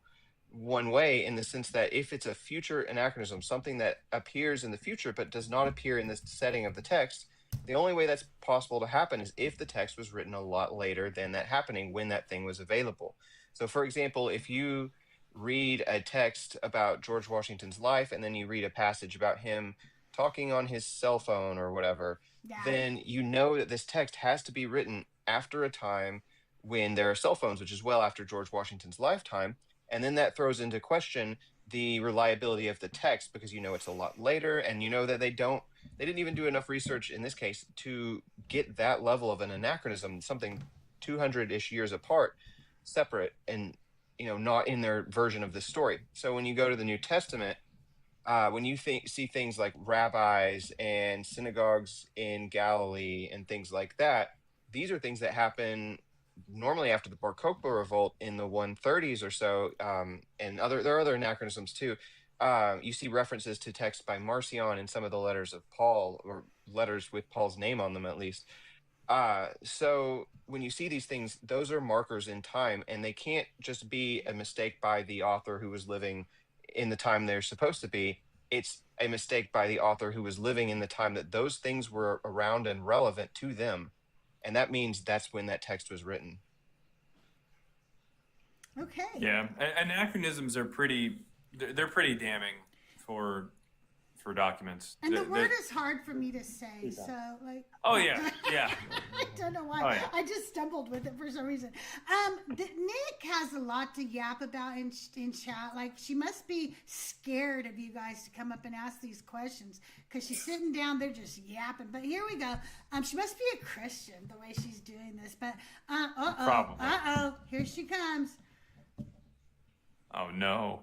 one way, in the sense that if it's a future anachronism, something that appears in the future but does not appear in the setting of the text, the only way that's possible to happen is if the text was written a lot later than that happening when that thing was available. So for example, if you read a text about George Washington's life and then you read a passage about him talking on his cell phone or whatever, then you know that this text has to be written after a time when there are cell phones, which is well after George Washington's lifetime. And then that throws into question the reliability of the text, because it's a lot later, and that they didn't even do enough research in this case to get that level of an anachronism, something 200-ish years apart, separate, and not in their version of this story. So when you go to the New Testament, when you see things like rabbis and synagogues in Galilee and things like that, these are things that happen normally after the Bar Kokhba revolt in the 130s or so, and there are other anachronisms too. You see references to texts by Marcion in some of the letters of Paul, or letters with Paul's name on them at least. So when you see these things, those are markers in time, and they can't just be a mistake by the author who was living in the time they're supposed to be. It's a mistake by the author who was living in the time that those things were around and relevant to them. And that means that's when that text was written. Okay. Yeah, anachronisms are they're pretty damning for documents. And the word is hard for me to say, so like. Oh yeah. I don't know why. Oh, yeah. I just stumbled with it for some reason. Nick has a lot to yap about in chat. Like, she must be scared of you guys to come up and ask these questions, because she's sitting down there just yapping. But here we go. She must be a Christian the way she's doing this. But Probably. Here she comes. Oh no.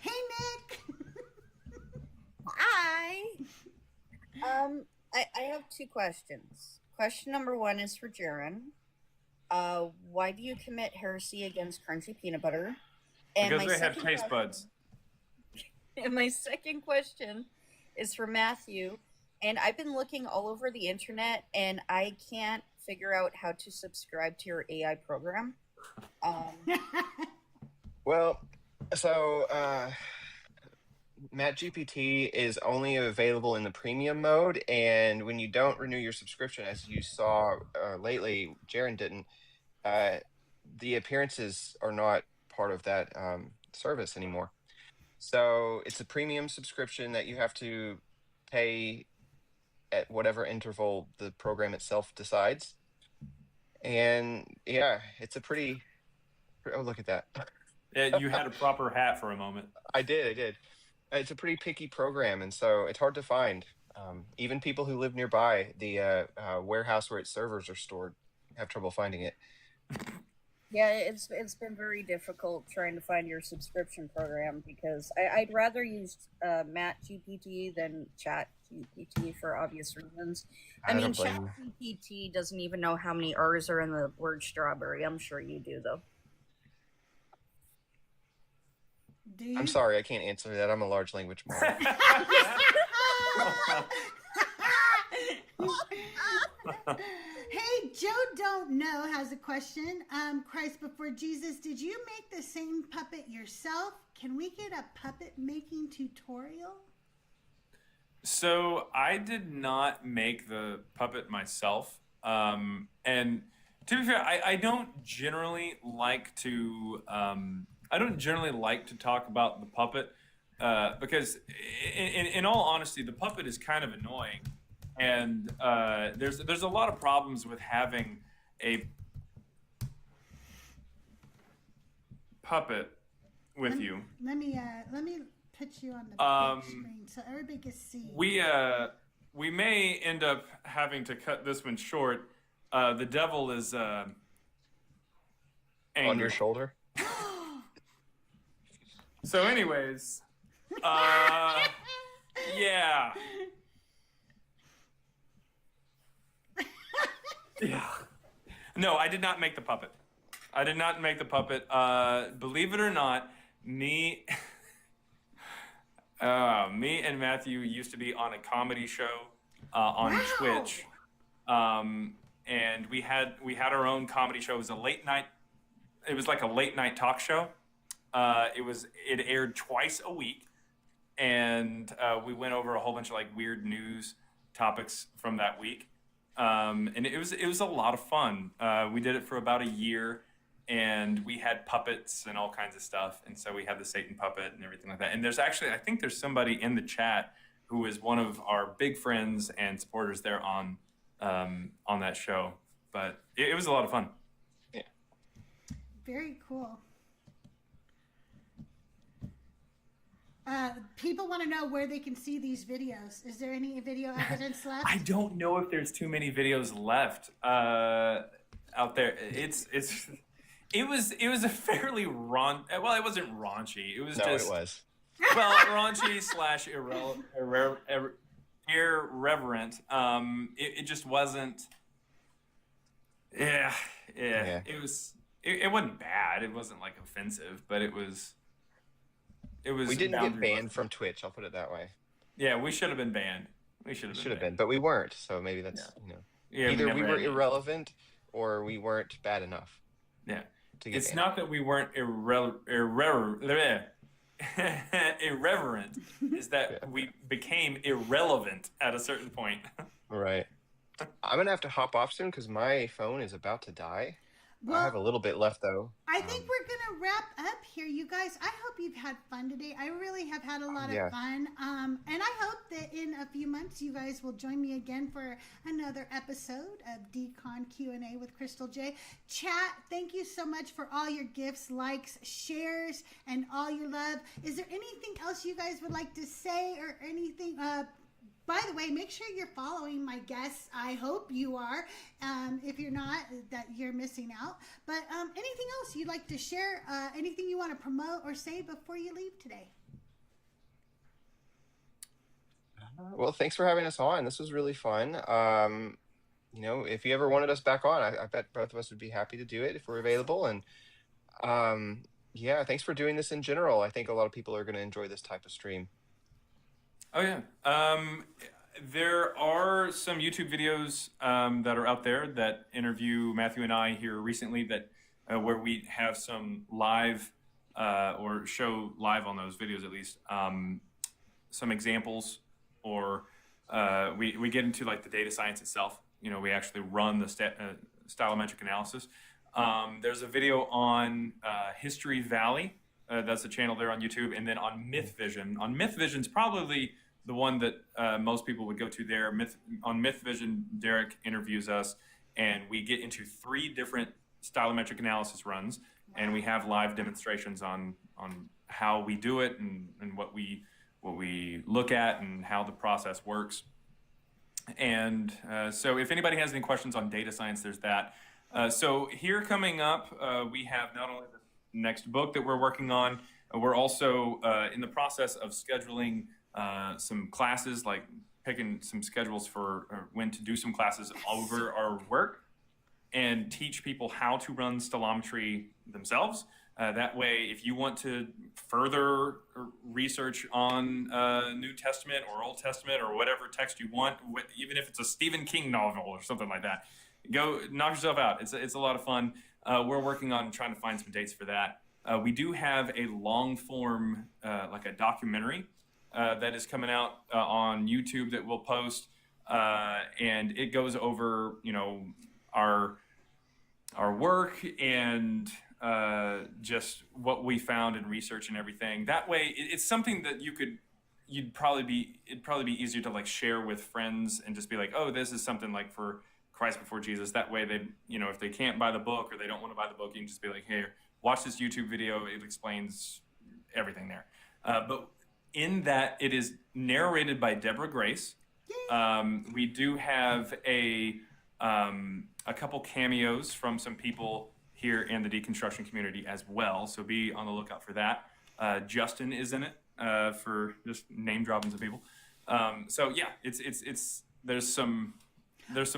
Hey, Nick. Hi. I have two questions. Question number one is for Jaaron. Why do you commit heresy against crunchy peanut butter? And because they have taste buds. And my second question is for Matthew. And I've been looking all over the internet, and I can't figure out how to subscribe to your AI program. Well, so MattGPT is only available in the premium mode, and when you don't renew your subscription, as you saw lately, Jaaron didn't, the appearances are not part of that service anymore. So it's a premium subscription that you have to pay at whatever interval the program itself decides. And yeah, it's a pretty... Oh, look at that. Yeah, you had a proper hat for a moment. I did. It's a pretty picky program, and so it's hard to find. Even people who live nearby the warehouse where its servers are stored have trouble finding it. Yeah, it's been very difficult trying to find your subscription program, because I'd rather use MattGPT than ChatGPT for obvious reasons. I mean, ChatGPT doesn't even know how many R's are in the word strawberry. I'm sure you do, though. I'm sorry, I can't answer that. I'm a large language model. Hey, Joe Don't Know has a question. Christ before Jesus, did you make the same puppet yourself? Can we get a puppet making tutorial? So I did not make the puppet myself. And to be fair, I don't generally like to talk about the puppet because in all honesty, the puppet is kind of annoying. And there's a lot of problems with having a puppet with you. Let me put you on the big screen so everybody can see. We may end up having to cut this one short. The devil is angry. On your shoulder. So, anyways, yeah. Yeah. No, I did not make the puppet. Believe it or not, me and Matthew used to be on a comedy show on Twitch. And we had our own comedy show. It was like a late night talk show. It aired twice a week, and we went over a whole bunch of like weird news topics from that week. And it was a lot of fun. We did it for about a year, and we had puppets and all kinds of stuff. And so we had the Satan puppet and everything like that. And I think there's somebody in the chat who is one of our big friends and supporters there on that show. But it was a lot of fun. Very cool. People want to know where they can see these videos. Is there any video evidence left? I don't know if there's too many videos left out there. It was a fairly well, it wasn't raunchy. It was it was. Well, raunchy / irreverent. It just wasn't. Yeah. It was. It wasn't bad. It wasn't like offensive, but it was. We didn't get banned from Twitch. I'll put it that way. Yeah, we should have been banned. We should have been, but we weren't. So maybe that's either we were irrelevant or we weren't bad enough. Yeah, it's not that we weren't irreverent. Is that we became irrelevant at a certain point. Right. I'm gonna have to hop off soon because my phone is about to die. Well, I have a little bit left, though. I think we're going to wrap up here, you guys. I hope you've had fun today. I really have had a lot of fun. And I hope that in a few months, you guys will join me again for another episode of Decon Q&A with CrystalJae. Chat, thank you so much for all your gifts, likes, shares, and all your love. Is there anything else you guys would like to say or anything? By the way, make sure you're following my guests. I hope you are. If you're not, that you're missing out. But anything else you'd like to share? Anything you want to promote or say before you leave today? Well, thanks for having us on. This was really fun. If you ever wanted us back on, I bet both of us would be happy to do it if we're available. And thanks for doing this in general. I think a lot of people are going to enjoy this type of stream. Oh, yeah. There are some YouTube videos that are out there that interview Matthew and I here recently that where we have some live or show live on those videos at least some examples, or we get into like the data science itself. We actually run the stylometric analysis. There's a video on History Valley. That's a channel there on YouTube. And then on Myth Vision. On Myth Vision's probably the one that most people would go to there. On Myth Vision, Derek interviews us, and we get into 3 different stylometric analysis runs, and we have live demonstrations on how we do it and what we look at and how the process works. And so if anybody has any questions on data science, there's that. So here coming up, we have not only the next book that we're working on, we're also in the process of scheduling some classes, like picking some schedules for when to do some classes over our work and teach people how to run stylometry themselves. That way, if you want to further research on New Testament or Old Testament or whatever text you want, even if it's a Stephen King novel or something like that, go knock yourself out. It's a lot of fun. We're working on trying to find some dates for that. We do have a long form, like a documentary that is coming out on YouTube that we'll post, and it goes over, our work and just what we found in research and everything. That way, it's something that it'd probably be easier to like share with friends and just be like, oh, this is something like for Christ before Jesus. That way they, if they can't buy the book or they don't want to buy the book, you can just be like, hey, watch this YouTube video. It explains everything there. But in that, it is narrated by Deborah Grace. We do have a couple cameos from some people here in the deconstruction community as well. So be on the lookout for that. Justin is in it for just name dropping some people. So yeah, there's some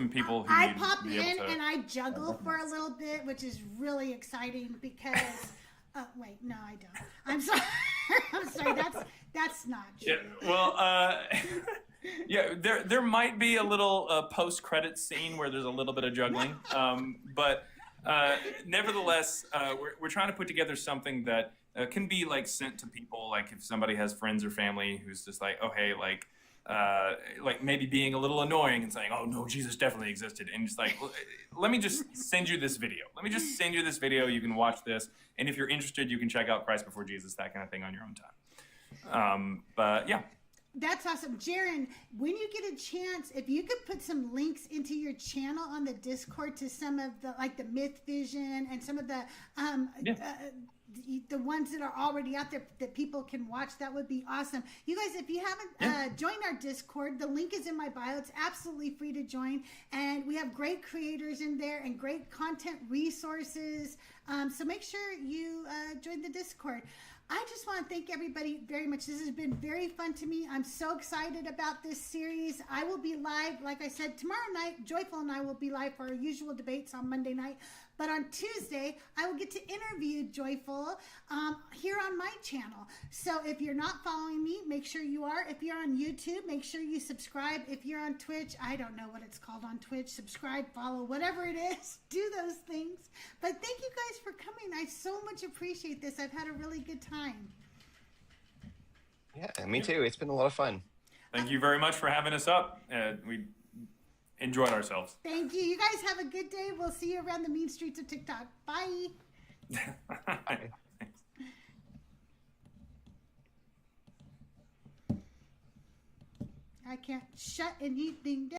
people who I pop in and I juggle for a little bit, which is really exciting because wait, no, I don't. I'm sorry. I'm sorry. That's not true. Yeah, well, yeah, there might be a little post-credit scene where there's a little bit of juggling, but nevertheless, we're trying to put together something that can be like sent to people, like if somebody has friends or family who's just like, oh hey, like maybe being a little annoying and saying, oh no, Jesus definitely existed, and just like, let me just send you this video. You can watch this, and if you're interested, you can check out Christ Before Jesus, that kind of thing on your own time. But yeah. That's awesome. Jaaron, when you get a chance, if you could put some links into your channel on the Discord to some of the, like the Myth Vision and some of the ones that are already out there that people can watch, that would be awesome. You guys, if you haven't joined our Discord, the link is in my bio. It's absolutely free to join. And we have great creators in there and great content resources. So make sure you join the Discord. I just want to thank everybody very much. This has been very fun to me. I'm so excited about this series. I will be live, like I said, tomorrow night. Joyful and I will be live for our usual debates on Monday night. But on Tuesday, I will get to interview Joyful here on my channel. So if you're not following me, make sure you are. If you're on YouTube, make sure you subscribe. If you're on Twitch, I don't know what it's called on Twitch. Subscribe, follow, whatever it is. Do those things. But thank you guys for coming. I so much appreciate this. I've had a really good time. Yeah, me too. It's been a lot of fun. Thank you very much for having us up. We enjoyed ourselves. Thank you. You guys have a good day. We'll see you around the mean streets of TikTok. Bye. I can't shut anything down.